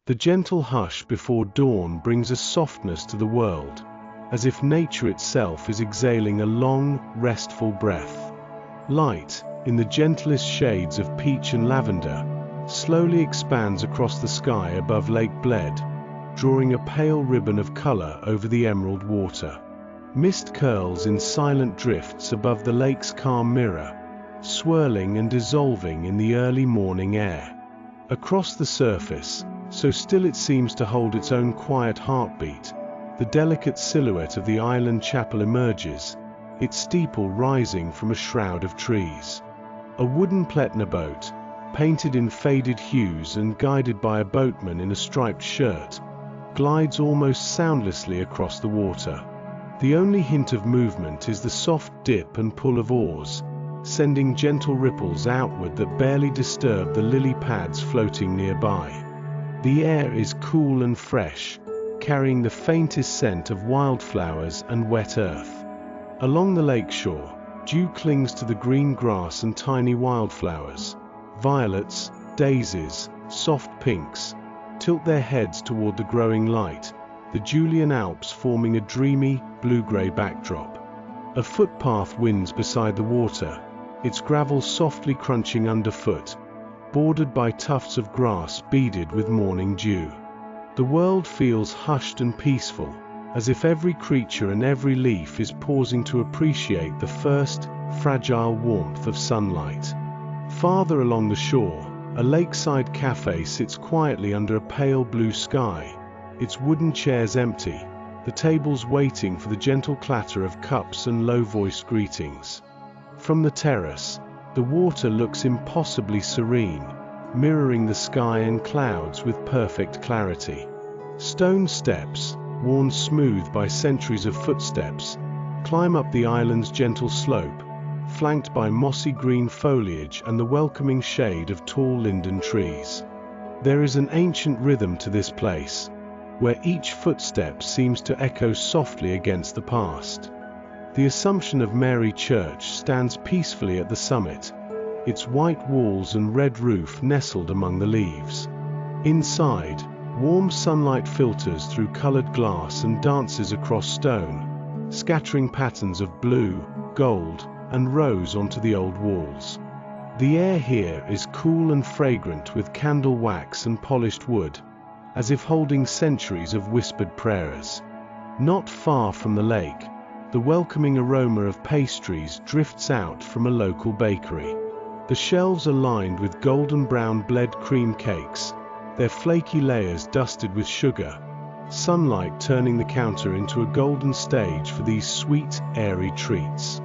The gentle hush before dawn brings a softness to the world, as if nature itself is exhaling a long, restful breath. Light, in the gentlest shades of peach and lavender, slowly expands across the sky above Lake Bled, drawing a pale ribbon of color over the emerald water. Mist curls in silent drifts above the lake's calm mirror, swirling and dissolving in the early morning air. Across the surface, so still it seems to hold its own quiet heartbeat, the delicate silhouette of the island chapel emerges, its steeple rising from a shroud of trees. A wooden Pletner boat, painted in faded hues and guided by a boatman in a striped shirt, glides almost soundlessly across the water. The only hint of movement is the soft dip and pull of oars, sending gentle ripples outward that barely disturb the lily pads floating nearby. The air is cool and fresh, carrying the faintest scent of wildflowers and wet earth. Along the lake shore, dew clings to the green grass and tiny wildflowers. Violets, daisies, soft pinks, tilt their heads toward the growing light, the Julian Alps forming a dreamy, blue-gray backdrop. A footpath winds beside the water, its gravel softly crunching underfoot, bordered by tufts of grass beaded with morning dew. The world feels hushed and peaceful, as if every creature and every leaf is pausing to appreciate the first, fragile warmth of sunlight. Farther along the shore, a lakeside cafe sits quietly under a pale blue sky, its wooden chairs empty, the tables waiting for the gentle clatter of cups and low-voiced greetings. From the terrace, the water looks impossibly serene, mirroring the sky and clouds with perfect clarity. Stone steps, worn smooth by centuries of footsteps, climb up the island's gentle slope, flanked by mossy green foliage and the welcoming shade of tall linden trees. There is an ancient rhythm to this place, where each footstep seems to echo softly against the past. The Assumption of Mary Church stands peacefully at the summit, its white walls and red roof nestled among the leaves. Inside, warm sunlight filters through colored glass and dances across stone, scattering patterns of blue, gold, and rose onto the old walls. The air here is cool and fragrant with candle wax and polished wood, as if holding centuries of whispered prayers. Not far from the lake, the welcoming aroma of pastries drifts out from a local bakery. The shelves are lined with golden brown Bled cream cakes, their flaky layers dusted with sugar, sunlight turning the counter into a golden stage for these sweet, airy treats.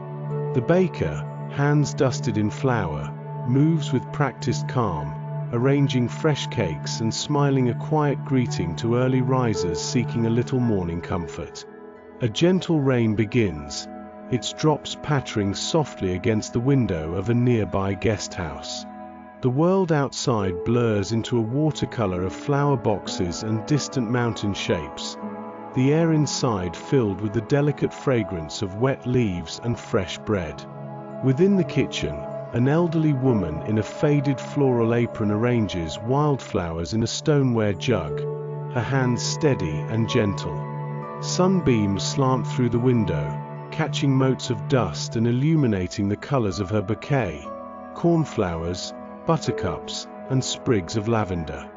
The baker, hands dusted in flour, moves with practiced calm, arranging fresh cakes and smiling a quiet greeting to early risers seeking a little morning comfort. A gentle rain begins, its drops pattering softly against the window of a nearby guest house. The world outside blurs into a watercolor of flower boxes and distant mountain shapes, the air inside filled with the delicate fragrance of wet leaves and fresh bread. Within the kitchen, an elderly woman in a faded floral apron arranges wildflowers in a stoneware jug, her hands steady and gentle. Sunbeams slant through the window, catching motes of dust and illuminating the colors of her bouquet, cornflowers, buttercups, and sprigs of lavender.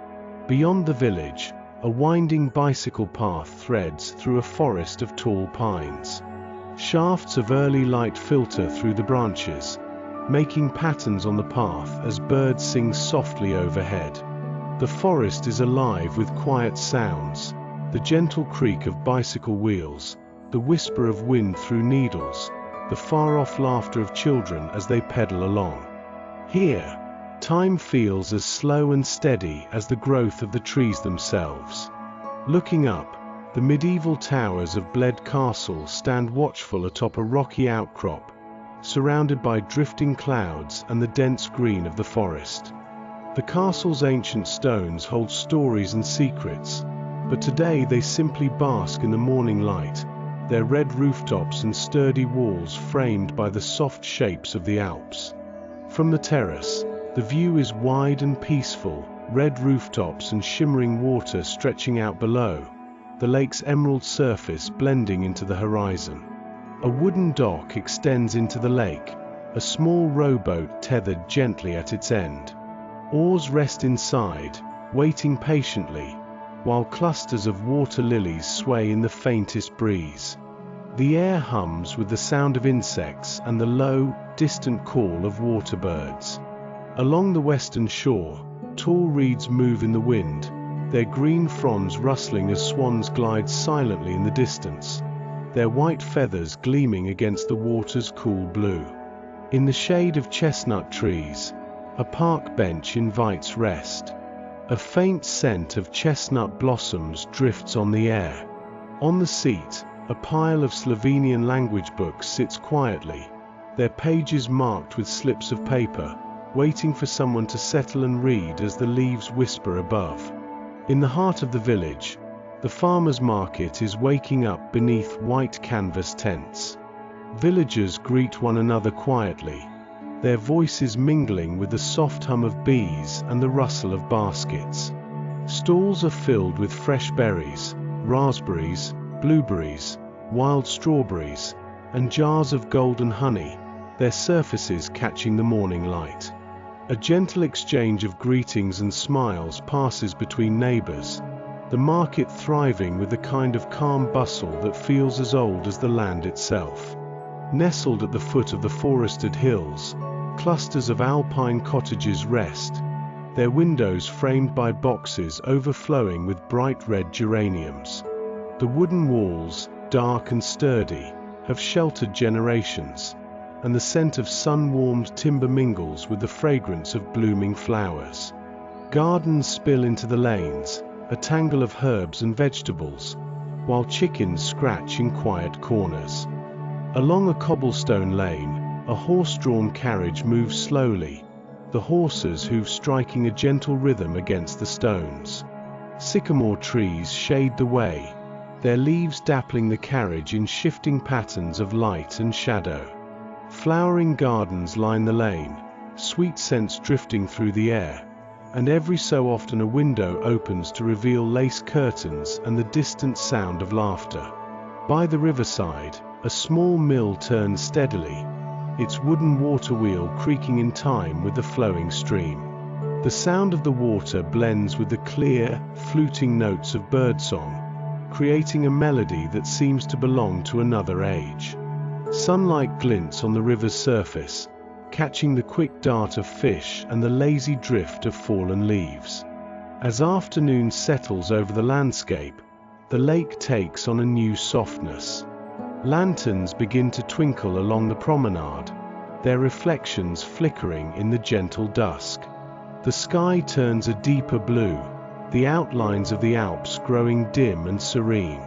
Beyond the village, a winding bicycle path threads through a forest of tall pines. Shafts of early light filter through the branches, making patterns on the path as birds sing softly overhead. The forest is alive with quiet sounds, the gentle creak of bicycle wheels, the whisper of wind through needles, the far-off laughter of children as they pedal along. Here, time feels as slow and steady as the growth of the trees themselves. Looking up, the medieval towers of Bled Castle stand watchful atop a rocky outcrop, surrounded by drifting clouds and the dense green of the forest. The castle's ancient stones hold stories and secrets, but today they simply bask in the morning light, their red rooftops and sturdy walls framed by the soft shapes of the Alps. From the terrace, the view is wide and peaceful, red rooftops and shimmering water stretching out below, the lake's emerald surface blending into the horizon. A wooden dock extends into the lake, a small rowboat tethered gently at its end. Oars rest inside, waiting patiently, while clusters of water lilies sway in the faintest breeze. The air hums with the sound of insects and the low, distant call of water birds. Along the western shore, tall reeds move in the wind, their green fronds rustling as swans glide silently in the distance, their white feathers gleaming against the water's cool blue. In the shade of chestnut trees, a park bench invites rest. A faint scent of chestnut blossoms drifts on the air. On the seat, a pile of Slovenian language books sits quietly, their pages marked with slips of paper, waiting for someone to settle and read as the leaves whisper above. In the heart of the village, the farmers' market is waking up beneath white canvas tents. Villagers greet one another quietly, their voices mingling with the soft hum of bees and the rustle of baskets. Stalls are filled with fresh berries, raspberries, blueberries, wild strawberries, and jars of golden honey, their surfaces catching the morning light. A gentle exchange of greetings and smiles passes between neighbors, the market thriving with the kind of calm bustle that feels as old as the land itself. Nestled at the foot of the forested hills, clusters of alpine cottages rest, their windows framed by boxes overflowing with bright red geraniums. The wooden walls, dark and sturdy, have sheltered generations, and the scent of sun-warmed timber mingles with the fragrance of blooming flowers. Gardens spill into the lanes, a tangle of herbs and vegetables, while chickens scratch in quiet corners. Along a cobblestone lane, a horse-drawn carriage moves slowly, the horses' hooves striking a gentle rhythm against the stones. Sycamore trees shade the way, their leaves dappling the carriage in shifting patterns of light and shadow. Flowering gardens line the lane, sweet scents drifting through the air, and every so often a window opens to reveal lace curtains and the distant sound of laughter. By the riverside, a small mill turns steadily, its wooden water wheel creaking in time with the flowing stream. The sound of the water blends with the clear, fluting notes of birdsong, creating a melody that seems to belong to another age. Sunlight glints on the river's surface, catching the quick dart of fish and the lazy drift of fallen leaves. As afternoon settles over the landscape, the lake takes on a new softness. Lanterns begin to twinkle along the promenade, their reflections flickering in the gentle dusk. The sky turns a deeper blue, the outlines of the Alps growing dim and serene.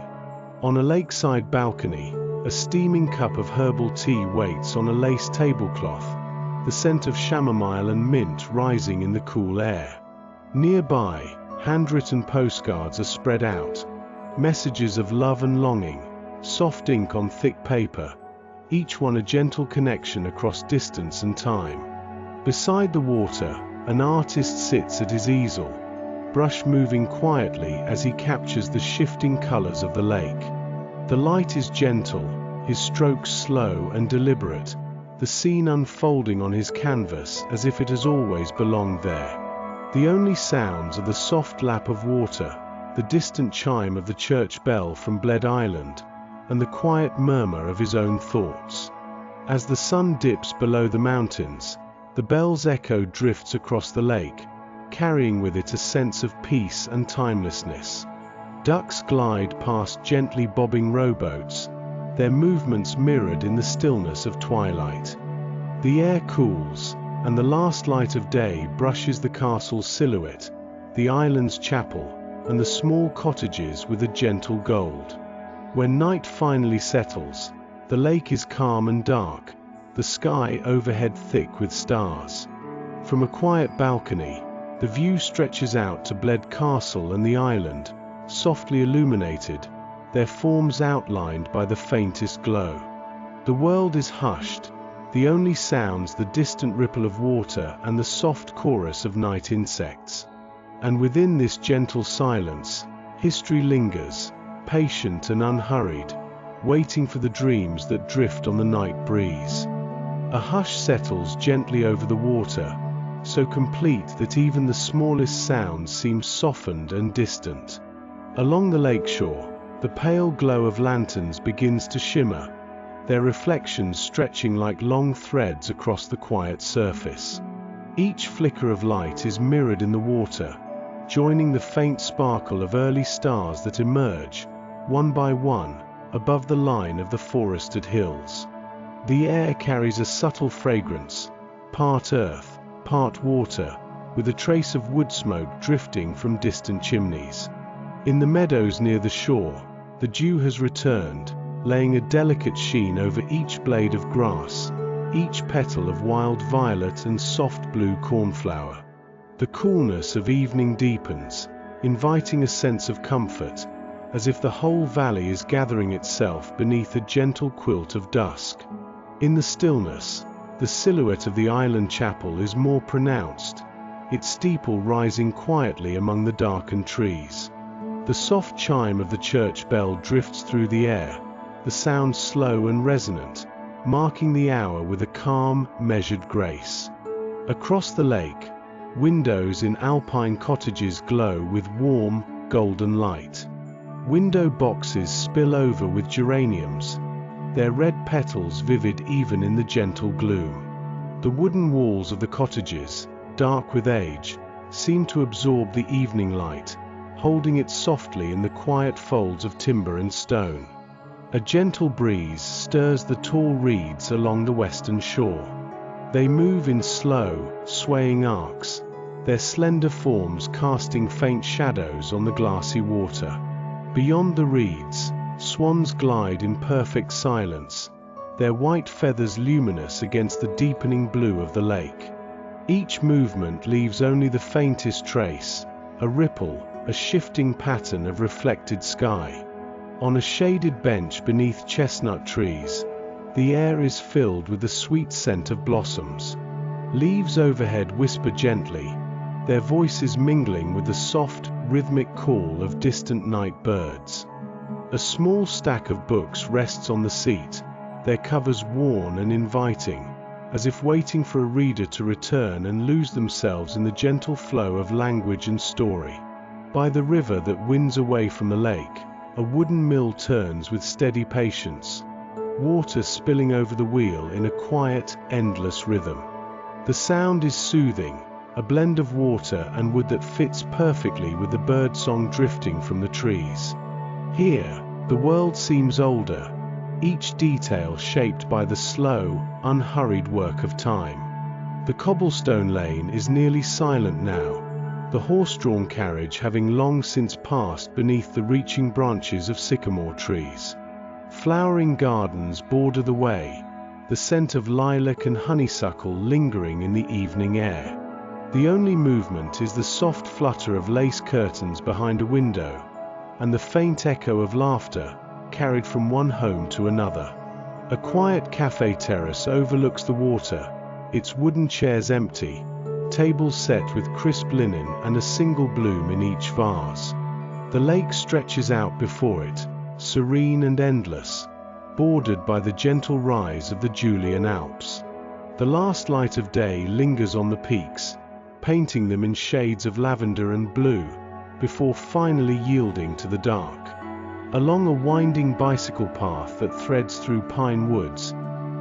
On a lakeside balcony, a steaming cup of herbal tea waits on a lace tablecloth, the scent of chamomile and mint rising in the cool air. Nearby, handwritten postcards are spread out, messages of love and longing, soft ink on thick paper, each one a gentle connection across distance and time. Beside the water, an artist sits at his easel, brush moving quietly as he captures the shifting colors of the lake. The light is gentle, his strokes slow and deliberate, the scene unfolding on his canvas as if it has always belonged there. The only sounds are the soft lap of water, the distant chime of the church bell from Bled Island, and the quiet murmur of his own thoughts. As the sun dips below the mountains, the bell's echo drifts across the lake, carrying with it a sense of peace and timelessness. Ducks glide past gently bobbing rowboats, their movements mirrored in the stillness of twilight. The air cools, and the last light of day brushes the castle's silhouette, the island's chapel, and the small cottages with a gentle gold. When night finally settles, the lake is calm and dark, the sky overhead thick with stars. From a quiet balcony, the view stretches out to Bled Castle and the island, softly illuminated, their forms outlined by the faintest glow. The world is hushed, the only sounds the distant ripple of water and the soft chorus of night insects. And within this gentle silence, history lingers, patient and unhurried, waiting for the dreams that drift on the night breeze. A hush settles gently over the water, so complete that even the smallest sounds seem softened and distant. Along the lakeshore, the pale glow of lanterns begins to shimmer, their reflections stretching like long threads across the quiet surface. Each flicker of light is mirrored in the water, joining the faint sparkle of early stars that emerge, one by one, above the line of the forested hills. The air carries a subtle fragrance, part earth, part water, with a trace of wood smoke drifting from distant chimneys. In the meadows near the shore, the dew has returned, laying a delicate sheen over each blade of grass, each petal of wild violet and soft blue cornflower. The coolness of evening deepens, inviting a sense of comfort, as if the whole valley is gathering itself beneath a gentle quilt of dusk. In the stillness, the silhouette of the island chapel is more pronounced, its steeple rising quietly among the darkened trees. The soft chime of the church bell drifts through the air, the sound slow and resonant, marking the hour with a calm, measured grace. Across the lake, windows in alpine cottages glow with warm, golden light. Window boxes spill over with geraniums, their red petals vivid even in the gentle gloom. The wooden walls of the cottages, dark with age, seem to absorb the evening light, holding it softly in the quiet folds of timber and stone. A gentle breeze stirs the tall reeds along the western shore. They move in slow, swaying arcs, their slender forms casting faint shadows on the glassy water. Beyond the reeds, swans glide in perfect silence, their white feathers luminous against the deepening blue of the lake. Each movement leaves only the faintest trace, a ripple, a shifting pattern of reflected sky. On a shaded bench beneath chestnut trees, the air is filled with the sweet scent of blossoms. Leaves overhead whisper gently, their voices mingling with the soft, rhythmic call of distant night birds. A small stack of books rests on the seat, their covers worn and inviting, as if waiting for a reader to return and lose themselves in the gentle flow of language and story. By the river that winds away from the lake, a wooden mill turns with steady patience, water spilling over the wheel in a quiet, endless rhythm. The sound is soothing, a blend of water and wood that fits perfectly with the birdsong drifting from the trees. Here, the world seems older, each detail shaped by the slow, unhurried work of time. The cobblestone lane is nearly silent now, the horse-drawn carriage having long since passed beneath the reaching branches of sycamore trees. Flowering gardens border the way, the scent of lilac and honeysuckle lingering in the evening air. The only movement is the soft flutter of lace curtains behind a window, and the faint echo of laughter, carried from one home to another. A quiet cafe terrace overlooks the water, its wooden chairs empty, tables set with crisp linen and a single bloom in each vase. The lake stretches out before it, serene and endless, bordered by the gentle rise of the Julian Alps. The last light of day lingers on the peaks, painting them in shades of lavender and blue, before finally yielding to the dark. Along a winding bicycle path that threads through pine woods,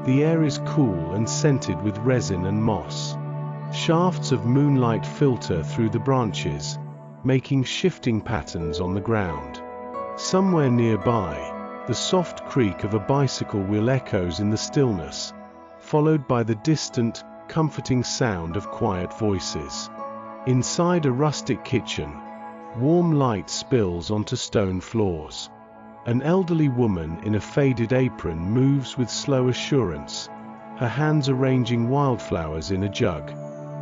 the air is cool and scented with resin and moss. Shafts of moonlight filter through the branches, making shifting patterns on the ground. Somewhere nearby, the soft creak of a bicycle wheel echoes in the stillness, followed by the distant, comforting sound of quiet voices. Inside a rustic kitchen, warm light spills onto stone floors. An elderly woman in a faded apron moves with slow assurance, her hands arranging wildflowers in a jug.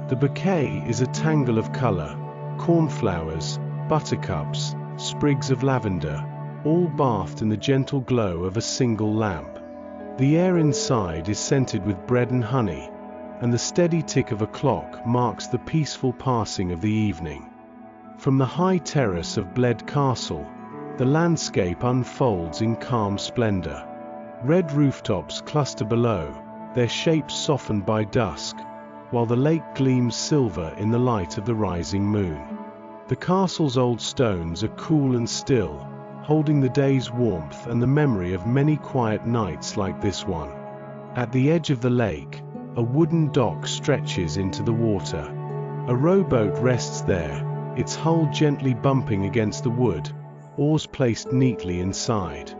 The bouquet is a tangle of color, cornflowers, buttercups, sprigs of lavender, all bathed in the gentle glow of a single lamp. The air inside is scented with bread and honey, and the steady tick of a clock marks the peaceful passing of the evening. From the high terrace of Bled Castle, the landscape unfolds in calm splendor. Red rooftops cluster below, their shapes softened by dusk, while the lake gleams silver in the light of the rising moon. The castle's old stones are cool and still, holding the day's warmth and the memory of many quiet nights like this one. At the edge of the lake, a wooden dock stretches into the water. A rowboat rests there, its hull gently bumping against the wood, oars placed neatly inside.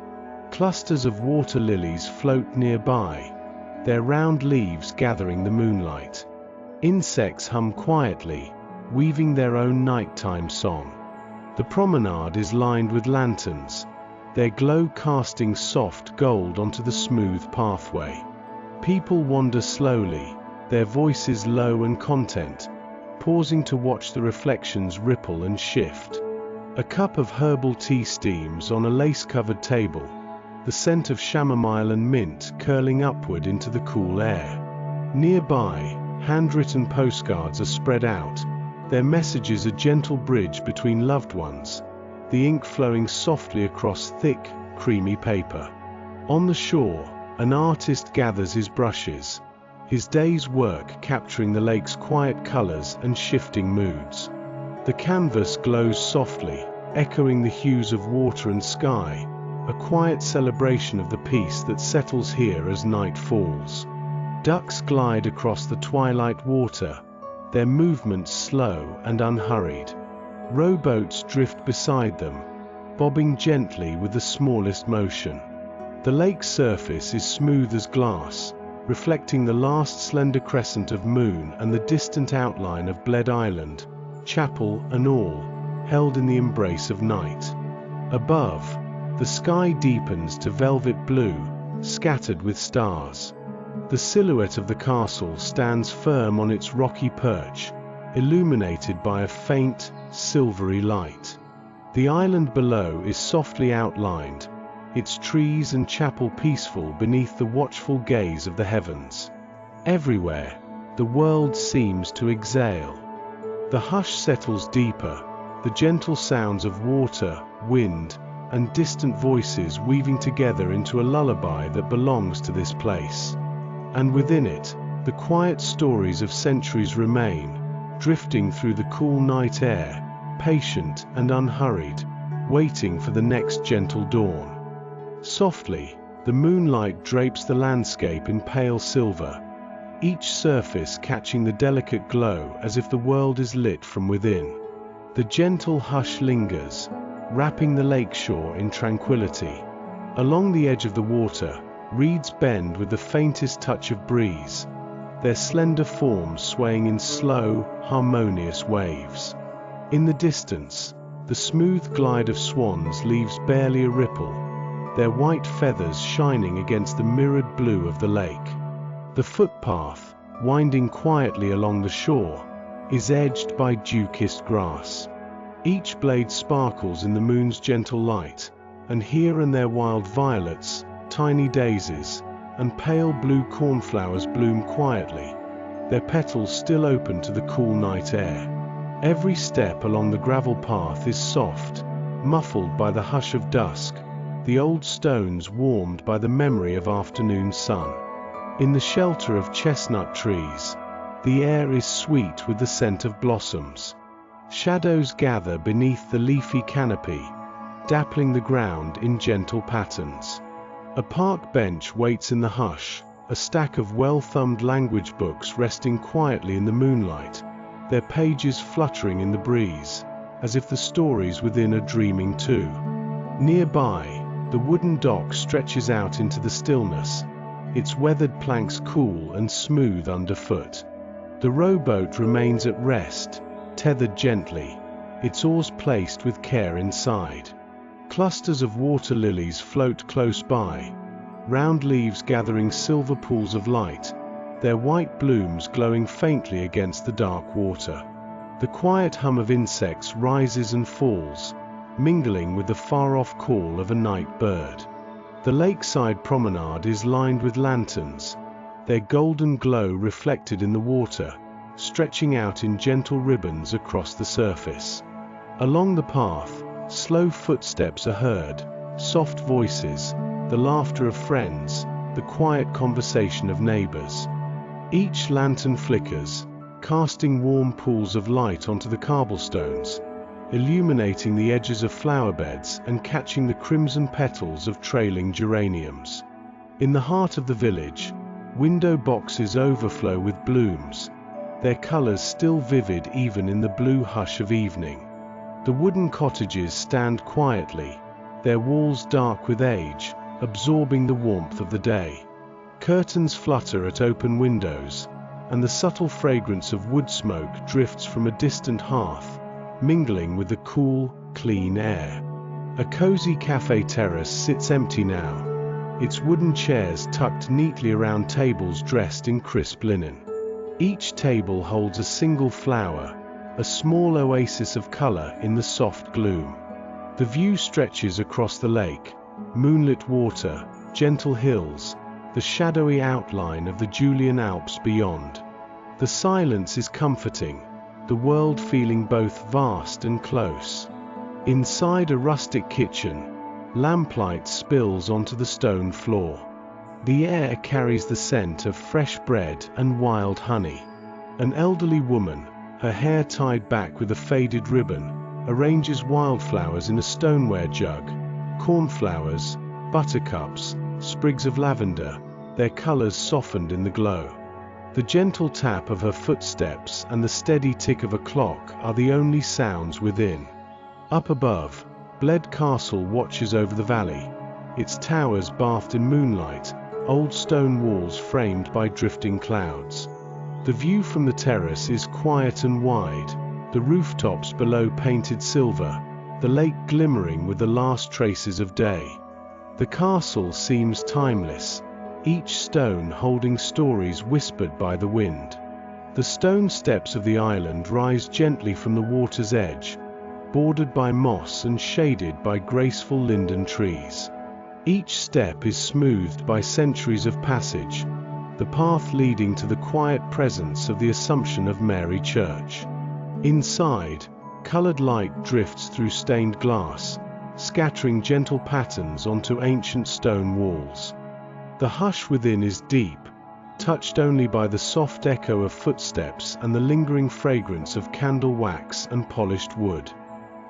Clusters of water lilies float nearby, their round leaves gathering the moonlight. Insects hum quietly, weaving their own nighttime song. The promenade is lined with lanterns, their glow casting soft gold onto the smooth pathway. People wander slowly, their voices low and content, pausing to watch the reflections ripple and shift. A cup of herbal tea steams on a lace-covered table, the scent of chamomile and mint curling upward into the cool air. Nearby, handwritten postcards are spread out, their messages a gentle bridge between loved ones, the ink flowing softly across thick, creamy paper. On the shore, an artist gathers his brushes, his day's work capturing the lake's quiet colors and shifting moods. The canvas glows softly, echoing the hues of water and sky, a quiet celebration of the peace that settles here as night falls. Ducks glide across the twilight water, their movements slow and unhurried. Rowboats drift beside them, bobbing gently with the smallest motion. The lake's surface is smooth as glass, reflecting the last slender crescent of moon and the distant outline of Bled Island, chapel and all, held in the embrace of night. Above, the sky deepens to velvet blue, scattered with stars. The silhouette of the castle stands firm on its rocky perch, illuminated by a faint, silvery light. The island below is softly outlined, its trees and chapel peaceful beneath the watchful gaze of the heavens. Everywhere, the world seems to exhale. The hush settles deeper, the gentle sounds of water, wind, and distant voices weaving together into a lullaby that belongs to this place. And within it, the quiet stories of centuries remain, drifting through the cool night air, patient and unhurried, waiting for the next gentle dawn. Softly, the moonlight drapes the landscape in pale silver, each surface catching the delicate glow as if the world is lit from within. The gentle hush lingers, wrapping the lakeshore in tranquility. Along the edge of the water, reeds bend with the faintest touch of breeze, their slender forms swaying in slow, harmonious waves. In the distance, the smooth glide of swans leaves barely a ripple, their white feathers shining against the mirrored blue of the lake. The footpath, winding quietly along the shore, is edged by dew-kissed grass. Each blade sparkles in the moon's gentle light, and here and there wild violets, tiny daisies, and pale blue cornflowers bloom quietly, their petals still open to the cool night air. Every step along the gravel path is soft, muffled by the hush of dusk, the old stones warmed by the memory of afternoon sun. In the shelter of chestnut trees, the air is sweet with the scent of blossoms. Shadows gather beneath the leafy canopy, dappling the ground in gentle patterns. A park bench waits in the hush, a stack of well-thumbed language books resting quietly in the moonlight, their pages fluttering in the breeze, as if the stories within are dreaming too. Nearby, the wooden dock stretches out into the stillness, its weathered planks cool and smooth underfoot. The rowboat remains at rest, tethered gently, its oars placed with care inside. Clusters of water lilies float close by, round leaves gathering silver pools of light, their white blooms glowing faintly against the dark water. The quiet hum of insects rises and falls, mingling with the far-off call of a night bird. The lakeside promenade is lined with lanterns, their golden glow reflected in the water, stretching out in gentle ribbons across the surface. Along the path, slow footsteps are heard, soft voices, the laughter of friends, the quiet conversation of neighbors. Each lantern flickers, casting warm pools of light onto the cobblestones, illuminating the edges of flower beds and catching the crimson petals of trailing geraniums. In the heart of the village, window boxes overflow with blooms, their colors still vivid even in the blue hush of evening. The wooden cottages stand quietly, their walls dark with age, absorbing the warmth of the day. Curtains flutter at open windows, and the subtle fragrance of wood smoke drifts from a distant hearth, mingling with the cool, clean air. A cozy cafe terrace sits empty now, its wooden chairs tucked neatly around tables dressed in crisp linen. Each table holds a single flower, a small oasis of color in the soft gloom. The view stretches across the lake, moonlit water, gentle hills, the shadowy outline of the Julian Alps beyond. The silence is comforting, the world feeling both vast and close. Inside a rustic kitchen, lamplight spills onto the stone floor. The air carries the scent of fresh bread and wild honey. An elderly woman, her hair tied back with a faded ribbon, arranges wildflowers in a stoneware jug, cornflowers, buttercups, sprigs of lavender, their colors softened in the glow. The gentle tap of her footsteps and the steady tick of a clock are the only sounds within. Up above, Bled Castle watches over the valley, its towers bathed in moonlight, old stone walls framed by drifting clouds. The view from the terrace is quiet and wide, the rooftops below painted silver, the lake glimmering with the last traces of day. The castle seems timeless, each stone holding stories whispered by the wind. The stone steps of the island rise gently from the water's edge, bordered by moss and shaded by graceful linden trees. Each step is smoothed by centuries of passage, the path leading to the quiet presence of the Assumption of Mary Church. Inside, colored light drifts through stained glass, scattering gentle patterns onto ancient stone walls. The hush within is deep, touched only by the soft echo of footsteps and the lingering fragrance of candle wax and polished wood.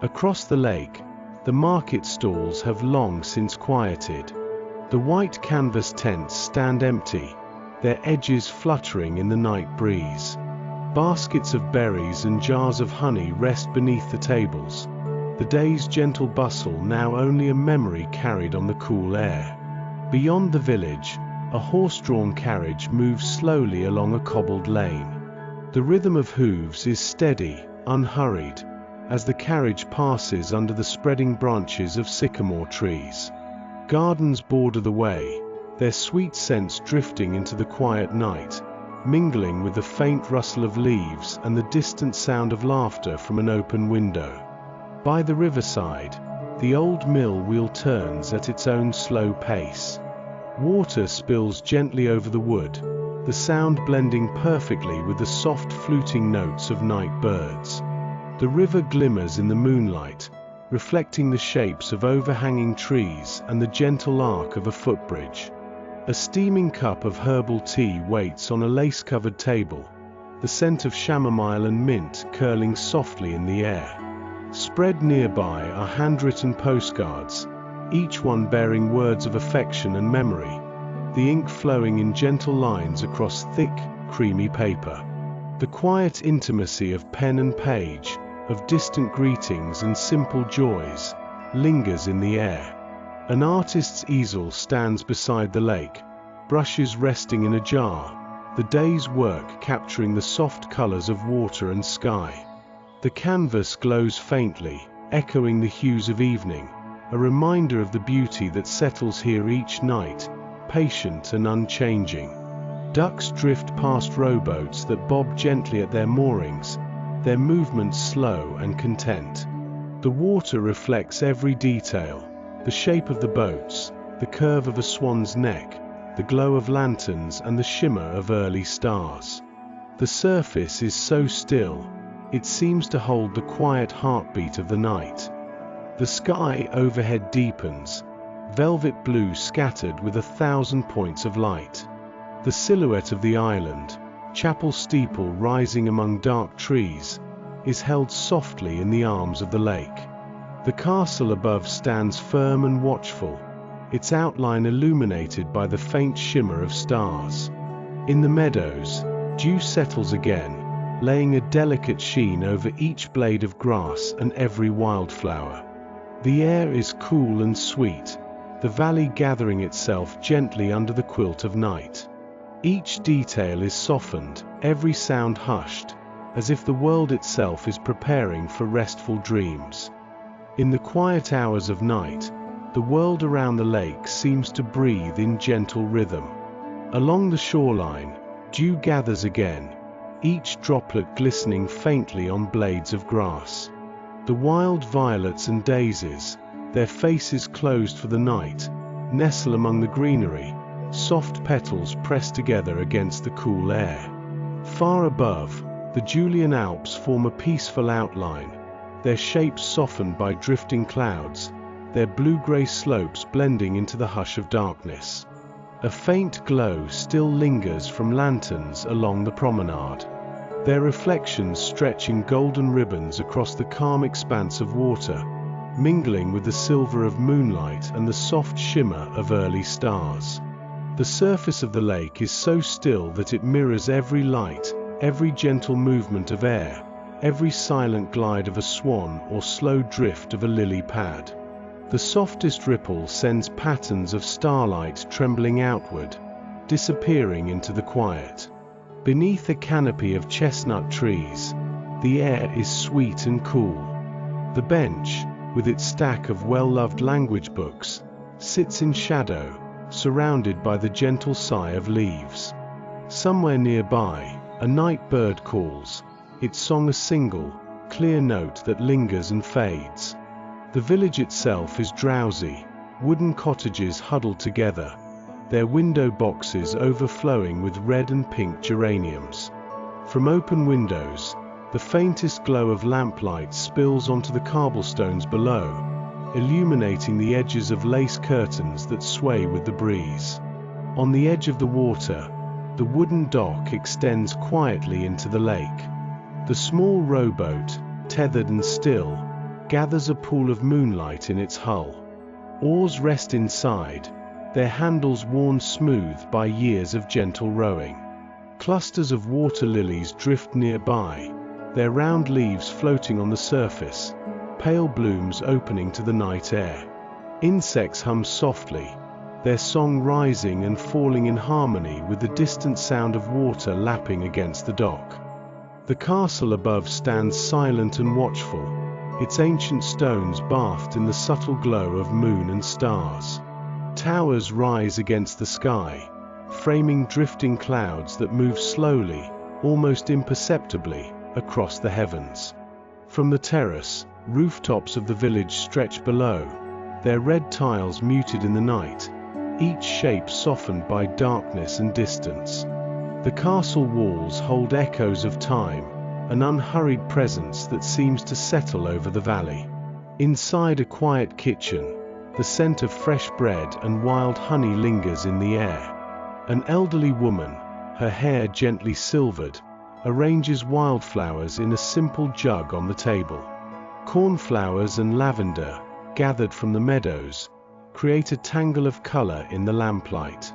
Across the lake, the market stalls have long since quieted. The white canvas tents stand empty, their edges fluttering in the night breeze. Baskets of berries and jars of honey rest beneath the tables, the day's gentle bustle now only a memory carried on the cool air. Beyond the village, a horse-drawn carriage moves slowly along a cobbled lane. The rhythm of hooves is steady, unhurried, as the carriage passes under the spreading branches of sycamore trees. Gardens border the way, their sweet scents drifting into the quiet night, mingling with the faint rustle of leaves and the distant sound of laughter from an open window. By the riverside, the old mill wheel turns at its own slow pace. Water spills gently over the wood, the sound blending perfectly with the soft fluting notes of night birds. The river glimmers in the moonlight, reflecting the shapes of overhanging trees and the gentle arc of a footbridge. A steaming cup of herbal tea waits on a lace-covered table, the scent of chamomile and mint curling softly in the air. Spread nearby are handwritten postcards, each one bearing words of affection and memory, the ink flowing in gentle lines across thick, creamy paper. The quiet intimacy of pen and page, of distant greetings and simple joys, lingers in the air. An artist's easel stands beside the lake, brushes resting in a jar, the day's work capturing the soft colors of water and sky. The canvas glows faintly, echoing the hues of evening, a reminder of the beauty that settles here each night, patient and unchanging. Ducks drift past rowboats that bob gently at their moorings, their movements slow and content. The water reflects every detail, the shape of the boats, the curve of a swan's neck, the glow of lanterns and the shimmer of early stars. The surface is so still, It seems to hold the quiet heartbeat of the night. The sky overhead deepens, velvet blue scattered with 1,000 points of light. The silhouette of the island, chapel steeple rising among dark trees, is held softly in the arms of the lake. The castle above stands firm and watchful, its outline illuminated by the faint shimmer of stars. In the meadows, dew settles again, laying a delicate sheen over each blade of grass and every wildflower. The air is cool and sweet, the valley gathering itself gently under the quilt of night. Each detail is softened, every sound hushed, as if the world itself is preparing for restful dreams. In the quiet hours of night, the world around the lake seems to breathe in gentle rhythm. Along the shoreline, dew gathers again, each droplet glistening faintly on blades of grass. The wild violets and daisies, their faces closed for the night, nestle among the greenery, soft petals pressed together against the cool air. Far above, the Julian Alps form a peaceful outline, their shapes softened by drifting clouds, their blue-grey slopes blending into the hush of darkness. A faint glow still lingers from lanterns along the promenade, their reflections stretching golden ribbons across the calm expanse of water, mingling with the silver of moonlight and the soft shimmer of early stars. The surface of the lake is so still that it mirrors every light, every gentle movement of air, every silent glide of a swan or slow drift of a lily pad. The softest ripple sends patterns of starlight trembling outward, disappearing into the quiet. Beneath a canopy of chestnut trees, the air is sweet and cool. The bench, with its stack of well-loved language books, sits in shadow, surrounded by the gentle sigh of leaves. Somewhere nearby, a night bird calls, its song a single, clear note that lingers and fades. The village itself is drowsy, wooden cottages huddled together, their window boxes overflowing with red and pink geraniums. From open windows, the faintest glow of lamplight spills onto the cobblestones below, illuminating the edges of lace curtains that sway with the breeze. On the edge of the water, the wooden dock extends quietly into the lake. The small rowboat, tethered and still, gathers a pool of moonlight in its hull. Oars rest inside, their handles worn smooth by years of gentle rowing. Clusters of water lilies drift nearby, their round leaves floating on the surface, pale blooms opening to the night air. Insects hum softly, their song rising and falling in harmony with the distant sound of water lapping against the dock. The castle above stands silent and watchful, its ancient stones bathed in the subtle glow of moon and stars. Towers rise against the sky, framing drifting clouds that move slowly, almost imperceptibly, across the heavens. From the terrace, rooftops of the village stretch below, their red tiles muted in the night, each shape softened by darkness and distance. The castle walls hold echoes of time, an unhurried presence that seems to settle over the valley. Inside a quiet kitchen, the scent of fresh bread and wild honey lingers in the air. An elderly woman, her hair gently silvered, arranges wildflowers in a simple jug on the table. Cornflowers and lavender, gathered from the meadows, create a tangle of color in the lamplight.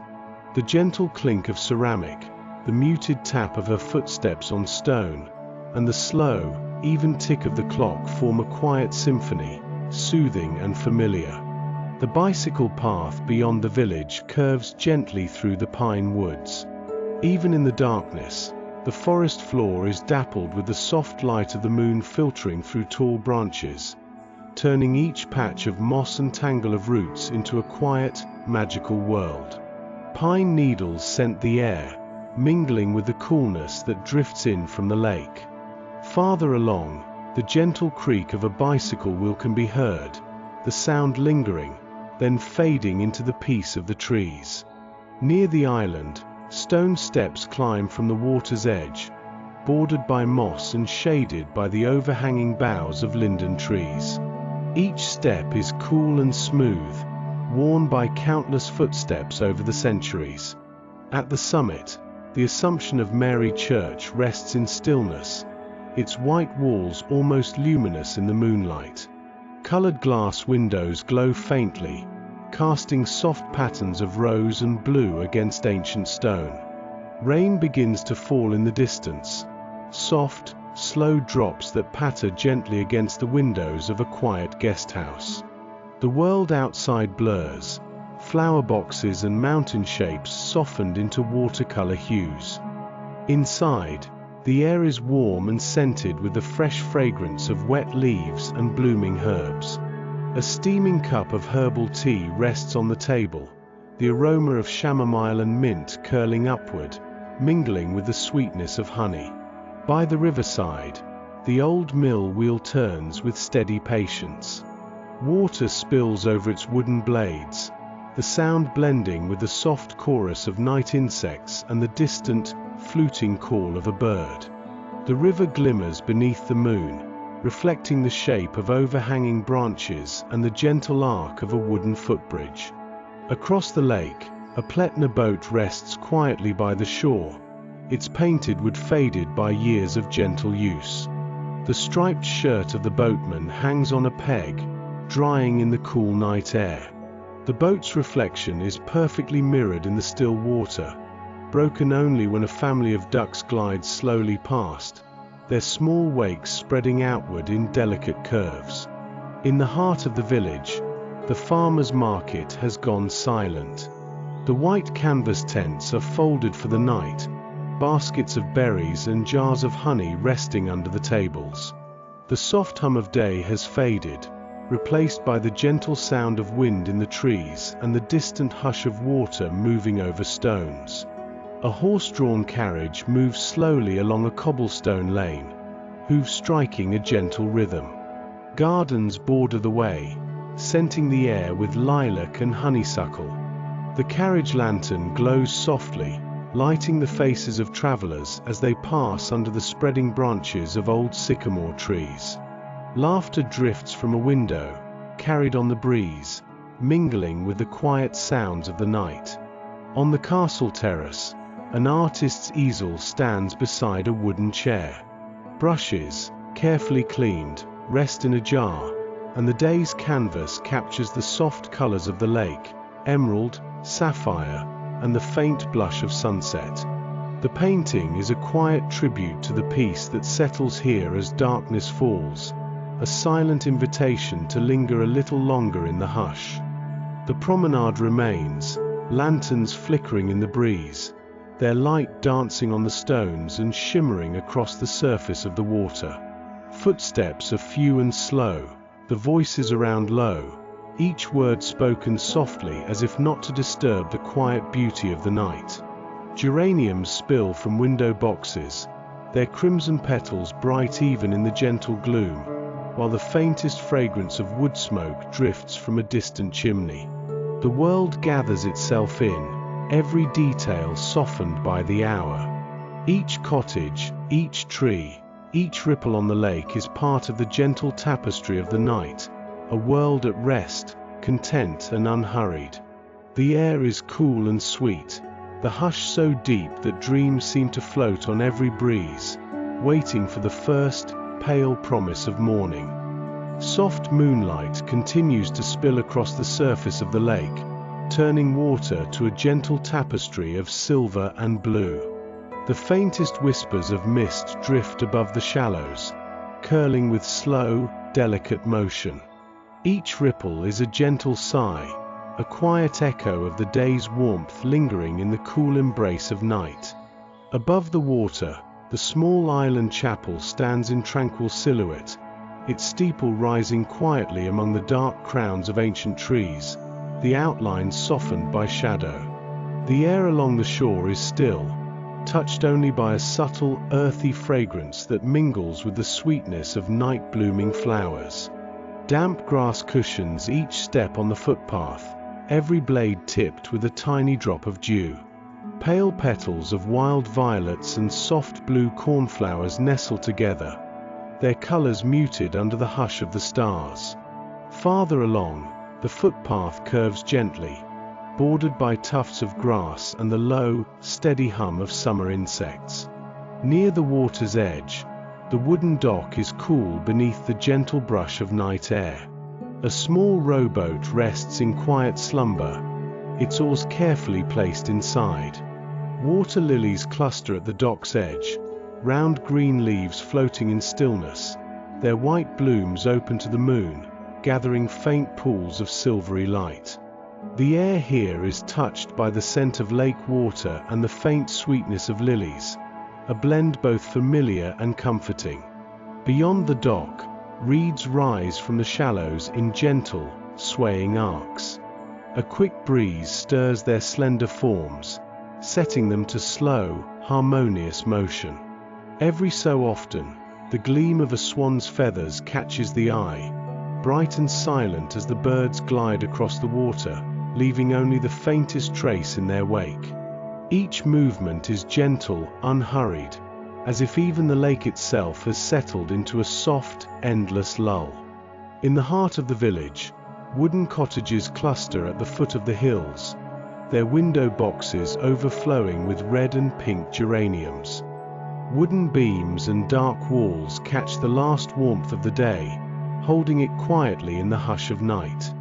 The gentle clink of ceramic, the muted tap of her footsteps on stone, and the slow, even tick of the clock form a quiet symphony, soothing and familiar. The bicycle path beyond the village curves gently through the pine woods. Even in the darkness, the forest floor is dappled with the soft light of the moon filtering through tall branches, turning each patch of moss and tangle of roots into a quiet, magical world. Pine needles scent the air, mingling with the coolness that drifts in from the lake. Farther along, the gentle creak of a bicycle wheel can be heard, the sound lingering, then fading into the peace of the trees. Near the island, stone steps climb from the water's edge, bordered by moss and shaded by the overhanging boughs of linden trees. Each step is cool and smooth, worn by countless footsteps over the centuries. At the summit, the Assumption of Mary Church rests in stillness, its white walls almost luminous in the moonlight. Colored glass windows glow faintly, casting soft patterns of rose and blue against ancient stone. Rain begins to fall in the distance, soft, slow drops that patter gently against the windows of a quiet guest house. The world outside blurs, flower boxes and mountain shapes softened into watercolor hues. Inside, the air is warm and scented with the fresh fragrance of wet leaves and blooming herbs. A steaming cup of herbal tea rests on the table, the aroma of chamomile and mint curling upward, mingling with the sweetness of honey. By the riverside, the old mill wheel turns with steady patience. Water spills over its wooden blades, the sound blending with the soft chorus of night insects and the distant, fluting call of a bird. The river glimmers beneath the moon, reflecting the shape of overhanging branches and the gentle arc of a wooden footbridge. Across the lake, a Pletner boat rests quietly by the shore, its painted wood faded by years of gentle use. The striped shirt of the boatman hangs on a peg, drying in the cool night air. The boat's reflection is perfectly mirrored in the still water, broken only when a family of ducks glides slowly past, their small wakes spreading outward in delicate curves. In the heart of the village, the farmer's market has gone silent. The white canvas tents are folded for the night, baskets of berries and jars of honey resting under the tables. The soft hum of day has faded, replaced by the gentle sound of wind in the trees and the distant hush of water moving over stones. A horse-drawn carriage moves slowly along a cobblestone lane, hooves striking a gentle rhythm. Gardens border the way, scenting the air with lilac and honeysuckle. The carriage lantern glows softly, lighting the faces of travelers as they pass under the spreading branches of old sycamore trees. Laughter drifts from a window, carried on the breeze, mingling with the quiet sounds of the night. On the castle terrace, an artist's easel stands beside a wooden chair. Brushes, carefully cleaned, rest in a jar, and the day's canvas captures the soft colors of the lake, emerald, sapphire, and the faint blush of sunset. The painting is a quiet tribute to the peace that settles here as darkness falls, a silent invitation to linger a little longer in the hush. The promenade remains, lanterns flickering in the breeze, their light dancing on the stones and shimmering across the surface of the water. Footsteps are few and slow, the voices around low, each word spoken softly as if not to disturb the quiet beauty of the night. Geraniums spill from window boxes, their crimson petals bright even in the gentle gloom, while the faintest fragrance of wood smoke drifts from a distant chimney. The world gathers itself in, every detail softened by the hour. Each cottage, each tree, each ripple on the lake is part of the gentle tapestry of the night, a world at rest, content and unhurried. The air is cool and sweet, the hush so deep that dreams seem to float on every breeze, waiting for the first, pale promise of morning. Soft moonlight continues to spill across the surface of the lake, turning water to a gentle tapestry of silver and blue. The faintest whispers of mist drift above the shallows, curling with slow, delicate motion. Each ripple is a gentle sigh, a quiet echo of the day's warmth lingering in the cool embrace of night. Above the water, the small island chapel stands in tranquil silhouette, its steeple rising quietly among the dark crowns of ancient trees, the outlines softened by shadow. The air along the shore is still, touched only by a subtle, earthy fragrance that mingles with the sweetness of night-blooming flowers. Damp grass cushions each step on the footpath, every blade tipped with a tiny drop of dew. Pale petals of wild violets and soft blue cornflowers nestle together, their colors muted under the hush of the stars. Farther along, the footpath curves gently, bordered by tufts of grass and the low, steady hum of summer insects. Near the water's edge, the wooden dock is cool beneath the gentle brush of night air. A small rowboat rests in quiet slumber, its oars carefully placed inside. Water lilies cluster at the dock's edge, round green leaves floating in stillness, their white blooms open to the moon, gathering faint pools of silvery light. The air here is touched by the scent of lake water and the faint sweetness of lilies, a blend both familiar and comforting. Beyond the dock, reeds rise from the shallows in gentle, swaying arcs. A quick breeze stirs their slender forms, setting them to slow, harmonious motion. Every so often, the gleam of a swan's feathers catches the eye, bright and silent as the birds glide across the water, leaving only the faintest trace in their wake. Each movement is gentle, unhurried, as if even the lake itself has settled into a soft, endless lull. In the heart of the village, wooden cottages cluster at the foot of the hills, their window boxes overflowing with red and pink geraniums. Wooden beams and dark walls catch the last warmth of the day, holding it quietly in the hush of night.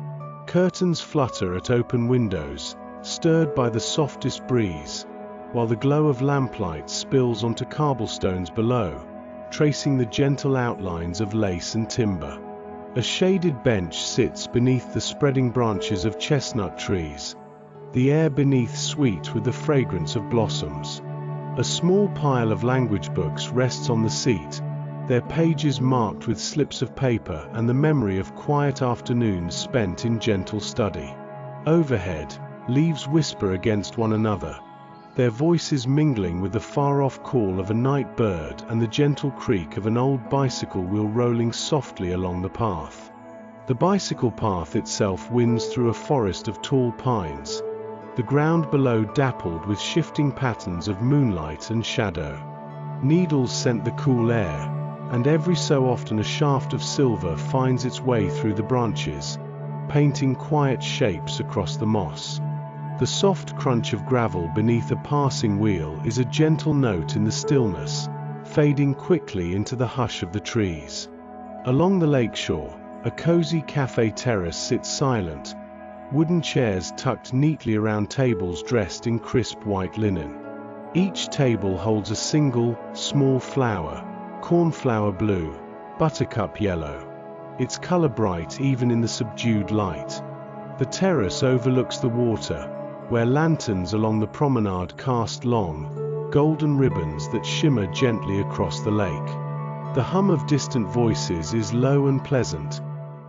Curtains flutter at open windows, stirred by the softest breeze, while the glow of lamplight spills onto cobblestones below, tracing the gentle outlines of lace and timber. A shaded bench sits beneath the spreading branches of chestnut trees, the air beneath sweet with the fragrance of blossoms. A small pile of language books rests on the seat, their pages marked with slips of paper and the memory of quiet afternoons spent in gentle study. Overhead, leaves whisper against one another, their voices mingling with the far-off call of a night bird and the gentle creak of an old bicycle wheel rolling softly along the path. The bicycle path itself winds through a forest of tall pines, the ground below dappled with shifting patterns of moonlight and shadow. Needles scent the cool air, and every so often a shaft of silver finds its way through the branches, painting quiet shapes across the moss. The soft crunch of gravel beneath a passing wheel is a gentle note in the stillness, fading quickly into the hush of the trees. Along the lakeshore, a cozy cafe terrace sits silent, wooden chairs tucked neatly around tables dressed in crisp white linen. Each table holds a single, small flower, cornflower blue, buttercup yellow, its color bright even in the subdued light. The terrace overlooks the water, where lanterns along the promenade cast long, golden ribbons that shimmer gently across the lake. The hum of distant voices is low and pleasant,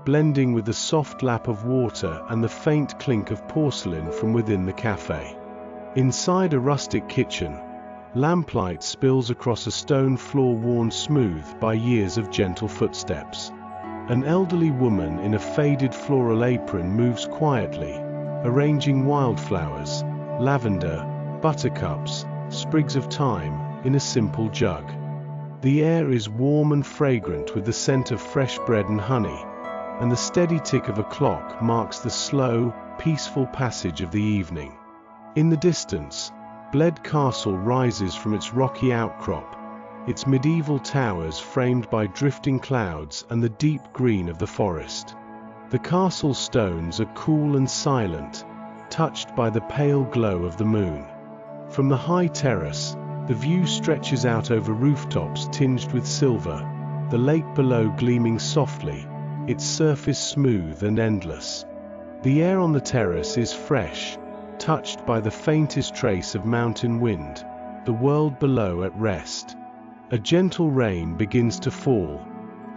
blending with the soft lap of water and the faint clink of porcelain from within the cafe. Inside a rustic kitchen, lamplight spills across a stone floor worn smooth by years of gentle footsteps. An elderly woman in a faded floral apron moves quietly, arranging wildflowers, lavender, buttercups, sprigs of thyme, in a simple jug. The air is warm and fragrant with the scent of fresh bread and honey, and the steady tick of a clock marks the slow, peaceful passage of the evening. In the distance, Bled Castle rises from its rocky outcrop, its medieval towers framed by drifting clouds and the deep green of the forest. The castle's stones are cool and silent, touched by the pale glow of the moon. From the high terrace, the view stretches out over rooftops tinged with silver, the lake below gleaming softly, its surface smooth and endless. The air on the terrace is fresh, touched by the faintest trace of mountain wind, the world below at rest. A gentle rain begins to fall,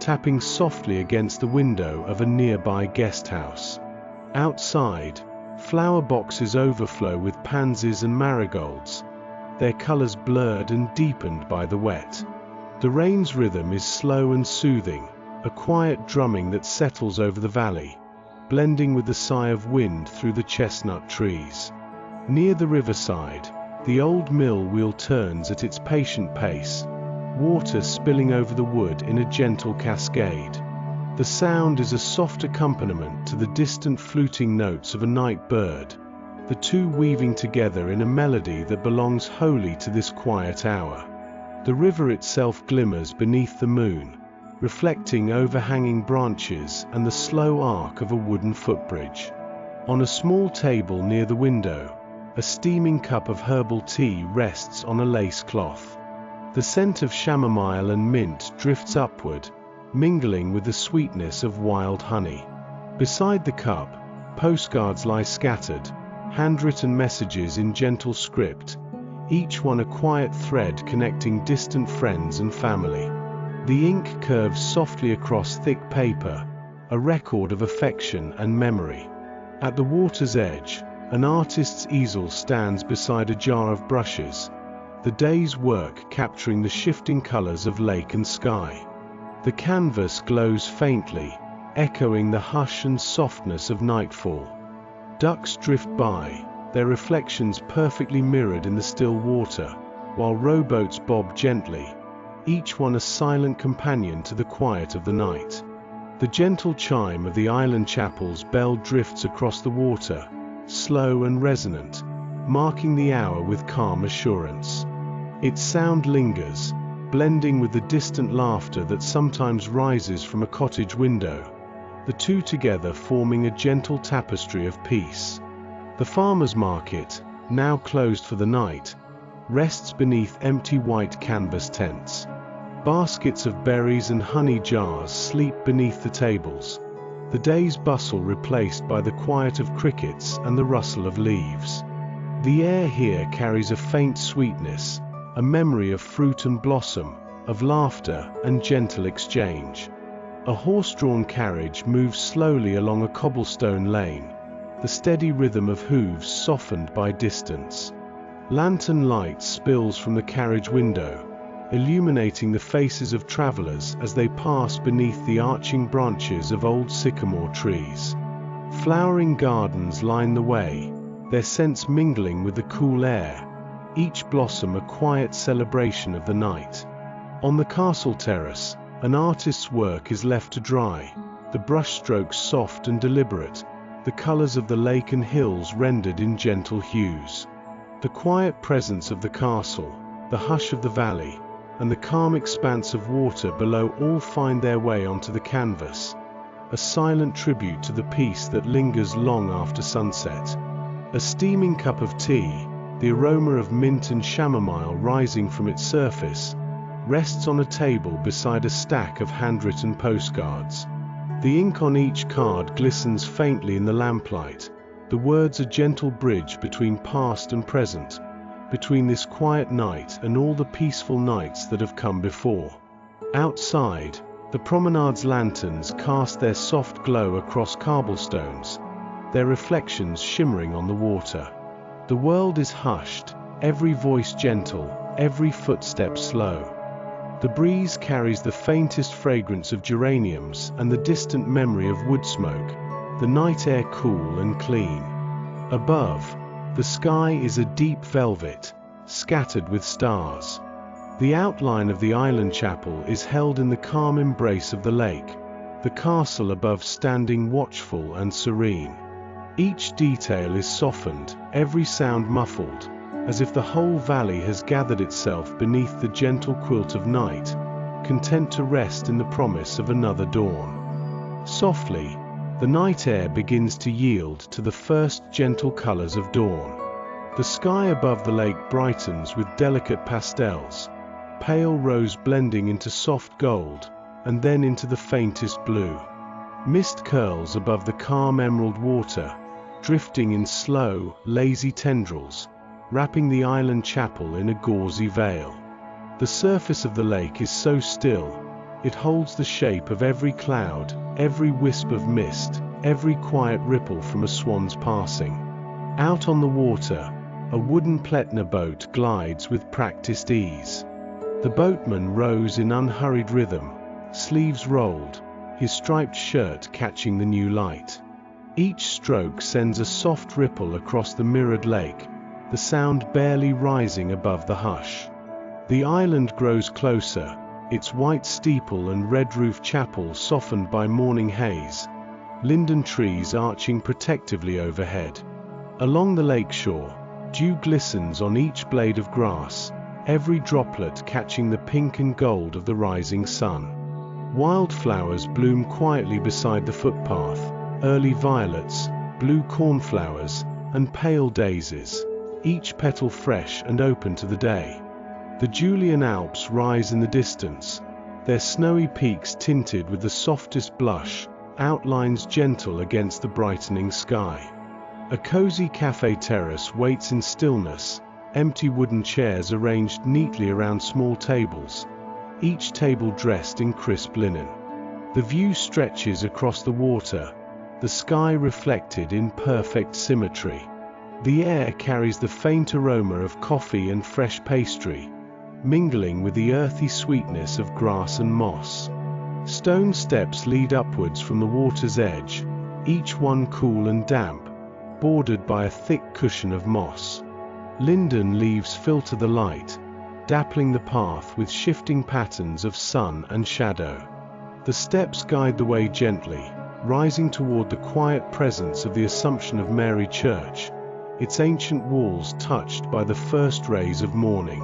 tapping softly against the window of a nearby guest house. Outside, flower boxes overflow with pansies and marigolds, their colors blurred and deepened by the wet. The rain's rhythm is slow and soothing, a quiet drumming that settles over the valley, blending with the sigh of wind through the chestnut trees. Near the riverside, The old mill wheel turns at its patient pace, water spilling over the wood in a gentle cascade. The sound is a soft accompaniment to the distant fluting notes of a night bird, the two weaving together in a melody that belongs wholly to this quiet hour. The river itself glimmers beneath the moon, reflecting overhanging branches and the slow arc of a wooden footbridge. On a small table near the window, a steaming cup of herbal tea rests on a lace cloth. The scent of chamomile and mint drifts upward, mingling with the sweetness of wild honey. Beside the cup, postcards lie scattered, handwritten messages in gentle script, each one a quiet thread connecting distant friends and family. The ink curves softly across thick paper, a record of affection and memory. At the water's edge, an artist's easel stands beside a jar of brushes, the day's work capturing the shifting colors of lake and sky. The canvas glows faintly, echoing the hush and softness of nightfall. Ducks drift by, their reflections perfectly mirrored in the still water, while rowboats bob gently, each one a silent companion to the quiet of the night. The gentle chime of the island chapel's bell drifts across the water, slow and resonant, marking the hour with calm assurance. Its sound lingers, blending with the distant laughter that sometimes rises from a cottage window, the two together forming a gentle tapestry of peace. The farmer's market, now closed for the night, rests beneath empty white canvas tents. Baskets of berries and honey jars sleep beneath the tables, the day's bustle replaced by the quiet of crickets and the rustle of leaves. The air here carries a faint sweetness, a memory of fruit and blossom, of laughter and gentle exchange. A horse-drawn carriage moves slowly along a cobblestone lane, the steady rhythm of hooves softened by distance. Lantern light spills from the carriage window, illuminating the faces of travelers as they pass beneath the arching branches of old sycamore trees. Flowering gardens line the way, their scents mingling with the cool air, each blossom a quiet celebration of the night. On the castle terrace, an artist's work is left to dry, the brushstrokes soft and deliberate, the colors of the lake and hills rendered in gentle hues. The quiet presence of the castle, the hush of the valley, and the calm expanse of water below all find their way onto the canvas, a silent tribute to the peace that lingers long after sunset. A steaming cup of tea, the aroma of mint and chamomile rising from its surface, rests on a table beside a stack of handwritten postcards. The ink on each card glistens faintly in the lamplight, the words a gentle bridge between past and present, between this quiet night and all the peaceful nights that have come before. Outside, the promenade's lanterns cast their soft glow across cobblestones, their reflections shimmering on the water. The world is hushed, every voice gentle, every footstep slow. The breeze carries the faintest fragrance of geraniums and the distant memory of wood smoke, the night air cool and clean. Above, the sky is a deep velvet, scattered with stars. The outline of the island chapel is held in the calm embrace of the lake, the castle above standing watchful and serene. Each detail is softened, every sound muffled, as if the whole valley has gathered itself beneath the gentle quilt of night, content to rest in the promise of another dawn. Softly, the night air begins to yield to the first gentle colors of dawn. The sky above the lake brightens with delicate pastels, pale rose blending into soft gold, and then into the faintest blue. Mist curls above the calm emerald water, drifting in slow, lazy tendrils, wrapping the island chapel in a gauzy veil. The surface of the lake is so still, it holds the shape of every cloud, every wisp of mist, every quiet ripple from a swan's passing. Out on the water, a wooden Pletner boat glides with practiced ease. The boatman rows in unhurried rhythm, sleeves rolled, his striped shirt catching the new light. Each stroke sends a soft ripple across the mirrored lake, the sound barely rising above the hush. The island grows closer, its white steeple and red-roofed chapel softened by morning haze, linden trees arching protectively overhead. Along the lakeshore, dew glistens on each blade of grass, every droplet catching the pink and gold of the rising sun. Wildflowers bloom quietly beside the footpath, early violets, blue cornflowers, and pale daisies, each petal fresh and open to the day. The Julian Alps rise in the distance, their snowy peaks tinted with the softest blush, outlines gentle against the brightening sky. A cozy cafe terrace waits in stillness, empty wooden chairs arranged neatly around small tables, each table dressed in crisp linen. The view stretches across the water, the sky reflected in perfect symmetry. The air carries the faint aroma of coffee and fresh pastry, mingling with the earthy sweetness of grass and moss. Stone steps lead upwards from the water's edge, each one cool and damp, bordered by a thick cushion of moss. Linden leaves filter the light, dappling the path with shifting patterns of sun and shadow. The steps guide the way gently, rising toward the quiet presence of the Assumption of Mary Church, its ancient walls touched by the first rays of morning.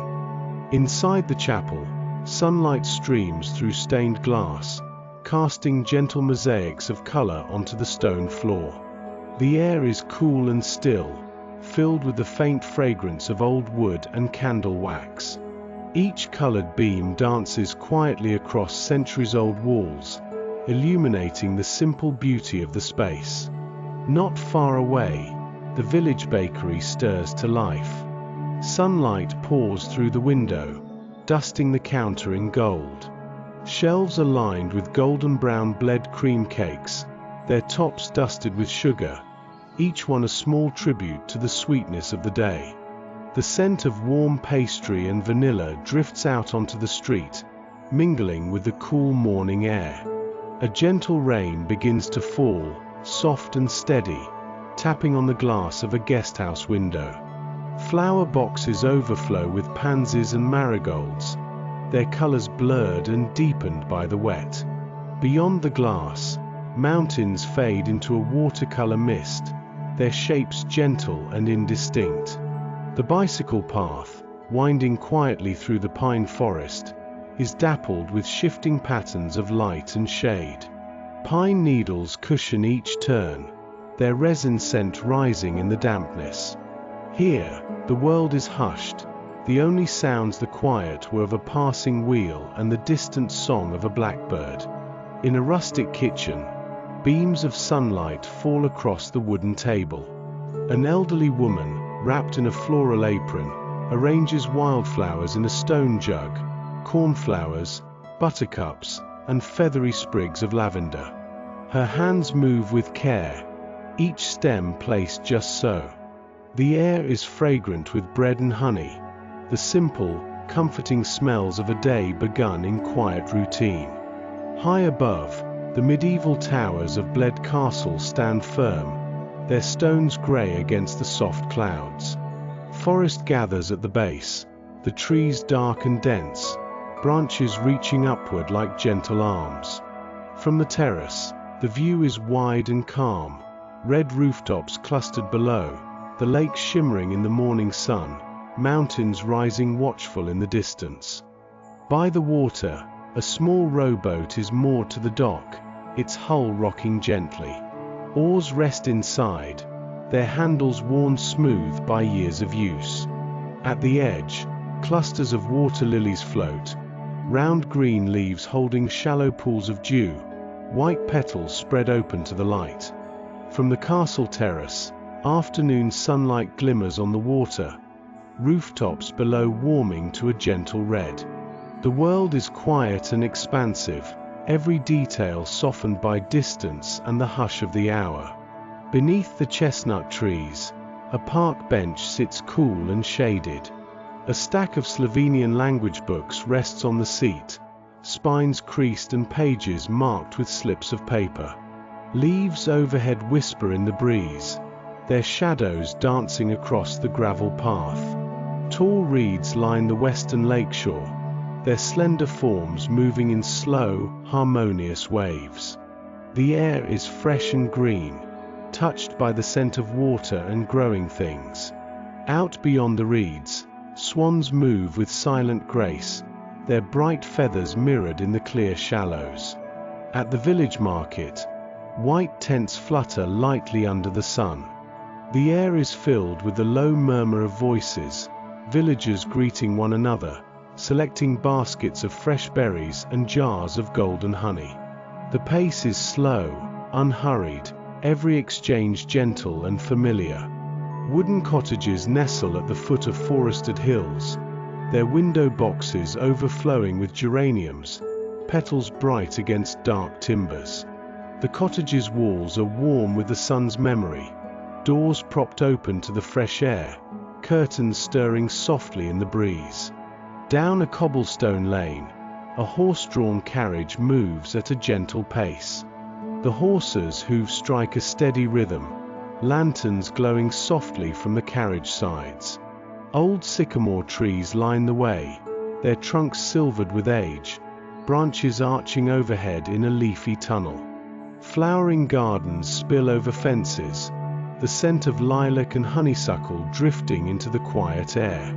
Inside the chapel, sunlight streams through stained glass, casting gentle mosaics of color onto the stone floor. The air is cool and still, filled with the faint fragrance of old wood and candle wax. Each colored beam dances quietly across centuries-old walls, illuminating the simple beauty of the space. Not far away, the village bakery stirs to life. Sunlight pours through the window, dusting the counter in gold. Shelves are lined with golden brown bled cream cakes, their tops dusted with sugar, each one a small tribute to the sweetness of the day. The scent of warm pastry and vanilla drifts out onto the street, mingling with the cool morning air. A gentle rain begins to fall, soft and steady, tapping on the glass of a guesthouse window. Flower boxes overflow with pansies and marigolds, their colors blurred and deepened by the wet. Beyond the glass, mountains fade into a watercolor mist, their shapes gentle and indistinct. The bicycle path, winding quietly through the pine forest, is dappled with shifting patterns of light and shade. Pine needles cushion each turn, their resin scent rising in the dampness. Here, the world is hushed. The only sounds the quiet were of a passing wheel and the distant song of a blackbird. In a rustic kitchen, beams of sunlight fall across the wooden table. An elderly woman, wrapped in a floral apron, arranges wildflowers in a stone jug, cornflowers, buttercups, and feathery sprigs of lavender. Her hands move with care, each stem placed just so. The air is fragrant with bread and honey, the simple, comforting smells of a day begun in quiet routine. High above, the medieval towers of Bled Castle stand firm, their stones grey against the soft clouds. Forest gathers at the base, the trees dark and dense, branches reaching upward like gentle arms. From the terrace, the view is wide and calm, red rooftops clustered below, the lake shimmering in the morning sun, mountains rising watchful in the distance. By the water, a small rowboat is moored to the dock, its hull rocking gently. Oars rest inside, their handles worn smooth by years of use. At the edge, clusters of water lilies float, round green leaves holding shallow pools of dew, white petals spread open to the light. From the castle terrace, afternoon sunlight glimmers on the water, rooftops below warming to a gentle red. The world is quiet and expansive, every detail softened by distance and the hush of the hour. Beneath the chestnut trees, a park bench sits cool and shaded. A stack of Slovenian language books rests on the seat, spines creased and pages marked with slips of paper. Leaves overhead whisper in the breeze, their shadows dancing across the gravel path. Tall reeds line the western lakeshore, their slender forms moving in slow, harmonious waves. The air is fresh and green, touched by the scent of water and growing things. Out beyond the reeds, swans move with silent grace, their bright feathers mirrored in the clear shallows. At the village market, white tents flutter lightly under the sun. The air is filled with the low murmur of voices, villagers greeting one another, selecting baskets of fresh berries and jars of golden honey. The pace is slow, unhurried, every exchange gentle and familiar. Wooden cottages nestle at the foot of forested hills, their window boxes overflowing with geraniums, petals bright against dark timbers. The cottage's walls are warm with the sun's memory, doors propped open to the fresh air, curtains stirring softly in the breeze. Down a cobblestone lane, a horse-drawn carriage moves at a gentle pace. The horses' hooves strike a steady rhythm, lanterns glowing softly from the carriage sides. Old sycamore trees line the way, their trunks silvered with age, branches arching overhead in a leafy tunnel. Flowering gardens spill over fences, the scent of lilac and honeysuckle drifting into the quiet air.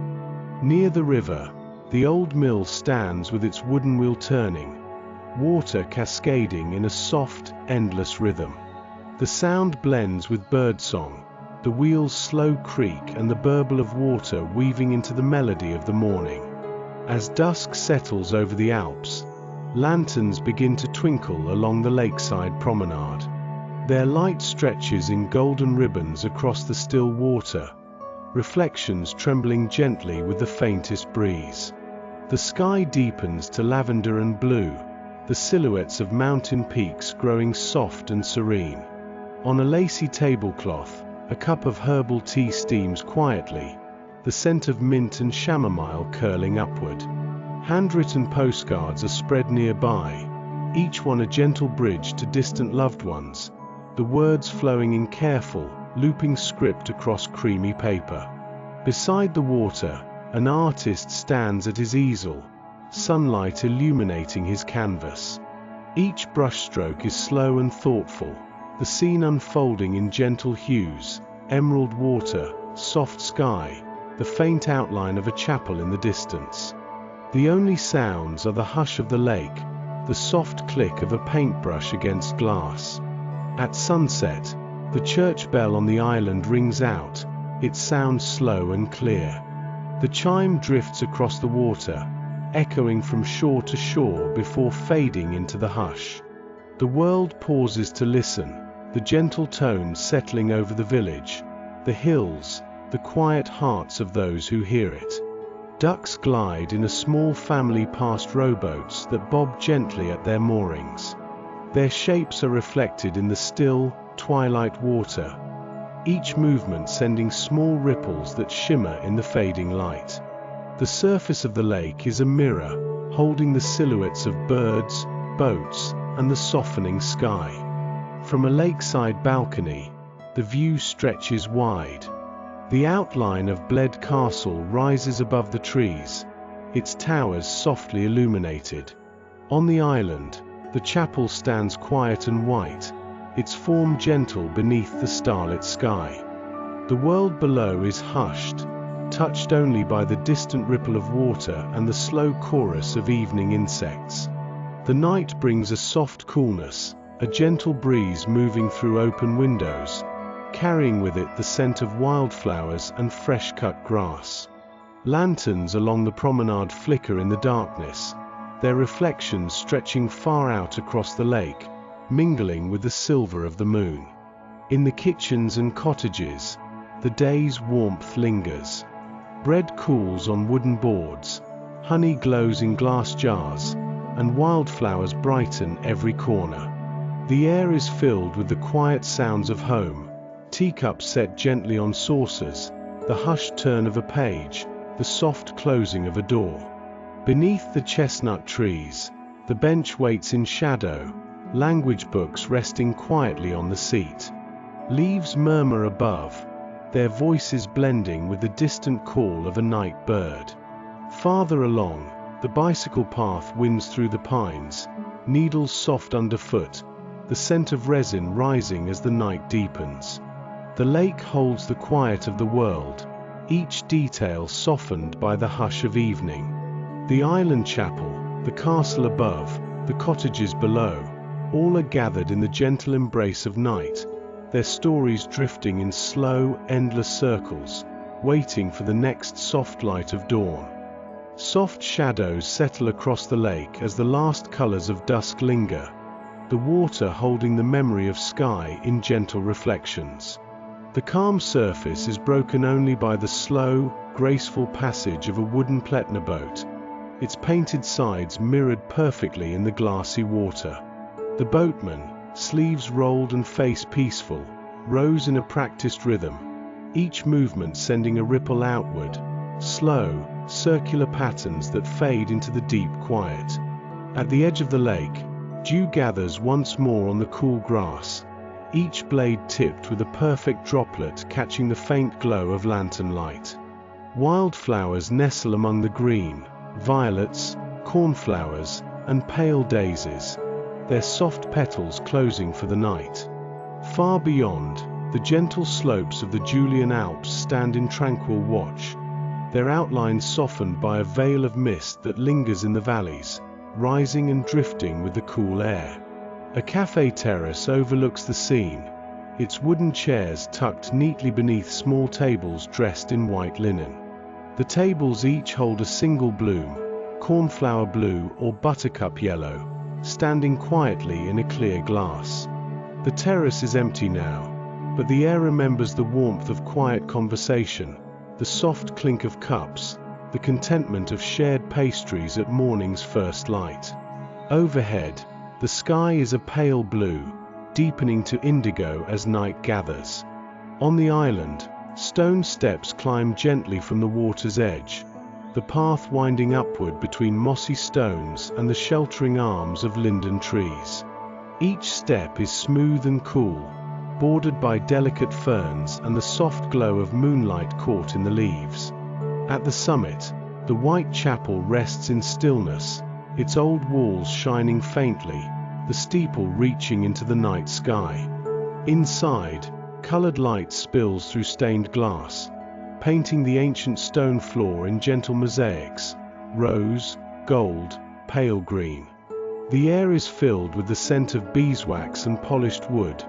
Near the river, the old mill stands with its wooden wheel turning, water cascading in a soft, endless rhythm. The sound blends with birdsong, the wheel's slow creak and the burble of water weaving into the melody of the morning. As dusk settles over the Alps, lanterns begin to twinkle along the lakeside promenade. Their light stretches in golden ribbons across the still water, reflections trembling gently with the faintest breeze. The sky deepens to lavender and blue, the silhouettes of mountain peaks growing soft and serene. On a lacy tablecloth, a cup of herbal tea steams quietly, the scent of mint and chamomile curling upward. Handwritten postcards are spread nearby, each one a gentle bridge to distant loved ones, the words flowing in careful, looping script across creamy paper. Beside the water, an artist stands at his easel, sunlight illuminating his canvas. Each brushstroke is slow and thoughtful, the scene unfolding in gentle hues, emerald water, soft sky, the faint outline of a chapel in the distance. The only sounds are the hush of the lake, the soft click of a paintbrush against glass. At sunset, the church bell on the island rings out, its sound slow and clear. The chime drifts across the water, echoing from shore to shore before fading into the hush. The world pauses to listen, the gentle tones settling over the village, the hills, the quiet hearts of those who hear it. Ducks glide in a small family past rowboats that bob gently at their moorings. Their shapes are reflected in the still, twilight water, each movement sending small ripples that shimmer in the fading light. The surface of the lake is a mirror, holding the silhouettes of birds, boats, and the softening sky. From a lakeside balcony, the view stretches wide. The outline of Bled Castle rises above the trees, its towers softly illuminated. On the island, the chapel stands quiet and white, its form gentle beneath the starlit sky. The world below is hushed, touched only by the distant ripple of water and the slow chorus of evening insects. The night brings a soft coolness, a gentle breeze moving through open windows, carrying with it the scent of wildflowers and fresh-cut grass. Lanterns along the promenade flicker in the darkness, their reflections stretching far out across the lake, mingling with the silver of the moon. In the kitchens and cottages, the day's warmth lingers. Bread cools on wooden boards, honey glows in glass jars, and wildflowers brighten every corner. The air is filled with the quiet sounds of home, teacups set gently on saucers, the hushed turn of a page, the soft closing of a door. Beneath the chestnut trees, the bench waits in shadow, language books resting quietly on the seat. Leaves murmur above, their voices blending with the distant call of a night bird. Farther along, the bicycle path winds through the pines, needles soft underfoot, the scent of resin rising as the night deepens. The lake holds the quiet of the world, each detail softened by the hush of evening. The island chapel, the castle above, the cottages below, all are gathered in the gentle embrace of night, their stories drifting in slow, endless circles, waiting for the next soft light of dawn. Soft shadows settle across the lake as the last colors of dusk linger, the water holding the memory of sky in gentle reflections. The calm surface is broken only by the slow, graceful passage of a wooden Pletner boat, its painted sides mirrored perfectly in the glassy water. The boatman, sleeves rolled and face peaceful, rows in a practiced rhythm, each movement sending a ripple outward, slow, circular patterns that fade into the deep quiet. At the edge of the lake, dew gathers once more on the cool grass, each blade tipped with a perfect droplet catching the faint glow of lantern light. Wildflowers nestle among the green, violets, cornflowers, and pale daisies, their soft petals closing for the night. Far beyond, the gentle slopes of the Julian Alps stand in tranquil watch, their outlines softened by a veil of mist that lingers in the valleys, rising and drifting with the cool air. A cafe terrace overlooks the scene, its wooden chairs tucked neatly beneath small tables dressed in white linen. The tables each hold a single bloom, cornflower blue or buttercup yellow, standing quietly in a clear glass. The terrace is empty now, but the air remembers the warmth of quiet conversation, the soft clink of cups, the contentment of shared pastries at morning's first light. Overhead, the sky is a pale blue, deepening to indigo as night gathers. On the island, stone steps climb gently from the water's edge, the path winding upward between mossy stones and the sheltering arms of linden trees. Each step is smooth and cool, bordered by delicate ferns and the soft glow of moonlight caught in the leaves. At the summit, the white chapel rests in stillness, its old walls shining faintly, the steeple reaching into the night sky. Inside, colored light spills through stained glass, painting the ancient stone floor in gentle mosaics, rose, gold, pale green. The air is filled with the scent of beeswax and polished wood,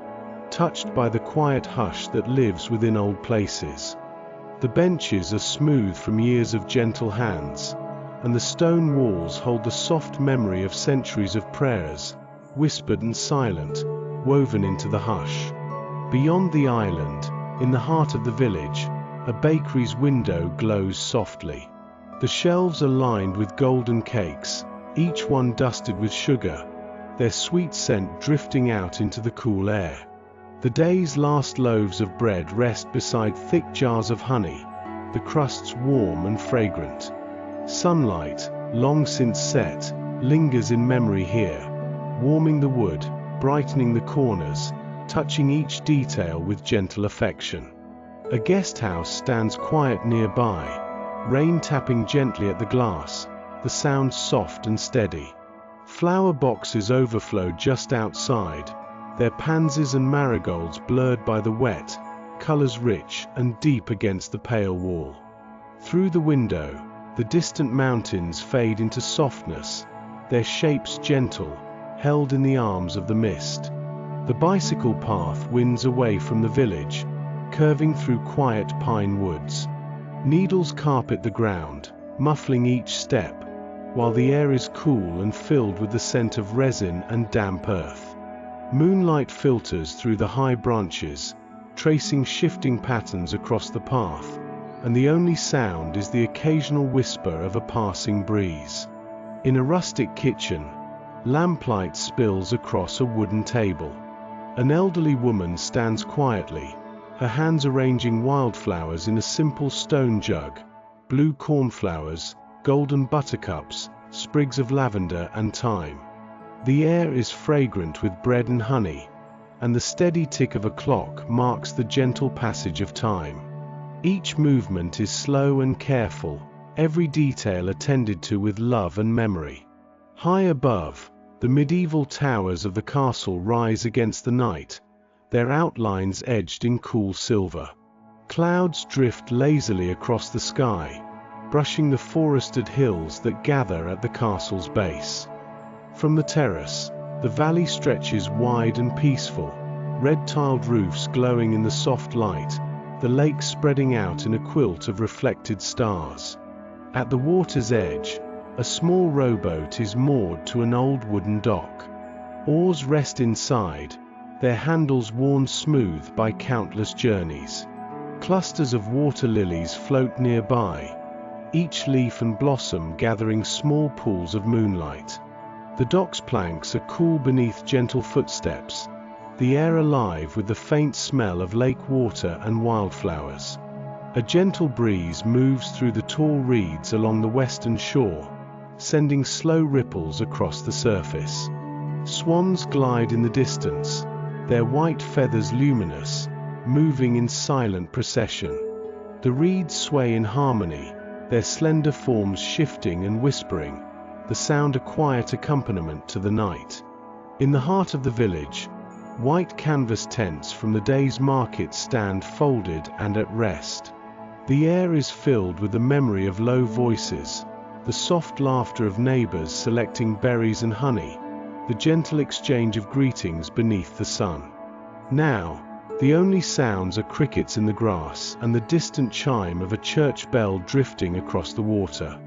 touched by the quiet hush that lives within old places. The benches are smooth from years of gentle hands, and the stone walls hold the soft memory of centuries of prayers, whispered and silent, woven into the hush. Beyond the island, in the heart of the village, a bakery's window glows softly. The shelves are lined with golden cakes, each one dusted with sugar, their sweet scent drifting out into the cool air. The day's last loaves of bread rest beside thick jars of honey, the crusts warm and fragrant. Sunlight, long since set, lingers in memory here, warming the wood, brightening the corners, touching each detail with gentle affection. A guest house stands quiet nearby, rain tapping gently at the glass, the sound soft and steady. Flower boxes overflow just outside, their pansies and marigolds blurred by the wet, colors rich and deep against the pale wall. Through the window, the distant mountains fade into softness, their shapes gentle, held in the arms of the mist. The bicycle path winds away from the village, curving through quiet pine woods. Needles carpet the ground, muffling each step, while the air is cool and filled with the scent of resin and damp earth. Moonlight filters through the high branches, tracing shifting patterns across the path, and the only sound is the occasional whisper of a passing breeze. In a rustic kitchen, lamplight spills across a wooden table. An elderly woman stands quietly, her hands arranging wildflowers in a simple stone jug, blue cornflowers, golden buttercups, sprigs of lavender and thyme. The air is fragrant with bread and honey, and the steady tick of a clock marks the gentle passage of time. Each movement is slow and careful, every detail attended to with love and memory. High above, the medieval towers of the castle rise against the night, their outlines edged in cool silver. Clouds drift lazily across the sky, brushing the forested hills that gather at the castle's base. From the terrace, the valley stretches wide and peaceful, red-tiled roofs glowing in the soft light, the lake spreading out in a quilt of reflected stars. At the water's edge, a small rowboat is moored to an old wooden dock. Oars rest inside, their handles worn smooth by countless journeys. Clusters of water lilies float nearby, each leaf and blossom gathering small pools of moonlight. The dock's planks are cool beneath gentle footsteps, the air alive with the faint smell of lake water and wildflowers. A gentle breeze moves through the tall reeds along the western shore, sending slow ripples across the surface. Swans glide in the distance, their white feathers luminous, moving in silent procession. The reeds sway in harmony, their slender forms shifting and whispering, the sound a quiet accompaniment to the night. In the heart of the village, white canvas tents from the day's market stand folded and at rest. The air is filled with the memory of low voices, the soft laughter of neighbors selecting berries and honey, the gentle exchange of greetings beneath the sun. Now, the only sounds are crickets in the grass and the distant chime of a church bell drifting across the water.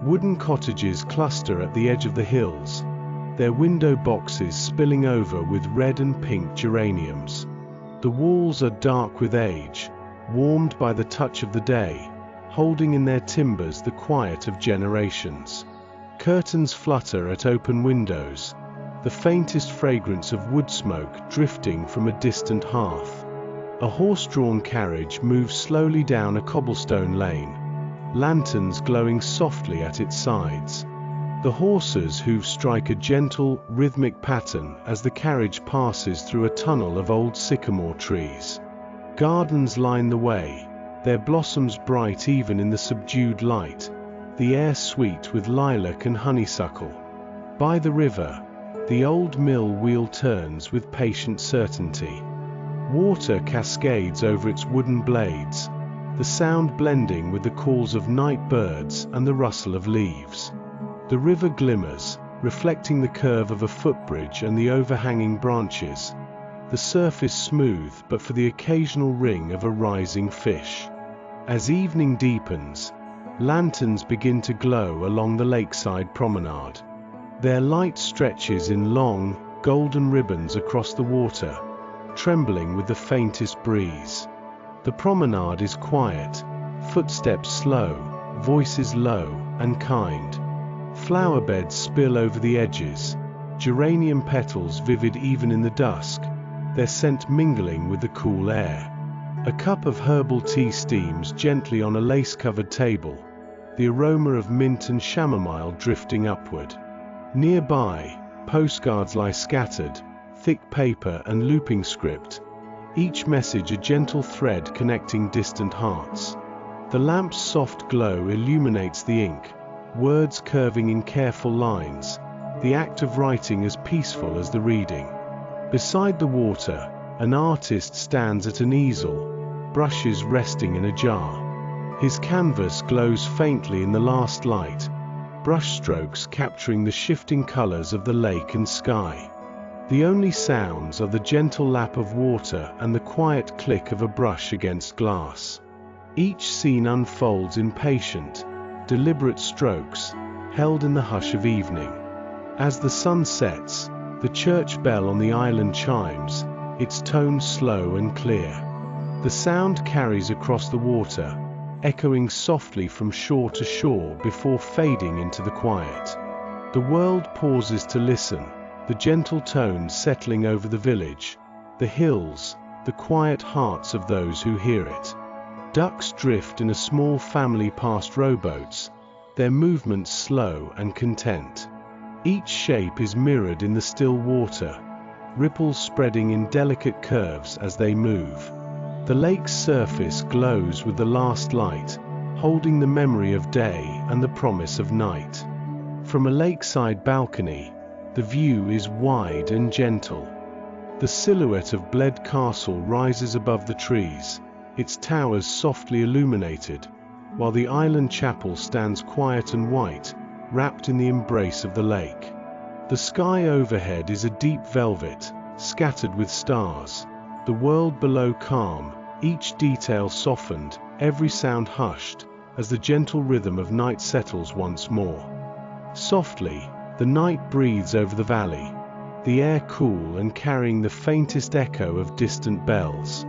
Wooden cottages cluster at the edge of the hills, their window boxes spilling over with red and pink geraniums. The walls are dark with age, warmed by the touch of the day, holding in their timbers the quiet of generations. Curtains flutter at open windows, the faintest fragrance of wood smoke drifting from a distant hearth. A horse-drawn carriage moves slowly down a cobblestone lane, lanterns glowing softly at its sides. The horse's hooves strike a gentle, rhythmic pattern as the carriage passes through a tunnel of old sycamore trees. Gardens line the way, their blossoms bright even in the subdued light, the air sweet with lilac and honeysuckle. By the river, the old mill wheel turns with patient certainty. Water cascades over its wooden blades, the sound blending with the calls of night birds and the rustle of leaves. The river glimmers, reflecting the curve of a footbridge and the overhanging branches, the surface smooth but for the occasional ring of a rising fish. As evening deepens, lanterns begin to glow along the lakeside promenade. Their light stretches in long, golden ribbons across the water, trembling with the faintest breeze. The promenade is quiet, footsteps slow, voices low and kind. Flower beds spill over the edges, geranium petals vivid even in the dusk, their scent mingling with the cool air. A cup of herbal tea steams gently on a lace-covered table, the aroma of mint and chamomile drifting upward. Nearby, postcards lie scattered, thick paper and looping script, each message a gentle thread connecting distant hearts. The lamp's soft glow illuminates the ink, words curving in careful lines, the act of writing as peaceful as the reading. Beside the water, an artist stands at an easel, brushes resting in a jar. His canvas glows faintly in the last light, brushstrokes capturing the shifting colors of the lake and sky. The only sounds are the gentle lap of water and the quiet click of a brush against glass. Each scene unfolds in patient, deliberate strokes, held in the hush of evening. As the sun sets, the church bell on the island chimes, its tone slow and clear. The sound carries across the water, echoing softly from shore to shore before fading into the quiet. The world pauses to listen, the gentle tones settling over the village, the hills, the quiet hearts of those who hear it. Ducks drift in a small family past rowboats, their movements slow and content. Each shape is mirrored in the still water, ripples spreading in delicate curves as they move. The lake's surface glows with the last light, holding the memory of day and the promise of night. From a lakeside balcony, the view is wide and gentle. The silhouette of Bled Castle rises above the trees, its towers softly illuminated, while the island chapel stands quiet and white, wrapped in the embrace of the lake. The sky overhead is a deep velvet, scattered with stars, the world below calm, each detail softened, every sound hushed, as the gentle rhythm of night settles once more. Softly, the night breathes over the valley, the air cool and carrying the faintest echo of distant bells.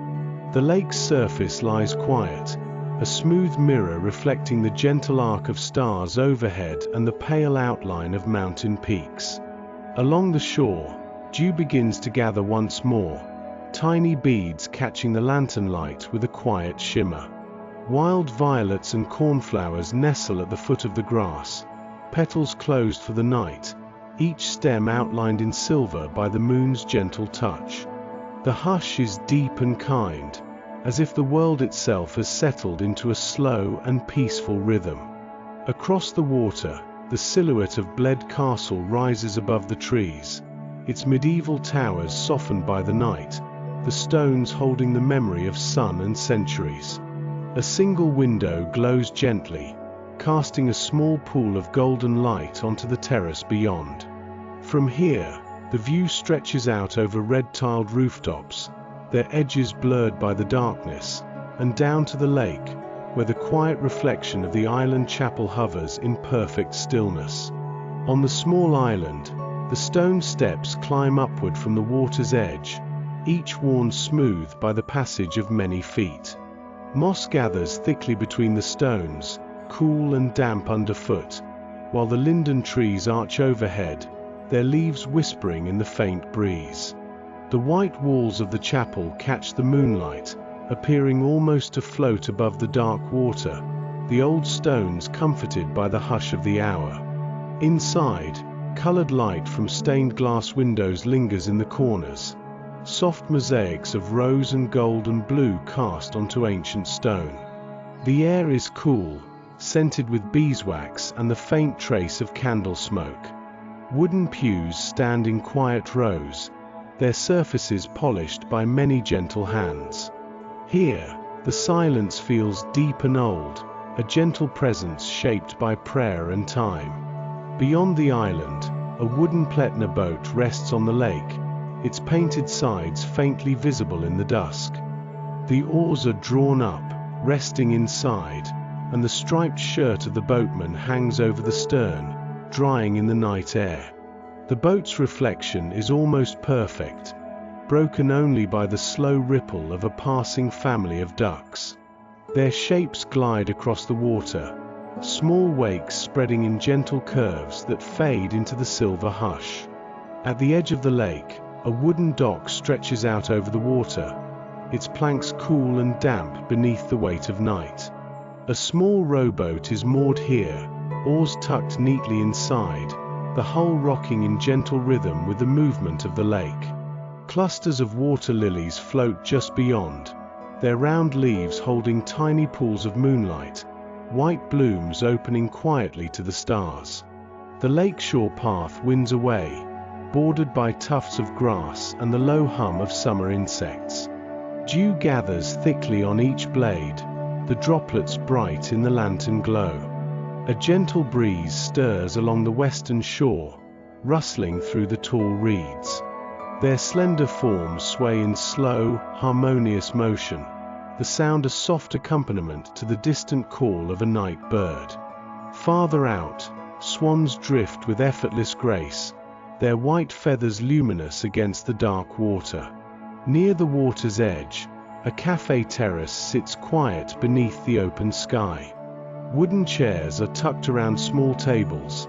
The lake's surface lies quiet, a smooth mirror reflecting the gentle arc of stars overhead and the pale outline of mountain peaks. Along the shore, dew begins to gather once more, tiny beads catching the lantern light with a quiet shimmer. Wild violets and cornflowers nestle at the foot of the grass, petals closed for the night, each stem outlined in silver by the moon's gentle touch. The hush is deep and kind, as if the world itself has settled into a slow and peaceful rhythm. Across the water, the silhouette of Bled Castle rises above the trees, its medieval towers softened by the night, the stones holding the memory of sun and centuries. A single window glows gently, casting a small pool of golden light onto the terrace beyond. From here, the view stretches out over red-tiled rooftops, their edges blurred by the darkness, and down to the lake, where the quiet reflection of the island chapel hovers in perfect stillness. On the small island, the stone steps climb upward from the water's edge, each worn smooth by the passage of many feet. Moss gathers thickly between the stones, cool and damp underfoot, while the linden trees arch overhead, their leaves whispering in the faint breeze. The white walls of the chapel catch the moonlight, appearing almost to float above the dark water, the old stones comforted by the hush of the hour. Inside, colored light from stained glass windows lingers in the corners, soft mosaics of rose and gold and blue cast onto ancient stone. The air is cool, scented with beeswax and the faint trace of candle smoke. Wooden pews stand in quiet rows, their surfaces polished by many gentle hands. Here, the silence feels deep and old, a gentle presence shaped by prayer and time. Beyond the island, a wooden Pletner boat rests on the lake, its painted sides faintly visible in the dusk. The oars are drawn up, resting inside, and the striped shirt of the boatman hangs over the stern, drying in the night air. The boat's reflection is almost perfect, broken only by the slow ripple of a passing family of ducks. Their shapes glide across the water, small wakes spreading in gentle curves that fade into the silver hush. At the edge of the lake, a wooden dock stretches out over the water, its planks cool and damp beneath the weight of night. A small rowboat is moored here, oars tucked neatly inside, the hull rocking in gentle rhythm with the movement of the lake. Clusters of water lilies float just beyond, their round leaves holding tiny pools of moonlight, white blooms opening quietly to the stars. The lakeshore path winds away, bordered by tufts of grass and the low hum of summer insects. Dew gathers thickly on each blade, the droplets bright in the lantern glow. A gentle breeze stirs along the western shore, rustling through the tall reeds. Their slender forms sway in slow, harmonious motion, the sound a soft accompaniment to the distant call of a night bird. Farther out, swans drift with effortless grace, their white feathers luminous against the dark water. Near the water's edge, a cafe terrace sits quiet beneath the open sky. Wooden chairs are tucked around small tables,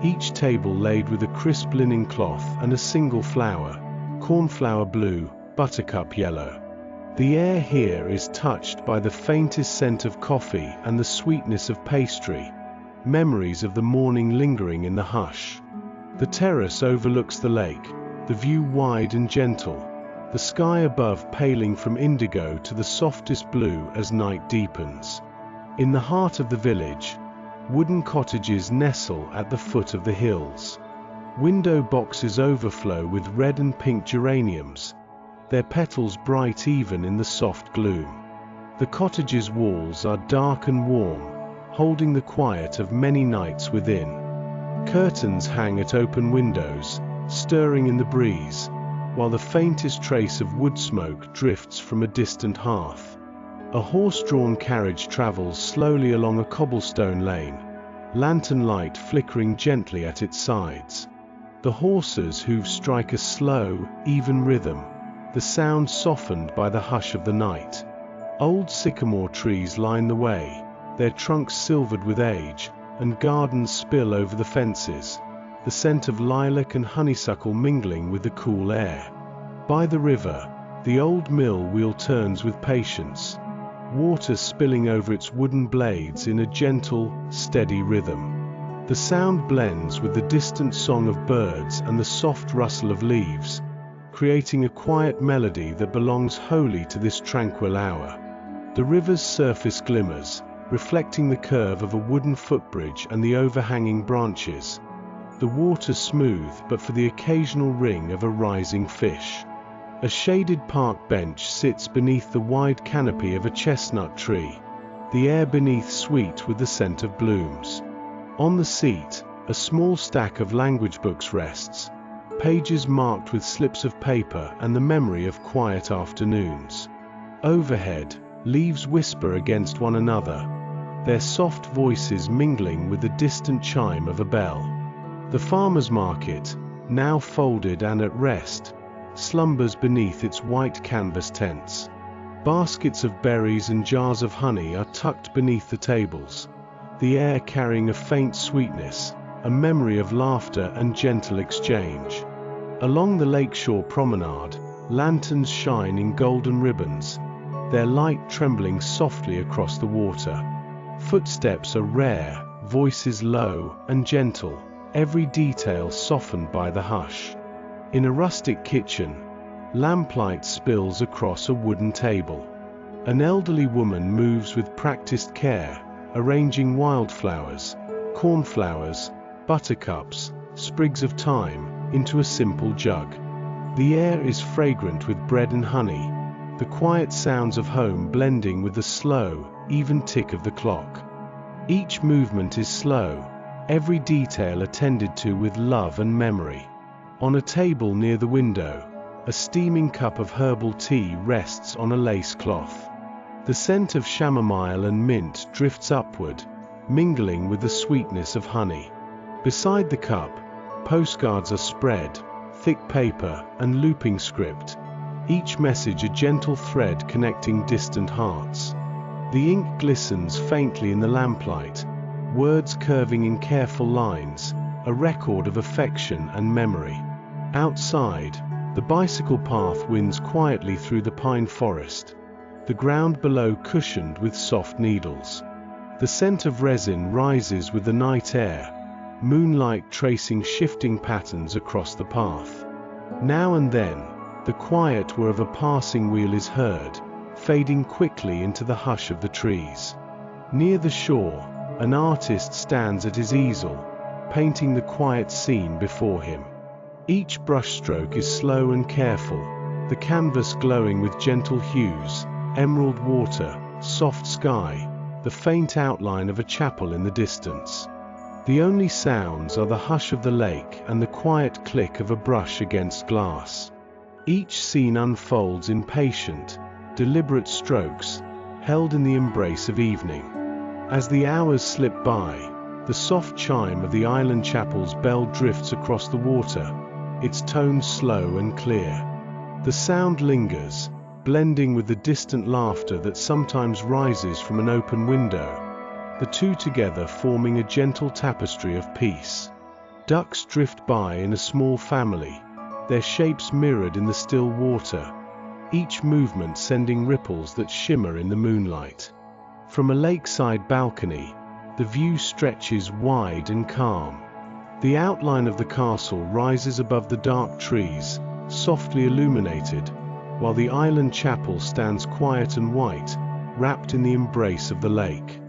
each table laid with a crisp linen cloth and a single flower, cornflower blue, buttercup yellow. The air here is touched by the faintest scent of coffee and the sweetness of pastry, memories of the morning lingering in the hush. The terrace overlooks the lake, the view wide and gentle, the sky above paling from indigo to the softest blue as night deepens. In the heart of the village, wooden cottages nestle at the foot of the hills. Window boxes overflow with red and pink geraniums, their petals bright even in the soft gloom. The cottage's walls are dark and warm, holding the quiet of many nights within. Curtains hang at open windows, stirring in the breeze, while the faintest trace of wood smoke drifts from a distant hearth. A horse-drawn carriage travels slowly along a cobblestone lane, lantern light flickering gently at its sides. The horses' hooves strike a slow, even rhythm, the sound softened by the hush of the night. Old sycamore trees line the way, their trunks silvered with age, and gardens spill over the fences, the scent of lilac and honeysuckle mingling with the cool air. By the river, the old mill wheel turns with patience, water spilling over its wooden blades in a gentle, steady rhythm. The sound blends with the distant song of birds and the soft rustle of leaves, creating a quiet melody that belongs wholly to this tranquil hour. The river's surface glimmers, reflecting the curve of a wooden footbridge and the overhanging branches. The water smooth but for the occasional ring of a rising fish. A shaded park bench sits beneath the wide canopy of a chestnut tree, the air beneath sweet with the scent of blooms. On the seat, a small stack of language books rests, pages marked with slips of paper and the memory of quiet afternoons. Overhead, leaves whisper against one another, their soft voices mingling with the distant chime of a bell. The farmer's market, now folded and at rest, slumbers beneath its white canvas tents. Baskets of berries and jars of honey are tucked beneath the tables, the air carrying a faint sweetness, a memory of laughter and gentle exchange. Along the lakeshore promenade, lanterns shine in golden ribbons, their light trembling softly across the water. Footsteps are rare, voices low and gentle, every detail softened by the hush. In a rustic kitchen, lamplight spills across a wooden table. An elderly woman moves with practiced care, arranging wildflowers, cornflowers, buttercups, sprigs of thyme, into a simple jug. The air is fragrant with bread and honey, the quiet sounds of home blending with the slow, even tick of the clock. Each movement is slow, every detail attended to with love and memory. On a table near the window, a steaming cup of herbal tea rests on a lace cloth. The scent of chamomile and mint drifts upward, mingling with the sweetness of honey. Beside the cup, postcards are spread, thick paper and looping script, each message a gentle thread connecting distant hearts. The ink glistens faintly in the lamplight, words curving in careful lines, a record of affection and memory. Outside, the bicycle path winds quietly through the pine forest, the ground below cushioned with soft needles. The scent of resin rises with the night air, moonlight tracing shifting patterns across the path. Now and then, the quiet whir of a passing wheel is heard, fading quickly into the hush of the trees. Near the shore, an artist stands at his easel, painting the quiet scene before him. Each brushstroke is slow and careful, the canvas glowing with gentle hues, emerald water, soft sky, the faint outline of a chapel in the distance. The only sounds are the hush of the lake and the quiet click of a brush against glass. Each scene unfolds in patient, deliberate strokes, held in the embrace of evening. As the hours slip by, the soft chime of the island chapel's bell drifts across the water, its tones slow and clear. The sound lingers, blending with the distant laughter that sometimes rises from an open window, the two together forming a gentle tapestry of peace. Ducks drift by in a small family, their shapes mirrored in the still water, each movement sending ripples that shimmer in the moonlight. From a lakeside balcony, the view stretches wide and calm. The outline of the castle rises above the dark trees, softly illuminated, while the island chapel stands quiet and white, wrapped in the embrace of the lake.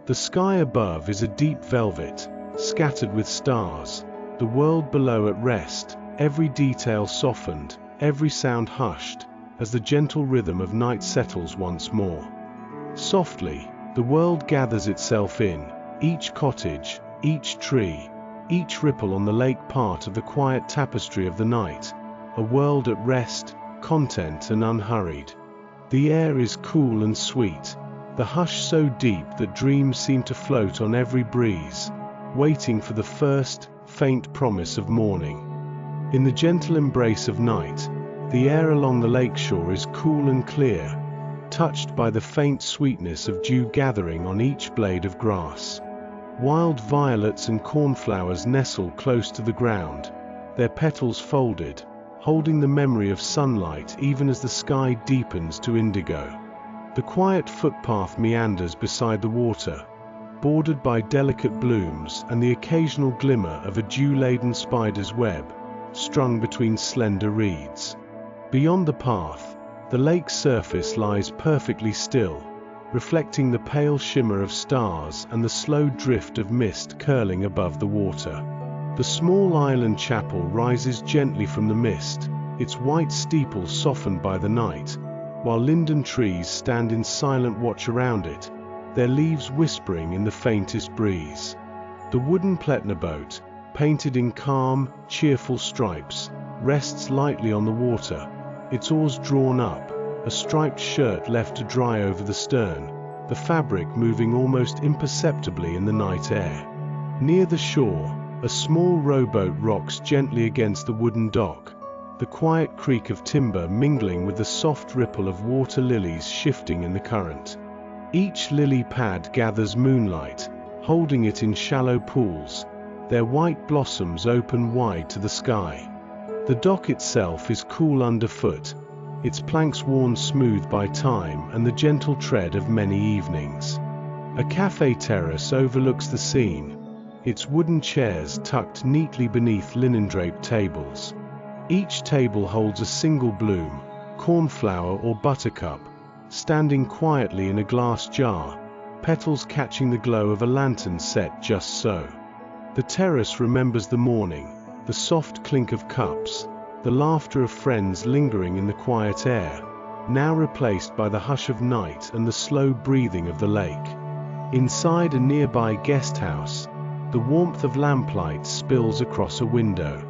The sky above is a deep velvet, scattered with stars, the world below at rest, every detail softened, every sound hushed, as the gentle rhythm of night settles once more. Softly, the world gathers itself in, each cottage, each tree, each ripple on the lake part of the quiet tapestry of the night, a world at rest, content and unhurried. The air is cool and sweet, the hush so deep that dreams seem to float on every breeze, waiting for the first, faint promise of morning. In the gentle embrace of night, the air along the lakeshore is cool and clear, touched by the faint sweetness of dew gathering on each blade of grass. Wild violets and cornflowers nestle close to the ground, their petals folded, holding the memory of sunlight even as the sky deepens to indigo. The quiet footpath meanders beside the water, bordered by delicate blooms and the occasional glimmer of a dew-laden spider's web, strung between slender reeds. Beyond the path, the lake's surface lies perfectly still, reflecting the pale shimmer of stars and the slow drift of mist curling above the water. The small island chapel rises gently from the mist, its white steeple softened by the night, while linden trees stand in silent watch around it, their leaves whispering in the faintest breeze. The wooden Pletner boat, painted in calm, cheerful stripes, rests lightly on the water, its oars drawn up, a striped shirt left to dry over the stern, the fabric moving almost imperceptibly in the night air. Near the shore, a small rowboat rocks gently against the wooden dock, the quiet creak of timber mingling with the soft ripple of water lilies shifting in the current. Each lily pad gathers moonlight, holding it in shallow pools, their white blossoms open wide to the sky. The dock itself is cool underfoot, its planks worn smooth by time and the gentle tread of many evenings. A cafe terrace overlooks the scene, its wooden chairs tucked neatly beneath linen-draped tables. Each table holds a single bloom, cornflower or buttercup, standing quietly in a glass jar, petals catching the glow of a lantern set just so. The terrace remembers the morning, the soft clink of cups, the laughter of friends lingering in the quiet air, now replaced by the hush of night and the slow breathing of the lake. Inside a nearby guest house, the warmth of lamplight spills across a window.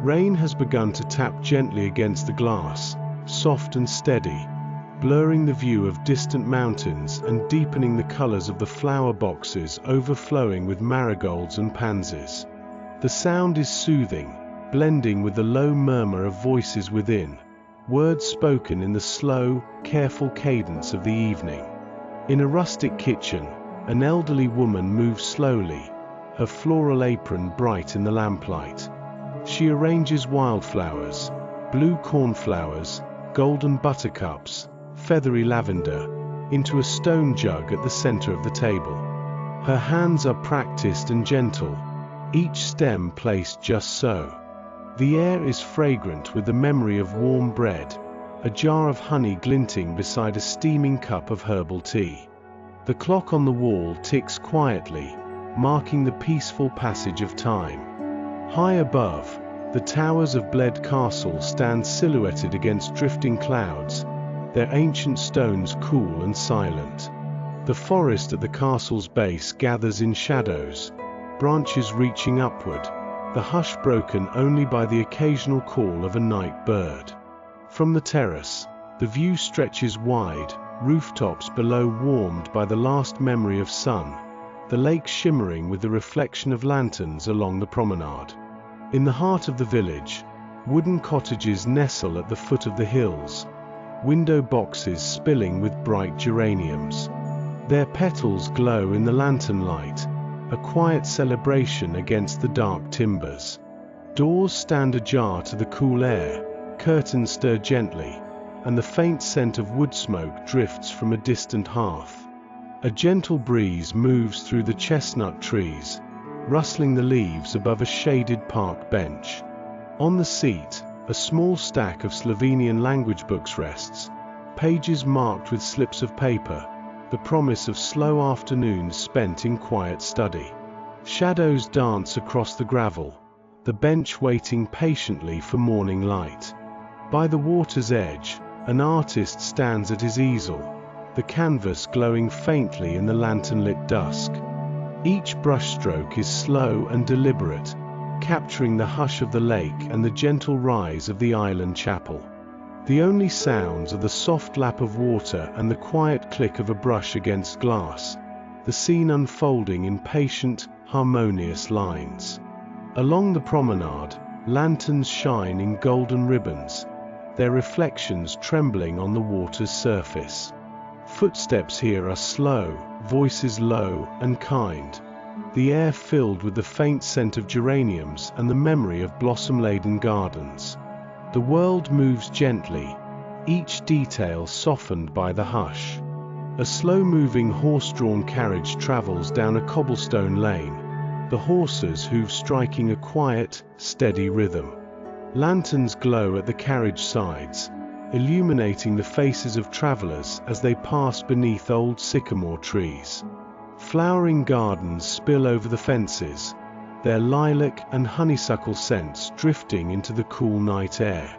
Rain has begun to tap gently against the glass, soft and steady, blurring the view of distant mountains and deepening the colors of the flower boxes overflowing with marigolds and pansies. The sound is soothing, blending with the low murmur of voices within, words spoken in the slow, careful cadence of the evening. In a rustic kitchen, an elderly woman moves slowly, her floral apron bright in the lamplight. She arranges wildflowers, blue cornflowers, golden buttercups, feathery lavender, into a stone jug at the center of the table. Her hands are practiced and gentle, each stem placed just so. The air is fragrant with the memory of warm bread, a jar of honey glinting beside a steaming cup of herbal tea. The clock on the wall ticks quietly, marking the peaceful passage of time. High above, the towers of Bled Castle stand silhouetted against drifting clouds, their ancient stones cool and silent. The forest at the castle's base gathers in shadows, branches reaching upward, the hush broken only by the occasional call of a night bird. From the terrace, the view stretches wide, rooftops below warmed by the last memory of sun, the lake shimmering with the reflection of lanterns along the promenade. In the heart of the village, wooden cottages nestle at the foot of the hills, window boxes spilling with bright geraniums. Their petals glow in the lantern light, a quiet celebration against the dark timbers. Doors stand ajar to the cool air, curtains stir gently, and the faint scent of wood smoke drifts from a distant hearth. A gentle breeze moves through the chestnut trees, rustling the leaves above a shaded park bench. On the seat, a small stack of Slovenian language books rests, pages marked with slips of paper, the promise of slow afternoons spent in quiet study. Shadows dance across the gravel, the bench waiting patiently for morning light. By the water's edge, an artist stands at his easel, the canvas glowing faintly in the lantern-lit dusk. Each brushstroke is slow and deliberate, capturing the hush of the lake and the gentle rise of the island chapel. The only sounds are the soft lap of water and the quiet click of a brush against glass, the scene unfolding in patient, harmonious lines. Along the promenade, lanterns shine in golden ribbons, their reflections trembling on the water's surface. Footsteps here are slow, voices low and kind, the air filled with the faint scent of geraniums and the memory of blossom-laden gardens. The world moves gently, each detail softened by the hush. A slow-moving horse-drawn carriage travels down a cobblestone lane, the horses' hooves striking a quiet, steady rhythm. Lanterns glow at the carriage sides, illuminating the faces of travelers as they pass beneath old sycamore trees. Flowering gardens spill over the fences, their lilac and honeysuckle scents drifting into the cool night air.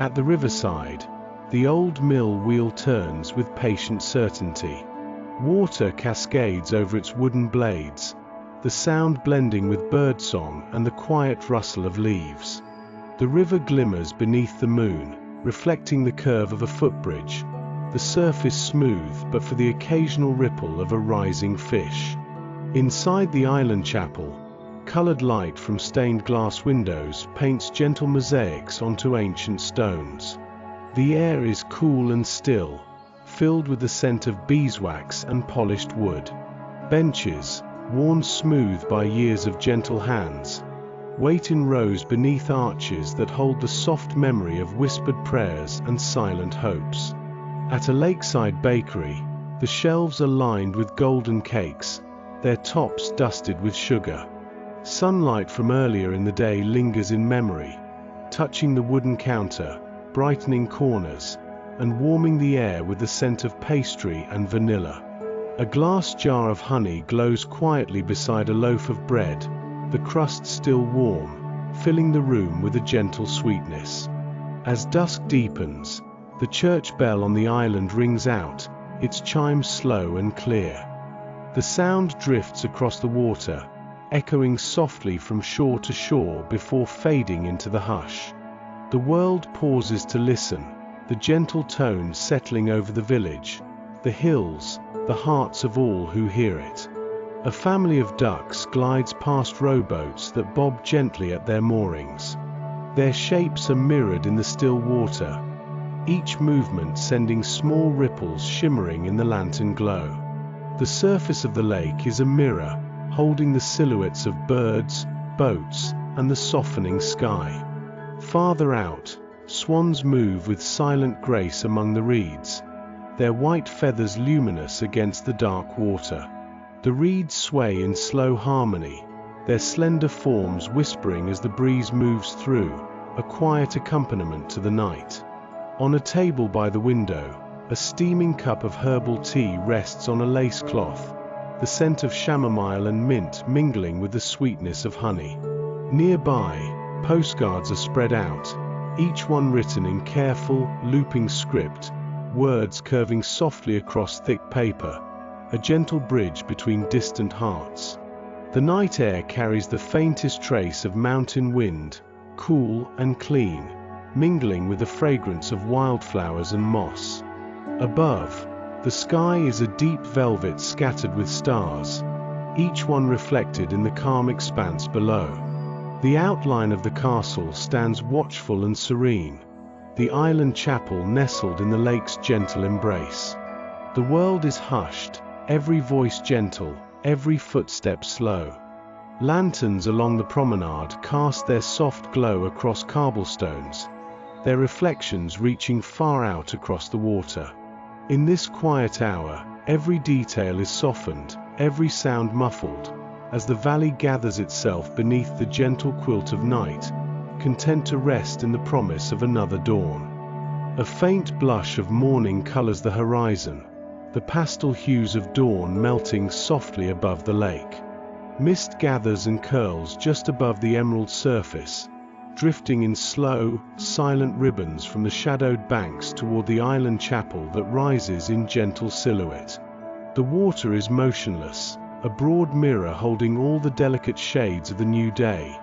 At the riverside, the old mill wheel turns with patient certainty. Water cascades over its wooden blades, the sound blending with birdsong and the quiet rustle of leaves. The river glimmers beneath the moon, reflecting the curve of a footbridge, the surface smooth but for the occasional ripple of a rising fish. Inside the island chapel, colored light from stained glass windows paints gentle mosaics onto ancient stones. The air is cool and still, filled with the scent of beeswax and polished wood. Benches, worn smooth by years of gentle hands, wait in rows beneath arches that hold the soft memory of whispered prayers and silent hopes. At a lakeside bakery, the shelves are lined with golden cakes, their tops dusted with sugar. Sunlight from earlier in the day lingers in memory, touching the wooden counter, brightening corners, and warming the air with the scent of pastry and vanilla. A glass jar of honey glows quietly beside a loaf of bread, the crust still warm, filling the room with a gentle sweetness. As dusk deepens, the church bell on the island rings out, its chimes slow and clear. The sound drifts across the water, echoing softly from shore to shore before fading into the hush. The world pauses to listen, the gentle tones settling over the village, the hills, the hearts of all who hear it. A family of ducks glides past rowboats that bob gently at their moorings. Their shapes are mirrored in the still water, each movement sending small ripples shimmering in the lantern glow. The surface of the lake is a mirror, holding the silhouettes of birds, boats, and the softening sky. Farther out, swans move with silent grace among the reeds, their white feathers luminous against the dark water. The reeds sway in slow harmony, their slender forms whispering as the breeze moves through, a quiet accompaniment to the night. On a table by the window, a steaming cup of herbal tea rests on a lace cloth, the scent of chamomile and mint mingling with the sweetness of honey. Nearby, postcards are spread out, each one written in careful, looping script, words curving softly across thick paper, a gentle bridge between distant hearts. The night air carries the faintest trace of mountain wind, cool and clean, mingling with the fragrance of wildflowers and moss. Above, the sky is a deep velvet scattered with stars, each one reflected in the calm expanse below. The outline of the castle stands watchful and serene, the island chapel nestled in the lake's gentle embrace. The world is hushed, every voice gentle, every footstep slow. Lanterns along the promenade cast their soft glow across cobblestones, their reflections reaching far out across the water. In this quiet hour, every detail is softened, every sound muffled, as the valley gathers itself beneath the gentle quilt of night, content to rest in the promise of another dawn. A faint blush of morning colors the horizon, the pastel hues of dawn melting softly above the lake. Mist gathers and curls just above the emerald surface, drifting in slow, silent ribbons from the shadowed banks toward the island chapel that rises in gentle silhouette. The water is motionless, a broad mirror holding all the delicate shades of the new day: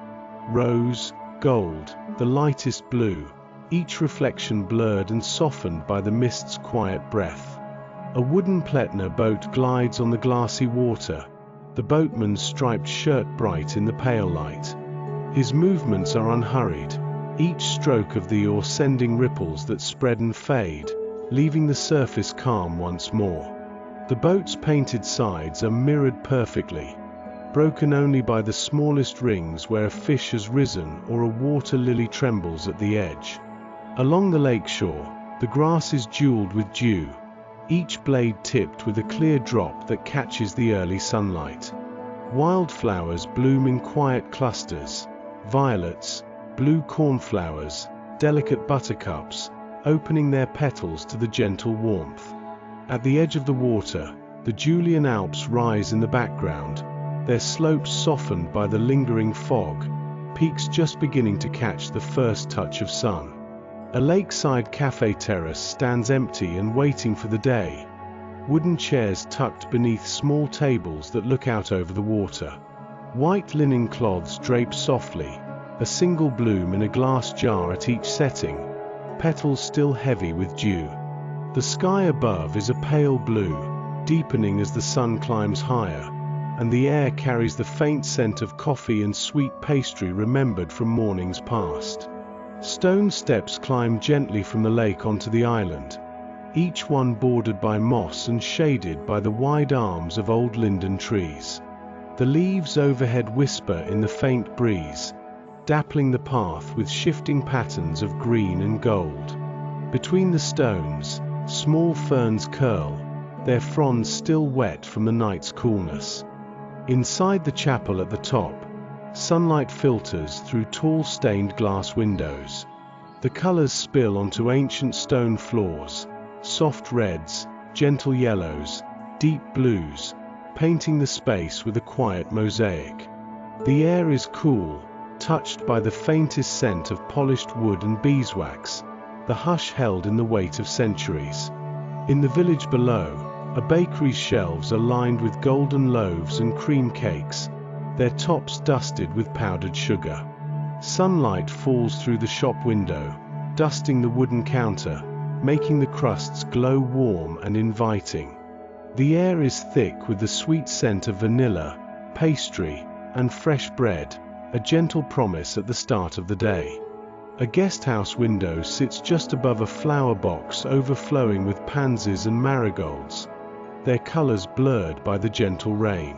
rose, gold, the lightest blue, each reflection blurred and softened by the mist's quiet breath. A wooden Pletner boat glides on the glassy water, the boatman's striped shirt bright in the pale light. His movements are unhurried, each stroke of the oar sending ripples that spread and fade, leaving the surface calm once more. The boat's painted sides are mirrored perfectly, broken only by the smallest rings where a fish has risen or a water lily trembles at the edge. Along the lake shore, the grass is jeweled with dew, each blade tipped with a clear drop that catches the early sunlight. Wildflowers bloom in quiet clusters: violets, blue cornflowers, delicate buttercups, opening their petals to the gentle warmth. At the edge of the water, the Julian Alps rise in the background, their slopes softened by the lingering fog, peaks just beginning to catch the first touch of sun. A lakeside cafe terrace stands empty and waiting for the day, wooden chairs tucked beneath small tables that look out over the water. White linen cloths drape softly, a single bloom in a glass jar at each setting, petals still heavy with dew. The sky above is a pale blue, deepening as the sun climbs higher, and the air carries the faint scent of coffee and sweet pastry remembered from mornings past. Stone steps climb gently from the lake onto the island, each one bordered by moss and shaded by the wide arms of old linden trees. The leaves overhead whisper in the faint breeze, dappling the path with shifting patterns of green and gold. Between the stones, small ferns curl, their fronds still wet from the night's coolness. Inside the chapel at the top, sunlight filters through tall stained glass windows. The colors spill onto ancient stone floors, soft reds, gentle yellows, deep blues, painting the space with a quiet mosaic. The air is cool, touched by the faintest scent of polished wood and beeswax, the hush held in the weight of centuries. In the village below, a bakery's shelves are lined with golden loaves and cream cakes, their tops dusted with powdered sugar. Sunlight falls through the shop window, dusting the wooden counter, making the crusts glow warm and inviting. The air is thick with the sweet scent of vanilla, pastry, and fresh bread, a gentle promise at the start of the day. A guesthouse window sits just above a flower box overflowing with pansies and marigolds, their colors blurred by the gentle rain.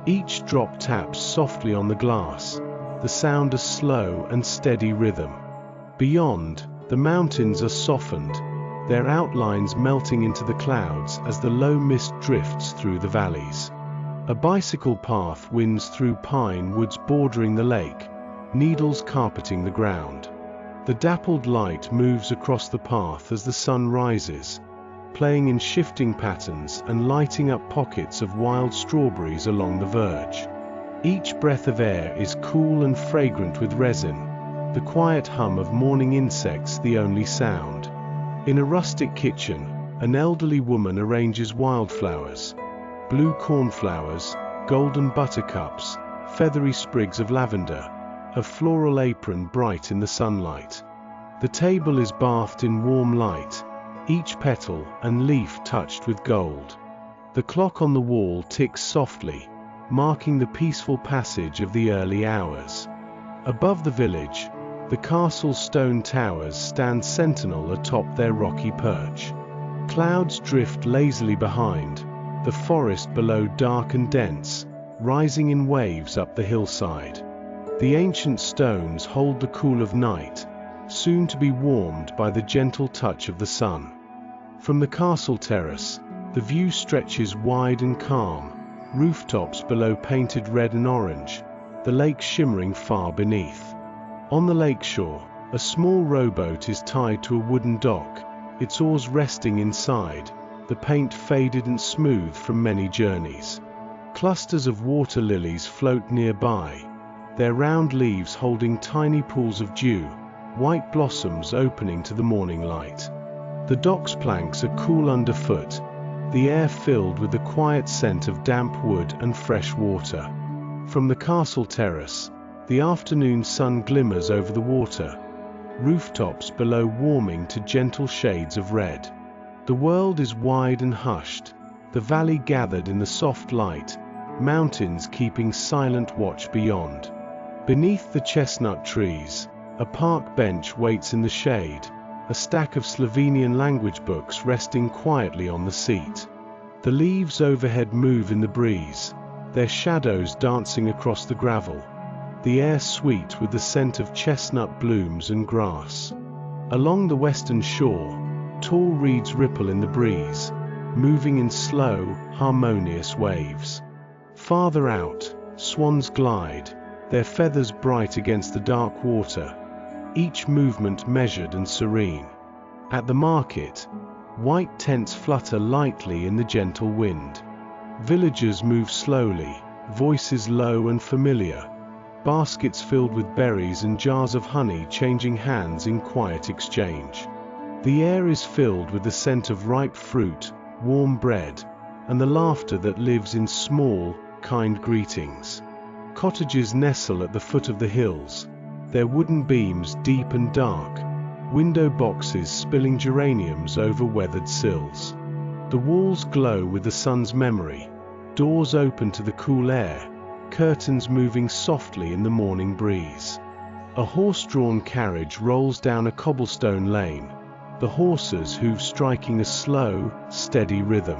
Each drop taps softly on the glass, the sound a slow and steady rhythm. Beyond, the mountains are softened, their outlines melting into the clouds as the low mist drifts through the valleys. A bicycle path winds through pine woods bordering the lake, needles carpeting the ground. The dappled light moves across the path as the sun rises, playing in shifting patterns and lighting up pockets of wild strawberries along the verge. Each breath of air is cool and fragrant with resin, the quiet hum of morning insects the only sound. In a rustic kitchen, an elderly woman arranges wildflowers: blue cornflowers, golden buttercups, feathery sprigs of lavender, a floral apron bright in the sunlight. The table is bathed in warm light, each petal and leaf touched with gold. The clock on the wall ticks softly, marking the peaceful passage of the early hours. Above the village, the castle's stone towers stand sentinel atop their rocky perch. Clouds drift lazily behind, the forest below dark and dense, rising in waves up the hillside. The ancient stones hold the cool of night, soon to be warmed by the gentle touch of the sun. From the castle terrace, the view stretches wide and calm, rooftops below painted red and orange, the lake shimmering far beneath. On the lakeshore, a small rowboat is tied to a wooden dock, its oars resting inside, the paint faded and smooth from many journeys. Clusters of water lilies float nearby, their round leaves holding tiny pools of dew, white blossoms opening to the morning light. The dock's planks are cool underfoot, the air filled with the quiet scent of damp wood and fresh water. From the castle terrace, the afternoon sun glimmers over the water, rooftops below warming to gentle shades of red. The world is wide and hushed, the valley gathered in the soft light, mountains keeping silent watch beyond. Beneath the chestnut trees, a park bench waits in the shade, a stack of Slovenian language books resting quietly on the seat. The leaves overhead move in the breeze, their shadows dancing across the gravel, the air sweet with the scent of chestnut blooms and grass. Along the western shore, tall reeds ripple in the breeze, moving in slow, harmonious waves. Farther out, swans glide, their feathers bright against the dark water, each movement measured and serene. At the market, white tents flutter lightly in the gentle wind. Villagers move slowly, voices low and familiar, baskets filled with berries and jars of honey changing hands in quiet exchange. The air is filled with the scent of ripe fruit, warm bread, and the laughter that lives in small, kind greetings. Cottages nestle at the foot of the hills, their wooden beams deep and dark, window boxes spilling geraniums over weathered sills. The walls glow with the sun's memory, doors open to the cool air, curtains moving softly in the morning breeze. A horse-drawn carriage rolls down a cobblestone lane, the horses' hooves striking a slow, steady rhythm.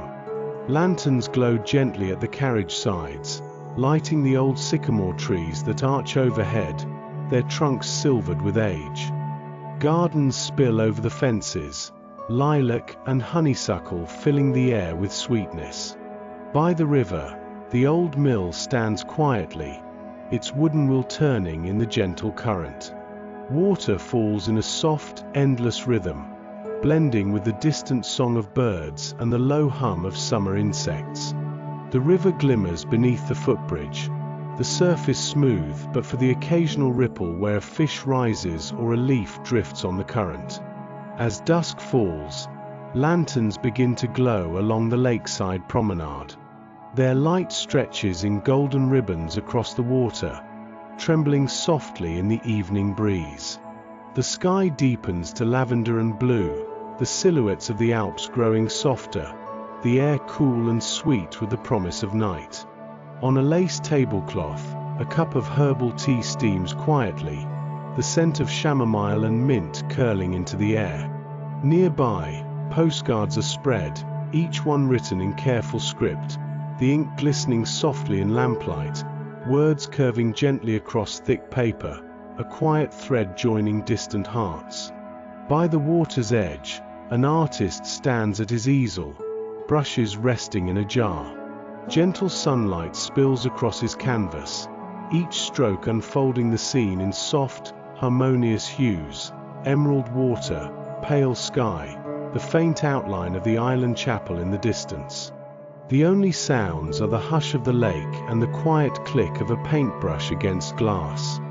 Lanterns glow gently at the carriage sides, lighting the old sycamore trees that arch overhead, their trunks silvered with age. Gardens spill over the fences, lilac and honeysuckle filling the air with sweetness. By the river, the old mill stands quietly, its wooden wheel turning in the gentle current. Water falls in a soft, endless rhythm, blending with the distant song of birds and the low hum of summer insects. The river glimmers beneath the footbridge, the surface smooth but for the occasional ripple where a fish rises or a leaf drifts on the current. As dusk falls, lanterns begin to glow along the lakeside promenade. Their light stretches in golden ribbons across the water, trembling softly in the evening breeze. The sky deepens to lavender and blue, the silhouettes of the Alps growing softer, the air cool and sweet with the promise of night. On a lace tablecloth, a cup of herbal tea steams quietly, the scent of chamomile and mint curling into the air. Nearby, postcards are spread, each one written in careful script, the ink glistening softly in lamplight, words curving gently across thick paper, a quiet thread joining distant hearts. By the water's edge, an artist stands at his easel, brushes resting in a jar. Gentle sunlight spills across his canvas, each stroke unfolding the scene in soft, harmonious hues: emerald water, pale sky, the faint outline of the island chapel in the distance. The only sounds are the hush of the lake and the quiet click of a paintbrush against glass.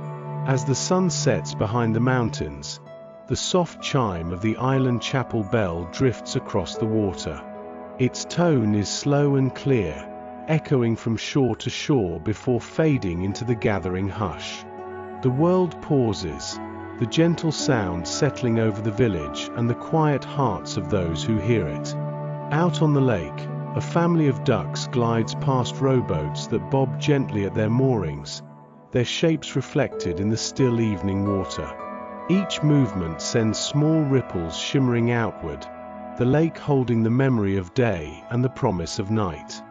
As the sun sets behind the mountains, the soft chime of the island chapel bell drifts across the water. Its tone is slow and clear, echoing from shore to shore before fading into the gathering hush. The world pauses, the gentle sound settling over the village and the quiet hearts of those who hear it. Out on the lake, a family of ducks glides past rowboats that bob gently at their moorings, their shapes reflected in the still evening water. Each movement sends small ripples shimmering outward, the lake holding the memory of day and the promise of night.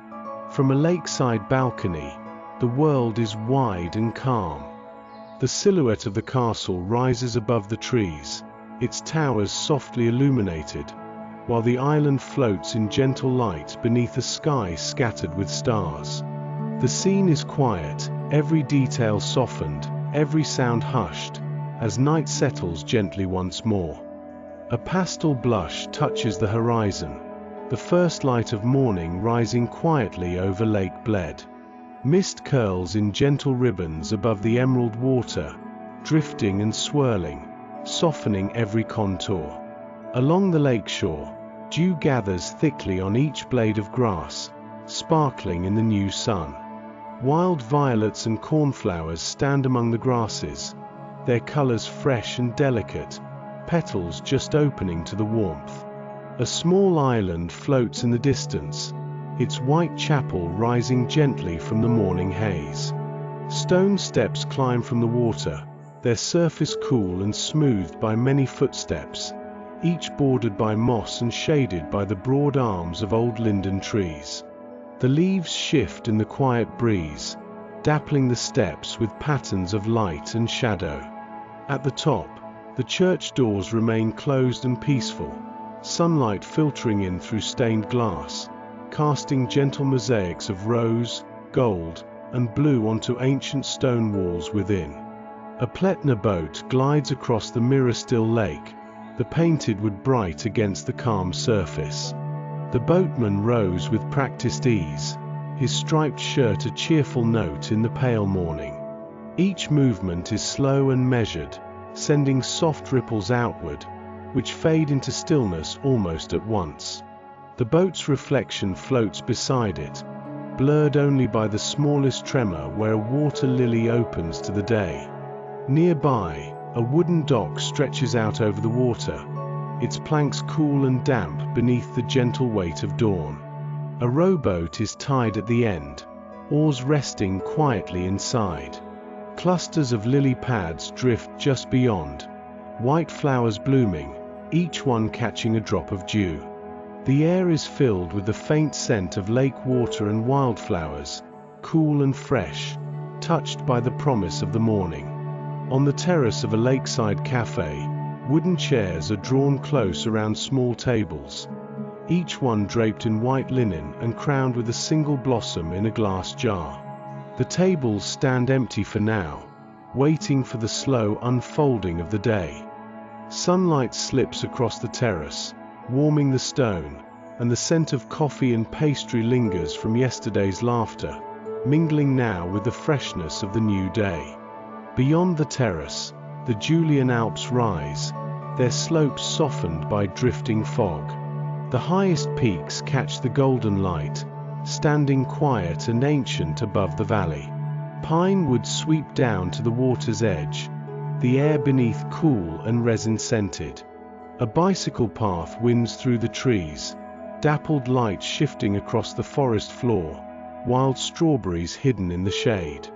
From a lakeside balcony, the world is wide and calm. The silhouette of the castle rises above the trees, its towers softly illuminated, while the island floats in gentle light beneath a sky scattered with stars. The scene is quiet, every detail softened, every sound hushed, as night settles gently once more. A pastel blush touches the horizon, the first light of morning rising quietly over Lake Bled. Mist curls in gentle ribbons above the emerald water, drifting and swirling, softening every contour. Along the lakeshore, dew gathers thickly on each blade of grass, sparkling in the new sun. Wild violets and cornflowers stand among the grasses, their colors fresh and delicate, petals just opening to the warmth. A small island floats in the distance, its white chapel rising gently from the morning haze. Stone steps climb from the water, their surface cool and smoothed by many footsteps, each bordered by moss and shaded by the broad arms of old linden trees. The leaves shift in the quiet breeze, dappling the steps with patterns of light and shadow. At the top, the church doors remain closed and peaceful, sunlight filtering in through stained glass, casting gentle mosaics of rose, gold, and blue onto ancient stone walls within. A Pletner boat glides across the mirror-still lake, the painted wood bright against the calm surface. The boatman rows with practiced ease, his striped shirt a cheerful note in the pale morning. Each movement is slow and measured, sending soft ripples outward, which fade into stillness almost at once. The boat's reflection floats beside it, blurred only by the smallest tremor where a water lily opens to the day. Nearby, a wooden dock stretches out over the water, its planks cool and damp beneath the gentle weight of dawn. A rowboat is tied at the end, oars resting quietly inside. Clusters of lily pads drift just beyond, white flowers blooming, each one catching a drop of dew. The air is filled with the faint scent of lake water and wildflowers, cool and fresh, touched by the promise of the morning. On the terrace of a lakeside cafe, wooden chairs are drawn close around small tables, each one draped in white linen and crowned with a single blossom in a glass jar. The tables stand empty for now, waiting for the slow unfolding of the day. Sunlight slips across the terrace, warming the stone, and the scent of coffee and pastry lingers from yesterday's laughter, mingling now with the freshness of the new day. Beyond the terrace, the Julian Alps rise, their slopes softened by drifting fog. The highest peaks catch the golden light, standing quiet and ancient above the valley. Pine woods sweep down to the water's edge, the air beneath cool and resin-scented. A bicycle path winds through the trees, dappled light shifting across the forest floor, wild strawberries hidden in the shade.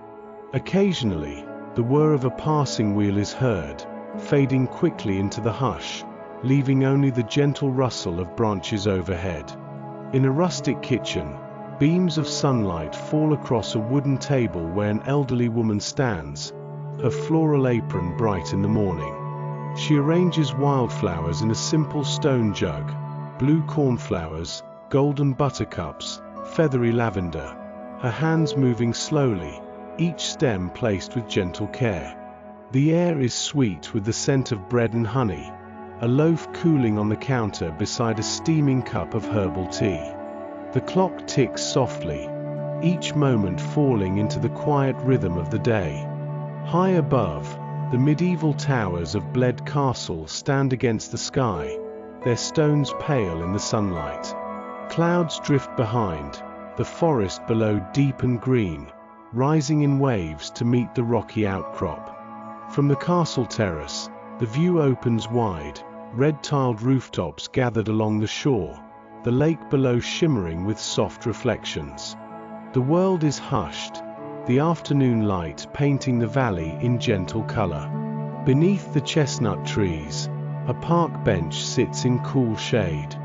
Occasionally, the whir of a passing wheel is heard, fading quickly into the hush, leaving only the gentle rustle of branches overhead. In a rustic kitchen, beams of sunlight fall across a wooden table where an elderly woman stands, her floral apron bright in the morning. She arranges wildflowers in a simple stone jug, blue cornflowers, golden buttercups, feathery lavender, her hands moving slowly, each stem placed with gentle care. The air is sweet with the scent of bread and honey, a loaf cooling on the counter beside a steaming cup of herbal tea. The clock ticks softly, each moment falling into the quiet rhythm of the day. High above, the medieval towers of Bled Castle stand against the sky, their stones pale in the sunlight. Clouds drift behind, the forest below deep and green, rising in waves to meet the rocky outcrop. From the castle terrace, the view opens wide, red-tiled rooftops gathered along the shore, the lake below shimmering with soft reflections. The world is hushed, the afternoon light painting the valley in gentle color. Beneath the chestnut trees, a park bench sits in cool shade.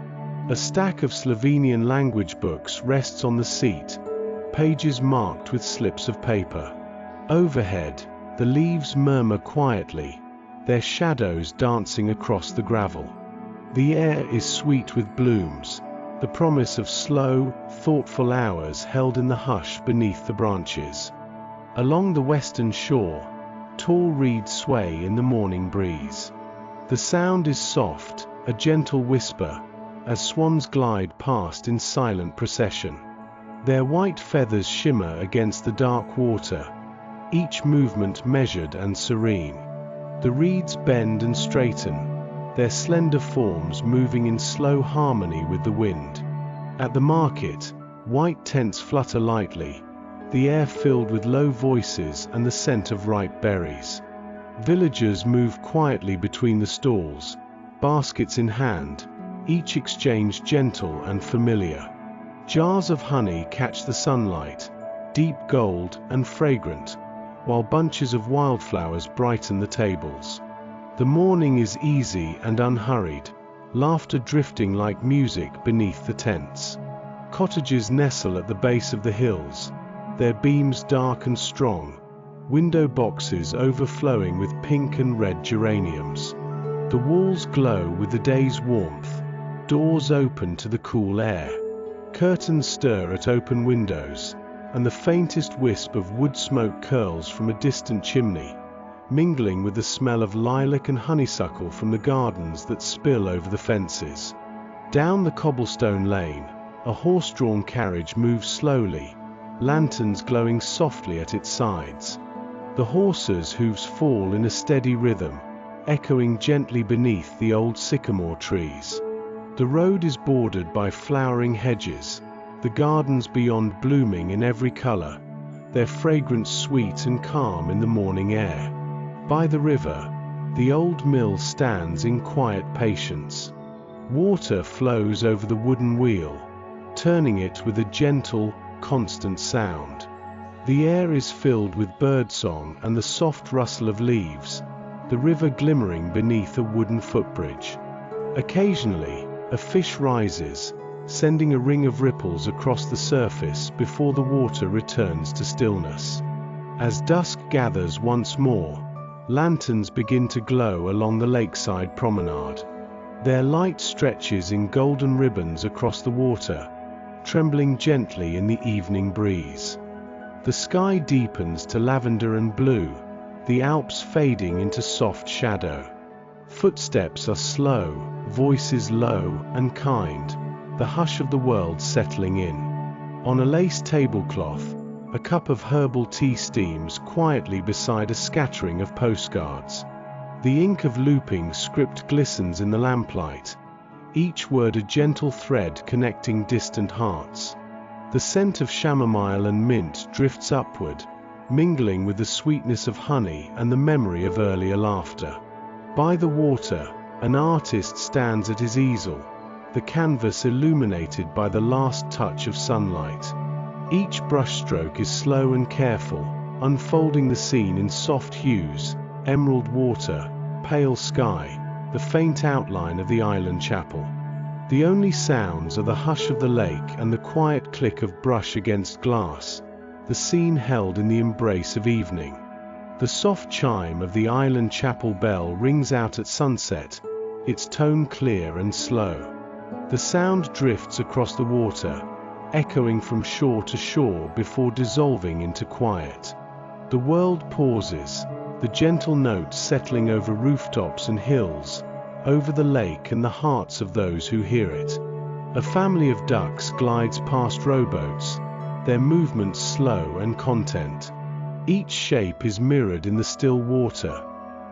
A stack of Slovenian language books rests on the seat, pages marked with slips of paper. Overhead, the leaves murmur quietly, their shadows dancing across the gravel. The air is sweet with blooms, the promise of slow, thoughtful hours held in the hush beneath the branches. Along the western shore, tall reeds sway in the morning breeze. The sound is soft, a gentle whisper, as swans glide past in silent procession. Their white feathers shimmer against the dark water, each movement measured and serene. The reeds bend and straighten, their slender forms moving in slow harmony with the wind. At the market, white tents flutter lightly, the air filled with low voices and the scent of ripe berries. Villagers move quietly between the stalls, baskets in hand, each exchange gentle and familiar. Jars of honey catch the sunlight, deep gold and fragrant, while bunches of wildflowers brighten the tables. The morning is easy and unhurried, laughter drifting like music beneath the tents. Cottages nestle at the base of the hills, their beams dark and strong, window boxes overflowing with pink and red geraniums. The walls glow with the day's warmth, doors open to the cool air. Curtains stir at open windows, and the faintest wisp of wood smoke curls from a distant chimney, mingling with the smell of lilac and honeysuckle from the gardens that spill over the fences. Down the cobblestone lane, a horse-drawn carriage moves slowly, lanterns glowing softly at its sides. The horses' hooves fall in a steady rhythm, echoing gently beneath the old sycamore trees. The road is bordered by flowering hedges, the gardens beyond blooming in every color, their fragrance sweet and calm in the morning air. By the river, the old mill stands in quiet patience. Water flows over the wooden wheel, turning it with a gentle, constant sound. The air is filled with birdsong and the soft rustle of leaves, the river glimmering beneath a wooden footbridge. Occasionally, a fish rises, sending a ring of ripples across the surface before the water returns to stillness. As dusk gathers once more, lanterns begin to glow along the lakeside promenade. Their light stretches in golden ribbons across the water, trembling gently in the evening breeze. The sky deepens to lavender and blue, the Alps fading into soft shadow. Footsteps are slow, voices low and kind, the hush of the world settling in. On a lace tablecloth, a cup of herbal tea steams quietly beside a scattering of postcards. The ink of looping script glistens in the lamplight, each word a gentle thread connecting distant hearts. The scent of chamomile and mint drifts upward, mingling with the sweetness of honey and the memory of earlier laughter. By the water, an artist stands at his easel, the canvas illuminated by the last touch of sunlight. Each brushstroke is slow and careful, unfolding the scene in soft hues, emerald water, pale sky, the faint outline of the island chapel. The only sounds are the hush of the lake and the quiet click of brush against glass, the scene held in the embrace of evening. The soft chime of the island chapel bell rings out at sunset, its tone clear and slow. The sound drifts across the water, echoing from shore to shore before dissolving into quiet. The world pauses, the gentle notes settling over rooftops and hills, over the lake and the hearts of those who hear it. A family of ducks glides past rowboats, their movements slow and content. Each shape is mirrored in the still water,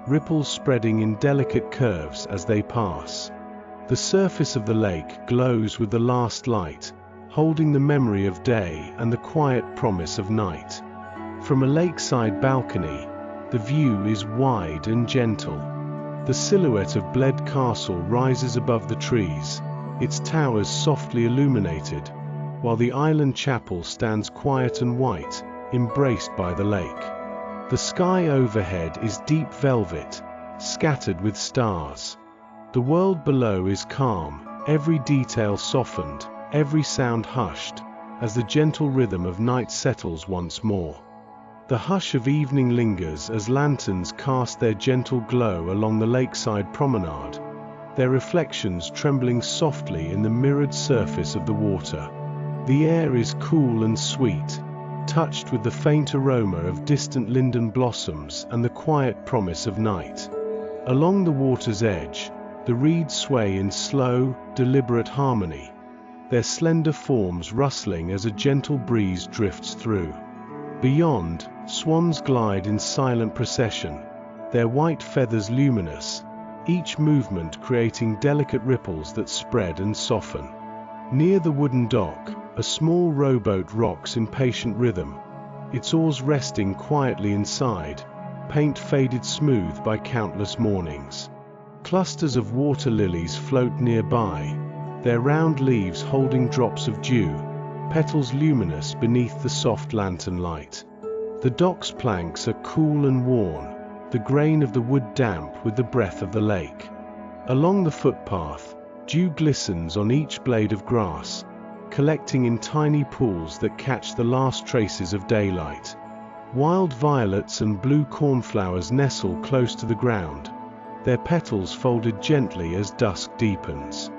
ripples spreading in delicate curves as they pass. The surface of the lake glows with the last light, holding the memory of day and the quiet promise of night. From a lakeside balcony, the view is wide and gentle. The silhouette of Bled Castle rises above the trees, its towers softly illuminated, while the island chapel stands quiet and white, embraced by the lake. The sky overhead is deep velvet, scattered with stars. The world below is calm, every detail softened, every sound hushed, as the gentle rhythm of night settles once more. The hush of evening lingers as lanterns cast their gentle glow along the lakeside promenade, their reflections trembling softly in the mirrored surface of the water. The air is cool and sweet, touched with the faint aroma of distant linden blossoms and the quiet promise of night. Along the water's edge, the reeds sway in slow, deliberate harmony, their slender forms rustling as a gentle breeze drifts through. Beyond, swans glide in silent procession, their white feathers luminous, each movement creating delicate ripples that spread and soften. Near the wooden dock, a small rowboat rocks in patient rhythm, its oars resting quietly inside, paint faded smooth by countless mornings. Clusters of water lilies float nearby, their round leaves holding drops of dew, petals luminous beneath the soft lantern light. The dock's planks are cool and worn, the grain of the wood damp with the breath of the lake. Along the footpath, dew glistens on each blade of grass, collecting in tiny pools that catch the last traces of daylight. Wild violets and blue cornflowers nestle close to the ground, their petals folded gently as dusk deepens.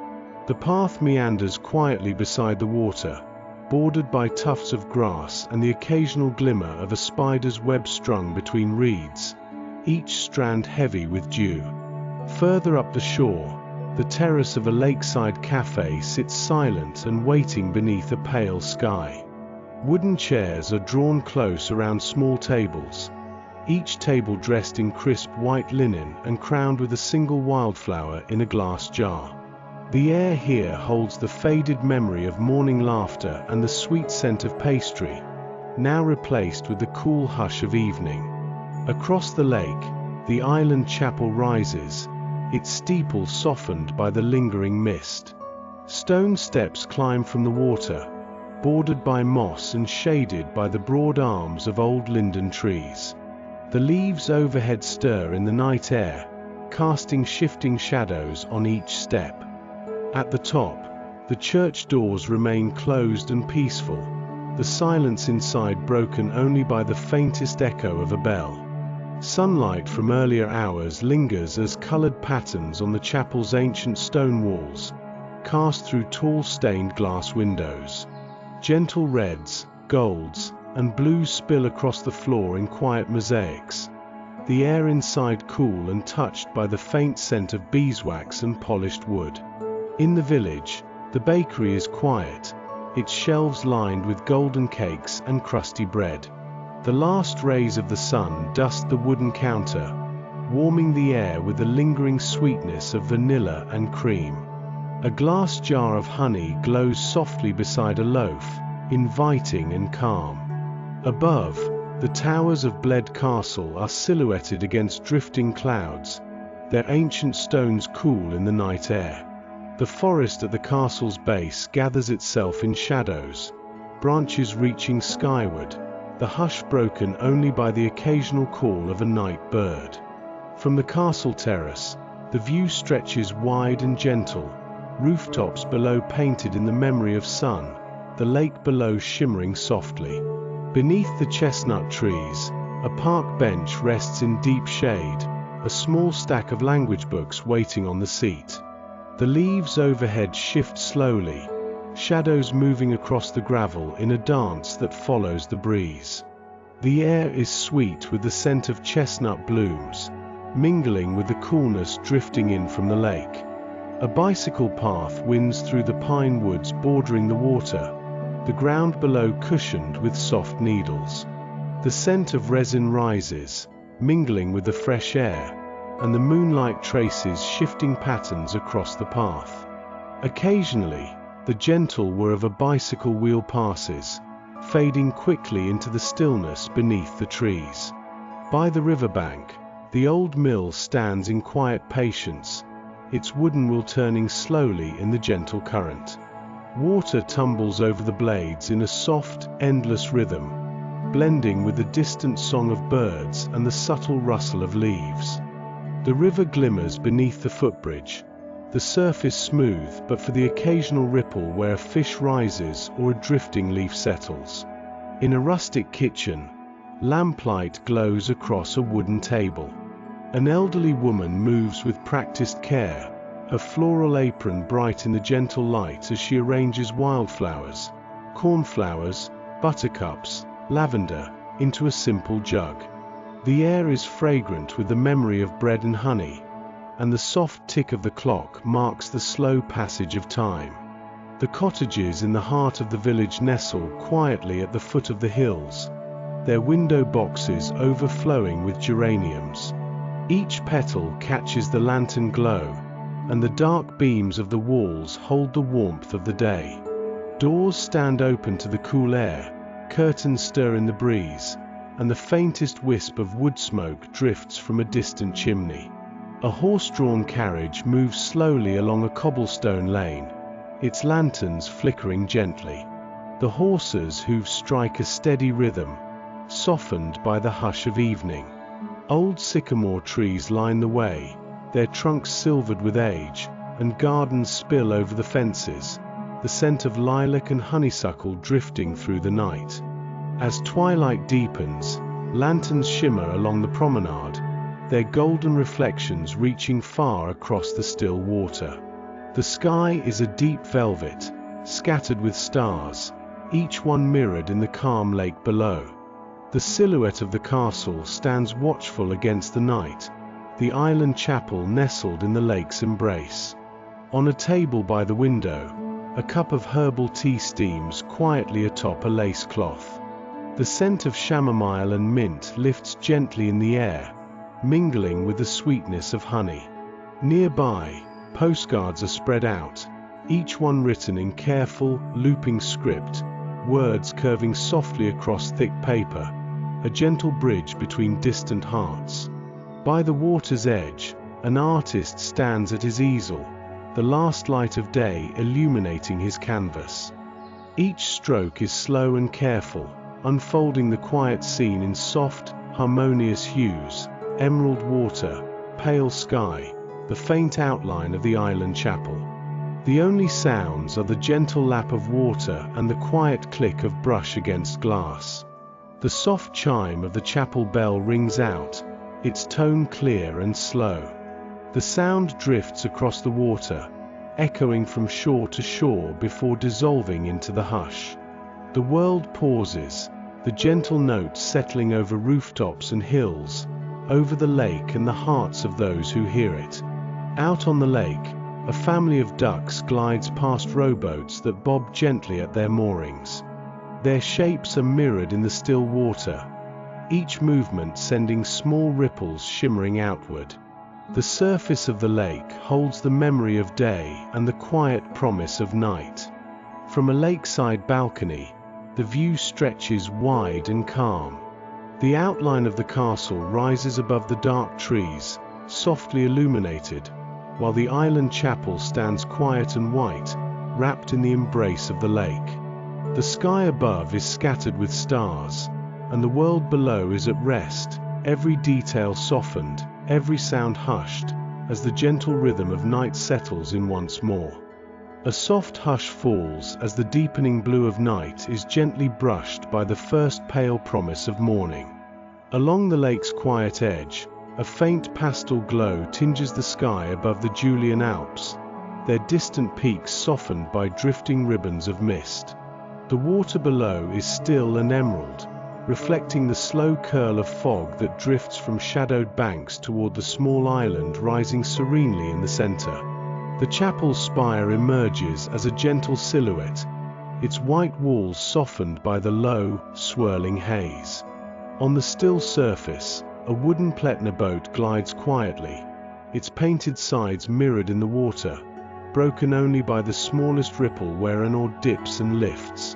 The path meanders quietly beside the water, bordered by tufts of grass and the occasional glimmer of a spider's web strung between reeds, each strand heavy with dew. Further up the shore, the terrace of a lakeside cafe sits silent and waiting beneath a pale sky. Wooden chairs are drawn close around small tables, each table dressed in crisp white linen and crowned with a single wildflower in a glass jar. The air here holds the faded memory of morning laughter and the sweet scent of pastry, now replaced with the cool hush of evening. Across the lake, the island chapel rises, its steeple softened by the lingering mist. Stone steps climb from the water, bordered by moss and shaded by the broad arms of old linden trees. The leaves overhead stir in the night air, casting shifting shadows on each step. At the top, the church doors remain closed and peaceful, the silence inside broken only by the faintest echo of a bell. Sunlight from earlier hours lingers as colored patterns on the chapel's ancient stone walls, cast through tall stained glass windows. Gentle reds, golds, and blues spill across the floor in quiet mosaics, the air inside cool and touched by the faint scent of beeswax and polished wood. In the village, the bakery is quiet, its shelves lined with golden cakes and crusty bread. The last rays of the sun dust the wooden counter, warming the air with the lingering sweetness of vanilla and cream. A glass jar of honey glows softly beside a loaf, inviting and calm. Above, the towers of Bled Castle are silhouetted against drifting clouds, their ancient stones cool in the night air. The forest at the castle's base gathers itself in shadows, branches reaching skyward, the hush broken only by the occasional call of a night bird. From the castle terrace, the view stretches wide and gentle, rooftops below painted in the memory of sun, the lake below shimmering softly. Beneath the chestnut trees, a park bench rests in deep shade, a small stack of language books waiting on the seat. The leaves overhead shift slowly, shadows moving across the gravel in a dance that follows the breeze. The air is sweet with the scent of chestnut blooms, mingling with the coolness drifting in from the lake. A bicycle path winds through the pine woods bordering the water, the ground below cushioned with soft needles. The scent of resin rises, mingling with the fresh air, and the moonlight traces shifting patterns across the path. Occasionally, the gentle whir of a bicycle wheel passes, fading quickly into the stillness beneath the trees. By the riverbank, the old mill stands in quiet patience, its wooden wheel turning slowly in the gentle current. Water tumbles over the blades in a soft, endless rhythm, blending with the distant song of birds and the subtle rustle of leaves. The river glimmers beneath the footbridge, the surface smooth but for the occasional ripple where a fish rises or a drifting leaf settles. In a rustic kitchen, lamplight glows across a wooden table. An elderly woman moves with practiced care, her floral apron bright in the gentle light as she arranges wildflowers, cornflowers, buttercups, lavender, into a simple jug. The air is fragrant with the memory of bread and honey, and the soft tick of the clock marks the slow passage of time. The cottages in the heart of the village nestle quietly at the foot of the hills, their window boxes overflowing with geraniums. Each petal catches the lantern glow, and the dark beams of the walls hold the warmth of the day. Doors stand open to the cool air, curtains stir in the breeze, and the faintest wisp of wood smoke drifts from a distant chimney. A horse-drawn carriage moves slowly along a cobblestone lane, its lanterns flickering gently. The horses' hooves strike a steady rhythm, softened by the hush of evening. Old sycamore trees line the way, their trunks silvered with age, and gardens spill over the fences, the scent of lilac and honeysuckle drifting through the night. As twilight deepens, lanterns shimmer along the promenade, their golden reflections reaching far across the still water. The sky is a deep velvet, scattered with stars, each one mirrored in the calm lake below. The silhouette of the castle stands watchful against the night, the island chapel nestled in the lake's embrace. On a table by the window, a cup of herbal tea steams quietly atop a lace cloth. The scent of chamomile and mint lifts gently in the air, mingling with the sweetness of honey. Nearby, postcards are spread out, each one written in careful, looping script, words curving softly across thick paper, a gentle bridge between distant hearts. By the water's edge, an artist stands at his easel, the last light of day illuminating his canvas. Each stroke is slow and careful, unfolding the quiet scene in soft, harmonious hues: emerald water, pale sky, the faint outline of the island chapel. The only sounds are the gentle lap of water and the quiet click of brush against glass. The soft chime of the chapel bell rings out, its tone clear and slow. The sound drifts across the water, echoing from shore to shore before dissolving into the hush. The world pauses, the gentle notes settling over rooftops and hills, over the lake and the hearts of those who hear it. Out on the lake, a family of ducks glides past rowboats that bob gently at their moorings. Their shapes are mirrored in the still water, each movement sending small ripples shimmering outward. The surface of the lake holds the memory of day and the quiet promise of night. From a lakeside balcony, the view stretches wide and calm. The outline of the castle rises above the dark trees, softly illuminated, while the island chapel stands quiet and white, wrapped in the embrace of the lake. The sky above is scattered with stars, and the world below is at rest, every detail softened, every sound hushed, as the gentle rhythm of night settles in once more. A soft hush falls as the deepening blue of night is gently brushed by the first pale promise of morning. Along the lake's quiet edge, a faint pastel glow tinges the sky above the Julian Alps, their distant peaks softened by drifting ribbons of mist. The water below is still and emerald, reflecting the slow curl of fog that drifts from shadowed banks toward the small island rising serenely in the center. The chapel's spire emerges as a gentle silhouette, its white walls softened by the low, swirling haze. On the still surface, a wooden Pletner boat glides quietly, its painted sides mirrored in the water, broken only by the smallest ripple where an oar dips and lifts.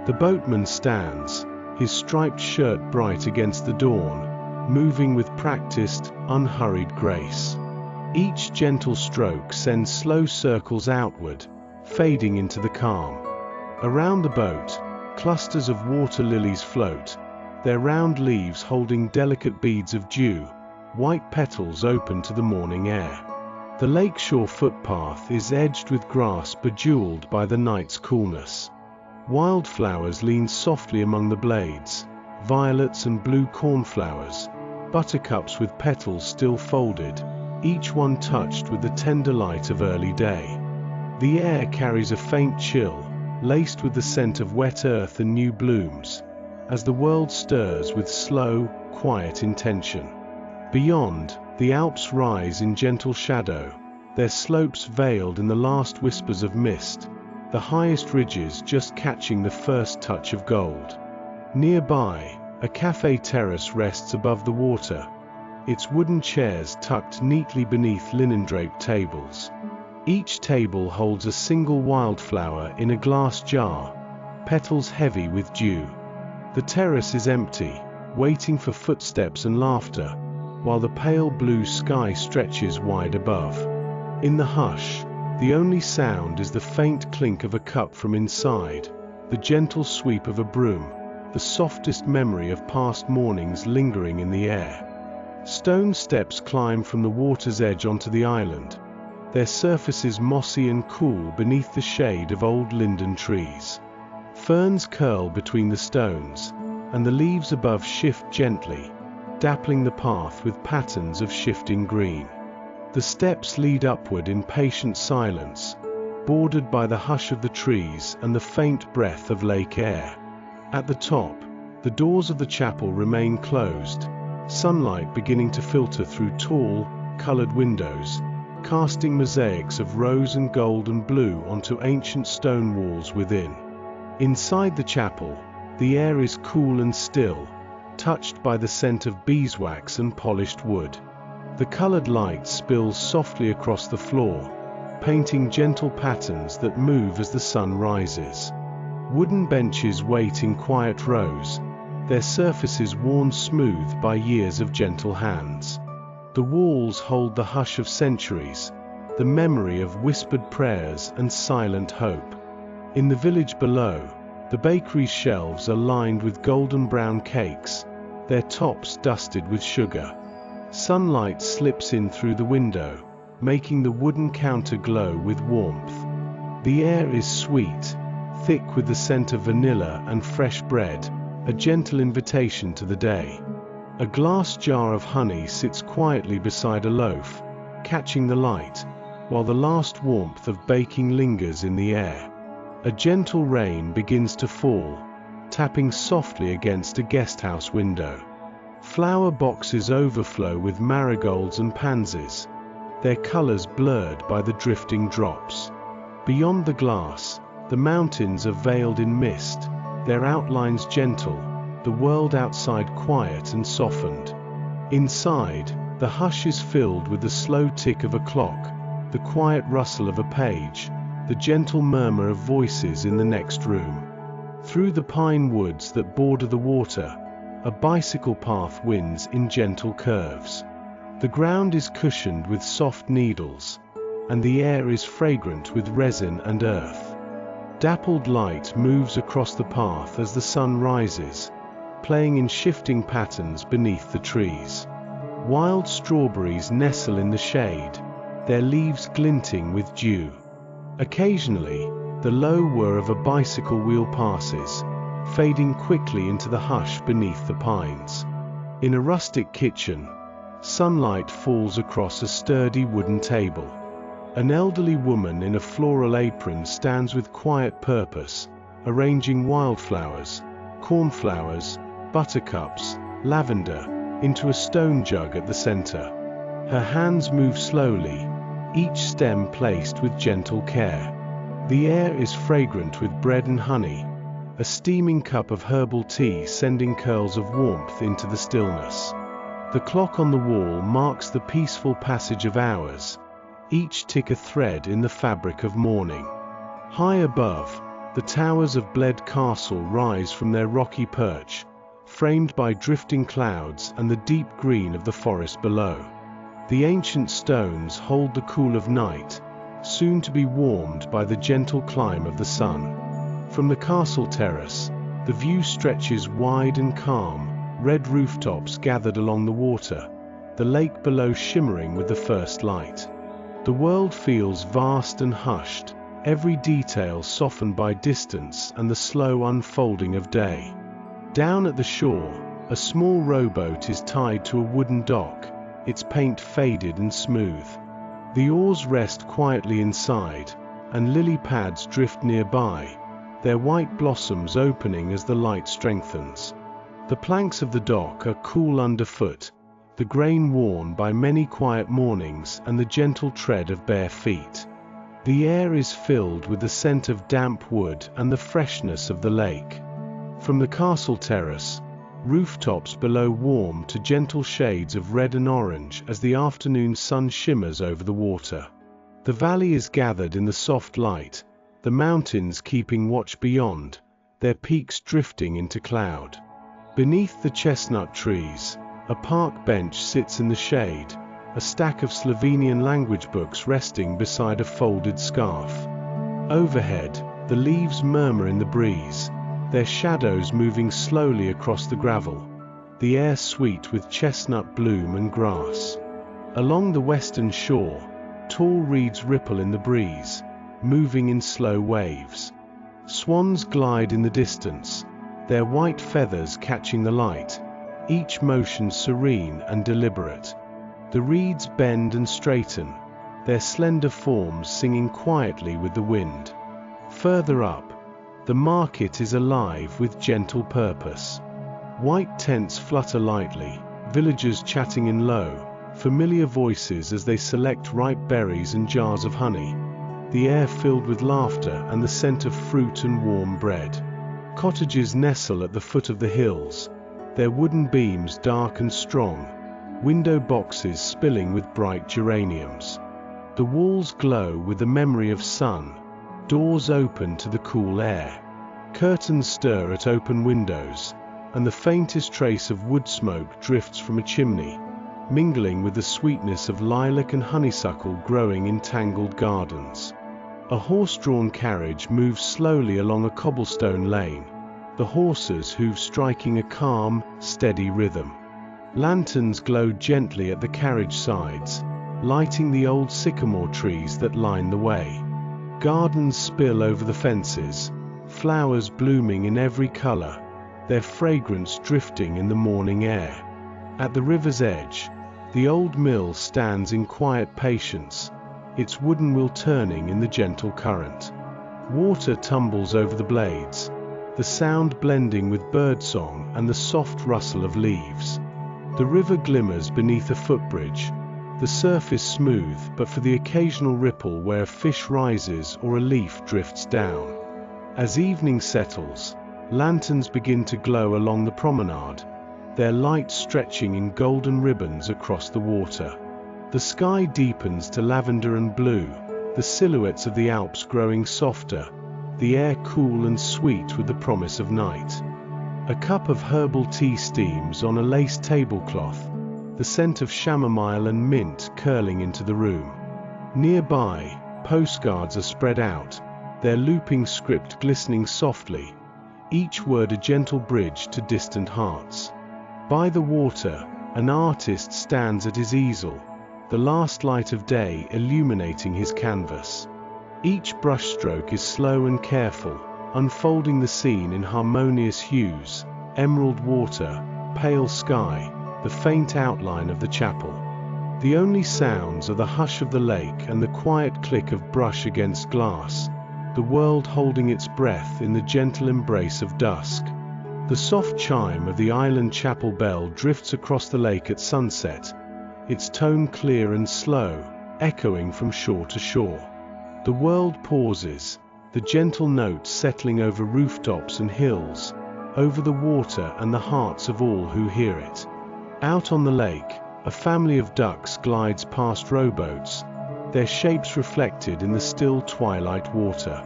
The boatman stands, his striped shirt bright against the dawn, moving with practiced, unhurried grace. Each gentle stroke sends slow circles outward, fading into the calm. Around the boat, clusters of water lilies float, their round leaves holding delicate beads of dew, white petals open to the morning air. The lakeshore footpath is edged with grass bejeweled by the night's coolness. Wildflowers lean softly among the blades, violets and blue cornflowers, buttercups with petals still folded, each one touched with the tender light of early day. The air carries a faint chill, laced with the scent of wet earth and new blooms, as the world stirs with slow, quiet intention. Beyond, the Alps rise in gentle shadow, their slopes veiled in the last whispers of mist, the highest ridges just catching the first touch of gold. Nearby, a cafe terrace rests above the water, its wooden chairs tucked neatly beneath linen-draped tables. Each table holds a single wildflower in a glass jar, petals heavy with dew. The terrace is empty, waiting for footsteps and laughter, while the pale blue sky stretches wide above. In the hush, the only sound is the faint clink of a cup from inside, the gentle sweep of a broom, the softest memory of past mornings lingering in the air. Stone steps climb from the water's edge onto the island, their surfaces mossy and cool beneath the shade of old linden trees. Ferns curl between the stones, and the leaves above shift gently, dappling the path with patterns of shifting green. The steps lead upward in patient silence, bordered by the hush of the trees and the faint breath of lake air. At the top, the doors of the chapel remain closed, sunlight beginning to filter through tall, colored windows, casting mosaics of rose and gold and blue onto ancient stone walls within. Inside the chapel, the air is cool and still, touched by the scent of beeswax and polished wood. The colored light spills softly across the floor, painting gentle patterns that move as the sun rises. Wooden benches wait in quiet rows, their surfaces worn smooth by years of gentle hands. The walls hold the hush of centuries, the memory of whispered prayers and silent hope. In the village below, the bakery's shelves are lined with golden brown cakes, their tops dusted with sugar. Sunlight slips in through the window, making the wooden counter glow with warmth. The air is sweet, thick with the scent of vanilla and fresh bread, a gentle invitation to the day. A glass jar of honey sits quietly beside a loaf, catching the light, while the last warmth of baking lingers in the air. A gentle rain begins to fall, tapping softly against a guesthouse window. Flower boxes overflow with marigolds and pansies, their colors blurred by the drifting drops. Beyond the glass, the mountains are veiled in mist, their outlines gentle, the world outside quiet and softened. Inside, the hush is filled with the slow tick of a clock, the quiet rustle of a page, the gentle murmur of voices in the next room. Through the pine woods that border the water, a bicycle path winds in gentle curves. The ground is cushioned with soft needles, and the air is fragrant with resin and earth. Dappled light moves across the path as the sun rises, playing in shifting patterns beneath the trees. Wild strawberries nestle in the shade, their leaves glinting with dew. Occasionally, the low whir of a bicycle wheel passes, fading quickly into the hush beneath the pines. In a rustic kitchen, sunlight falls across a sturdy wooden table. An elderly woman in a floral apron stands with quiet purpose, arranging wildflowers, cornflowers, buttercups, lavender, into a stone jug at the center. Her hands move slowly, each stem placed with gentle care. The air is fragrant with bread and honey, a steaming cup of herbal tea sending curls of warmth into the stillness. The clock on the wall marks the peaceful passage of hours, each tick a thread in the fabric of morning. High above, the towers of Bled Castle rise from their rocky perch, framed by drifting clouds and the deep green of the forest below. The ancient stones hold the cool of night, soon to be warmed by the gentle climb of the sun. From the castle terrace, the view stretches wide and calm, red rooftops gathered along the water, the lake below shimmering with the first light. The world feels vast and hushed, every detail softened by distance and the slow unfolding of day. Down at the shore, a small rowboat is tied to a wooden dock, its paint faded and smooth. The oars rest quietly inside, and lily pads drift nearby, their white blossoms opening as the light strengthens. The planks of the dock are cool underfoot, the grain worn by many quiet mornings and the gentle tread of bare feet. The air is filled with the scent of damp wood and the freshness of the lake. From the castle terrace, rooftops below warm to gentle shades of red and orange as the afternoon sun shimmers over the water. The valley is gathered in the soft light, the mountains keeping watch beyond, their peaks drifting into cloud. Beneath the chestnut trees, a park bench sits in the shade, a stack of Slovenian language books resting beside a folded scarf. Overhead, the leaves murmur in the breeze, their shadows moving slowly across the gravel, the air sweet with chestnut bloom and grass. Along the western shore, tall reeds ripple in the breeze, moving in slow waves. Swans glide in the distance, their white feathers catching the light, each motion serene and deliberate. The reeds bend and straighten, their slender forms singing quietly with the wind. Further up, the market is alive with gentle purpose. White tents flutter lightly, villagers chatting in low, familiar voices as they select ripe berries and jars of honey. The air filled with laughter and the scent of fruit and warm bread. Cottages nestle at the foot of the hills, their wooden beams dark and strong, window boxes spilling with bright geraniums. The walls glow with the memory of sun, doors open to the cool air. Curtains stir at open windows, and the faintest trace of wood smoke drifts from a chimney, mingling with the sweetness of lilac and honeysuckle growing in tangled gardens. A horse-drawn carriage moves slowly along a cobblestone lane, the horses' hooves striking a calm, steady rhythm. Lanterns glow gently at the carriage sides, lighting the old sycamore trees that line the way. Gardens spill over the fences, flowers blooming in every color, their fragrance drifting in the morning air. At the river's edge, the old mill stands in quiet patience, its wooden wheel turning in the gentle current. Water tumbles over the blades, the sound blending with birdsong and the soft rustle of leaves. The river glimmers beneath a footbridge, the surface smooth but for the occasional ripple where a fish rises or a leaf drifts down. As evening settles, lanterns begin to glow along the promenade, their light stretching in golden ribbons across the water. The sky deepens to lavender and blue, the silhouettes of the Alps growing softer, the air cool and sweet with the promise of night. A cup of herbal tea steams on a lace tablecloth, the scent of chamomile and mint curling into the room. Nearby, postcards are spread out, their looping script glistening softly, each word a gentle bridge to distant hearts. By the water, an artist stands at his easel, the last light of day illuminating his canvas. Each brushstroke is slow and careful, unfolding the scene in harmonious hues, emerald water, pale sky, the faint outline of the chapel. The only sounds are the hush of the lake and the quiet click of brush against glass, the world holding its breath in the gentle embrace of dusk. The soft chime of the island chapel bell drifts across the lake at sunset, its tone clear and slow, echoing from shore to shore. The world pauses, the gentle notes settling over rooftops and hills, over the water and the hearts of all who hear it. Out on the lake, a family of ducks glides past rowboats, their shapes reflected in the still twilight water.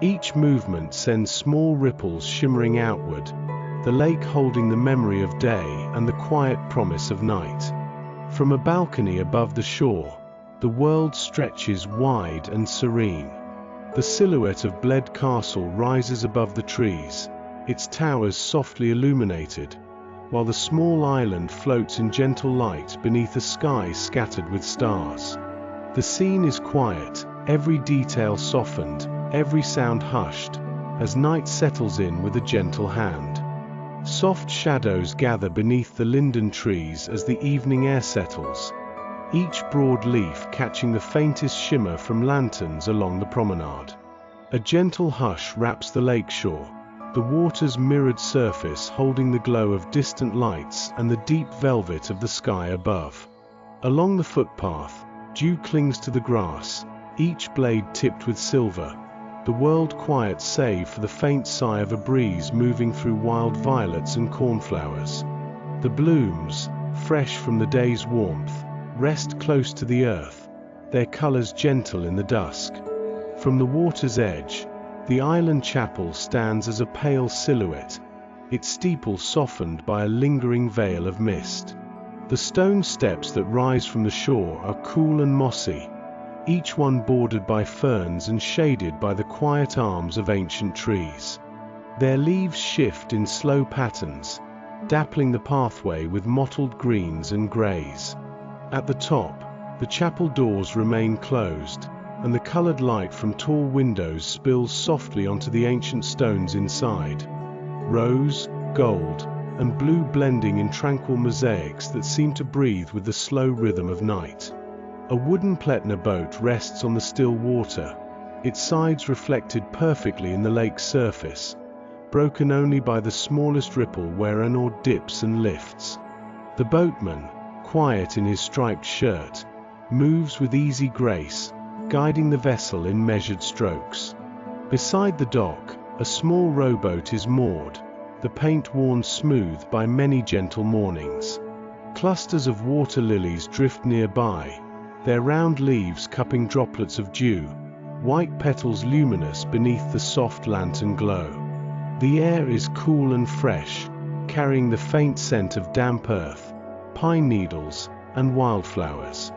Each movement sends small ripples shimmering outward, the lake holding the memory of day and the quiet promise of night. From a balcony above the shore, the world stretches wide and serene. The silhouette of Bled Castle rises above the trees, its towers softly illuminated, while the small island floats in gentle light beneath a sky scattered with stars. The scene is quiet, every detail softened, every sound hushed, as night settles in with a gentle hand. Soft shadows gather beneath the linden trees as the evening air settles, each broad leaf catching the faintest shimmer from lanterns along the promenade. A gentle hush wraps the lakeshore, the water's mirrored surface holding the glow of distant lights and the deep velvet of the sky above. Along the footpath, dew clings to the grass, each blade tipped with silver, the world quiet save for the faint sigh of a breeze moving through wild violets and cornflowers. The blooms, fresh from the day's warmth, rest close to the earth, their colors gentle in the dusk. From the water's edge, the island chapel stands as a pale silhouette, its steeple softened by a lingering veil of mist. The stone steps that rise from the shore are cool and mossy, each one bordered by ferns and shaded by the quiet arms of ancient trees. Their leaves shift in slow patterns, dappling the pathway with mottled greens and greys. At the top, the chapel doors remain closed, and the colored light from tall windows spills softly onto the ancient stones inside. Rose, gold, and blue blending in tranquil mosaics that seem to breathe with the slow rhythm of night. A wooden Pletner boat rests on the still water, its sides reflected perfectly in the lake's surface, broken only by the smallest ripple where an oar dips and lifts. The boatman, quiet in his striped shirt, moves with easy grace, guiding the vessel in measured strokes. Beside the dock, a small rowboat is moored, the paint worn smooth by many gentle mornings. Clusters of water lilies drift nearby, their round leaves cupping droplets of dew, white petals luminous beneath the soft lantern glow. The air is cool and fresh, carrying the faint scent of damp earth, pine needles, and wildflowers.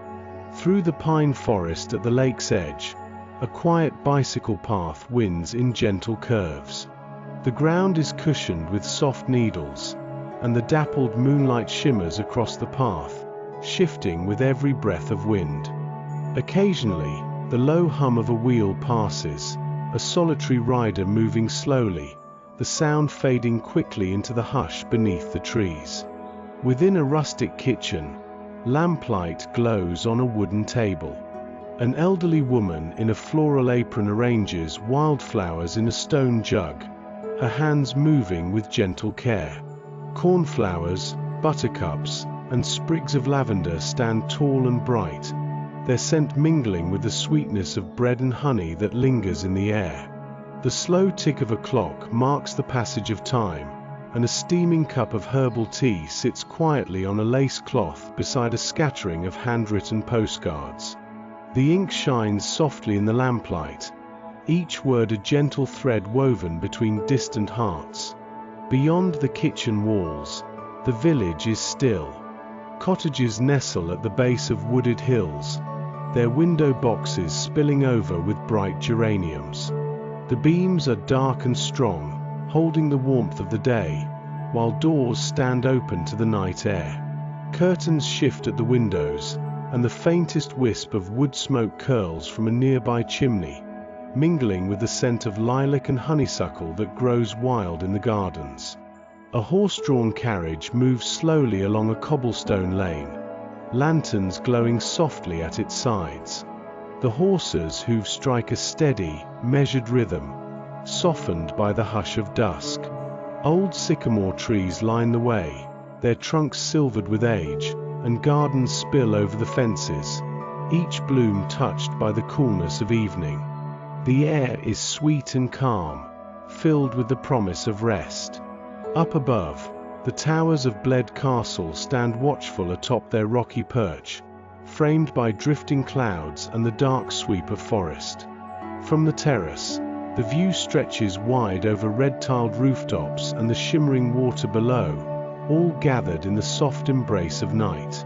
Through the pine forest at the lake's edge, a quiet bicycle path winds in gentle curves. The ground is cushioned with soft needles, and the dappled moonlight shimmers across the path, shifting with every breath of wind. Occasionally, the low hum of a wheel passes, a solitary rider moving slowly, the sound fading quickly into the hush beneath the trees. Within a rustic kitchen, lamplight glows on a wooden table. An elderly woman in a floral apron arranges wildflowers in a stone jug, her hands moving with gentle care. Cornflowers, buttercups, and sprigs of lavender stand tall and bright, their scent mingling with the sweetness of bread and honey that lingers in the air. The slow tick of a clock marks the passage of time, and a steaming cup of herbal tea sits quietly on a lace cloth beside a scattering of handwritten postcards. The ink shines softly in the lamplight, each word a gentle thread woven between distant hearts. Beyond the kitchen walls, the village is still. Cottages nestle at the base of wooded hills, their window boxes spilling over with bright geraniums. The beams are dark and strong, holding the warmth of the day, while doors stand open to the night air. Curtains shift at the windows, and the faintest wisp of wood smoke curls from a nearby chimney, mingling with the scent of lilac and honeysuckle that grows wild in the gardens. A horse-drawn carriage moves slowly along a cobblestone lane, lanterns glowing softly at its sides. The horses' hooves strike a steady, measured rhythm, softened by the hush of dusk. Old sycamore trees line the way, their trunks silvered with age, and gardens spill over the fences, each bloom touched by the coolness of evening. The air is sweet and calm, filled with the promise of rest. Up above, the towers of Bled Castle stand watchful atop their rocky perch, framed by drifting clouds and the dark sweep of forest. From the terrace, the view stretches wide over red-tiled rooftops and the shimmering water below, all gathered in the soft embrace of night.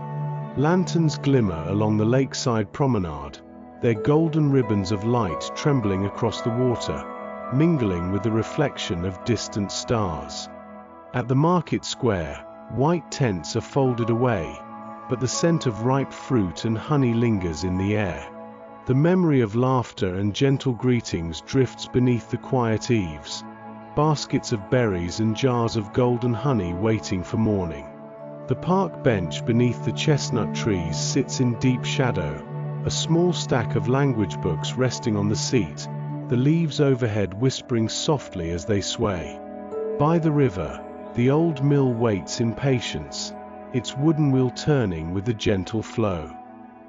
Lanterns glimmer along the lakeside promenade, their golden ribbons of light trembling across the water, mingling with the reflection of distant stars. At the market square, white tents are folded away, but the scent of ripe fruit and honey lingers in the air. The memory of laughter and gentle greetings drifts beneath the quiet eaves. baskets of berries and jars of golden honey waiting for morning. The park bench beneath the chestnut trees sits in deep shadow, a small stack of language books resting on the seat, the leaves overhead whispering softly as they sway. By the river, the old mill waits in patience, its wooden wheel turning with a gentle flow.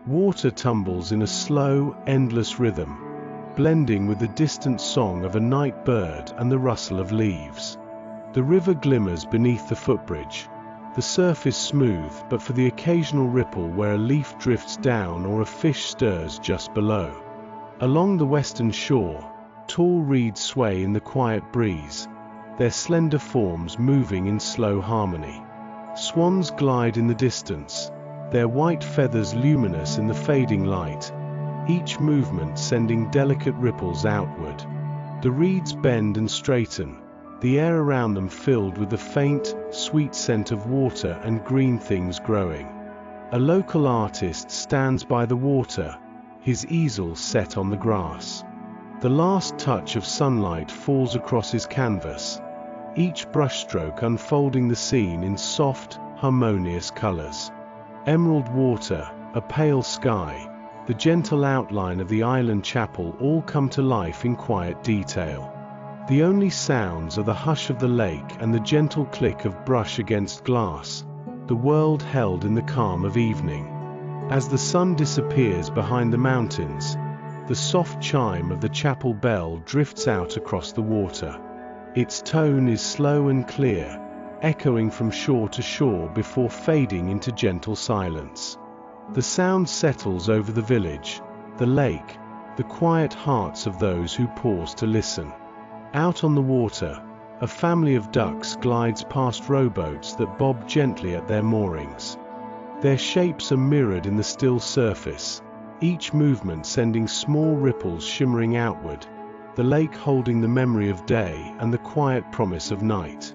Water tumbles in a slow, endless rhythm, blending with the distant song of a night bird and the rustle of leaves. The river glimmers beneath the footbridge, the surface smooth but for the occasional ripple where a leaf drifts down or a fish stirs just below. Along the western shore, tall reeds sway in the quiet breeze, their slender forms moving in slow harmony. Swans glide in the distance, their white feathers luminous in the fading light, each movement sending delicate ripples outward. The reeds bend and straighten, the air around them filled with the faint, sweet scent of water and green things growing. A local artist stands by the water, his easel set on the grass. The last touch of sunlight falls across his canvas, each brushstroke unfolding the scene in soft, harmonious colors. Emerald water, a pale sky, the gentle outline of the island chapel all come to life in quiet detail. The only sounds are the hush of the lake and the gentle click of brush against glass, the world held in the calm of evening. As the sun disappears behind the mountains, the soft chime of the chapel bell drifts out across the water. Its tone is slow and clear, echoing from shore to shore before fading into gentle silence. The sound settles over the village, the lake, the quiet hearts of those who pause to listen. Out on the water, a family of ducks glides past rowboats that bob gently at their moorings. Their shapes are mirrored in the still surface, each movement sending small ripples shimmering outward, the lake holding the memory of day and the quiet promise of night.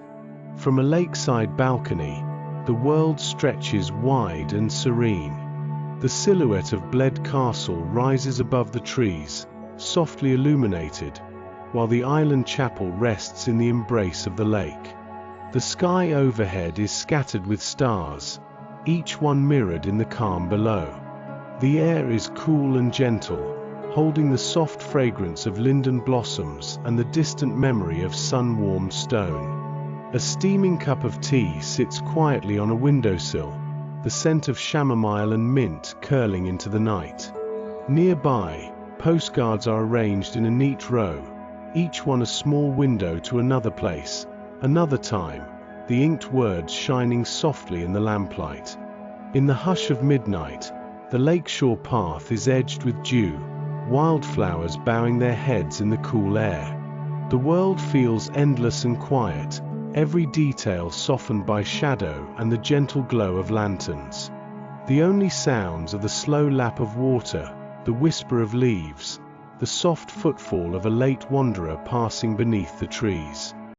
From a lakeside balcony, the world stretches wide and serene. The silhouette of Bled Castle rises above the trees, softly illuminated, while the island chapel rests in the embrace of the lake. The sky overhead is scattered with stars, each one mirrored in the calm below. The air is cool and gentle, holding the soft fragrance of linden blossoms and the distant memory of sun-warmed stone. A steaming cup of tea sits quietly on a windowsill, the scent of chamomile and mint curling into the night. Nearby, postcards are arranged in a neat row, each one a small window to another place, another time, the inked words shining softly in the lamplight. In the hush of midnight, the lakeshore path is edged with dew, wildflowers bowing their heads in the cool air. The world feels endless and quiet, every detail softened by shadow and the gentle glow of lanterns. The only sounds are the slow lap of water, the whisper of leaves, the soft footfall of a late wanderer passing beneath the trees.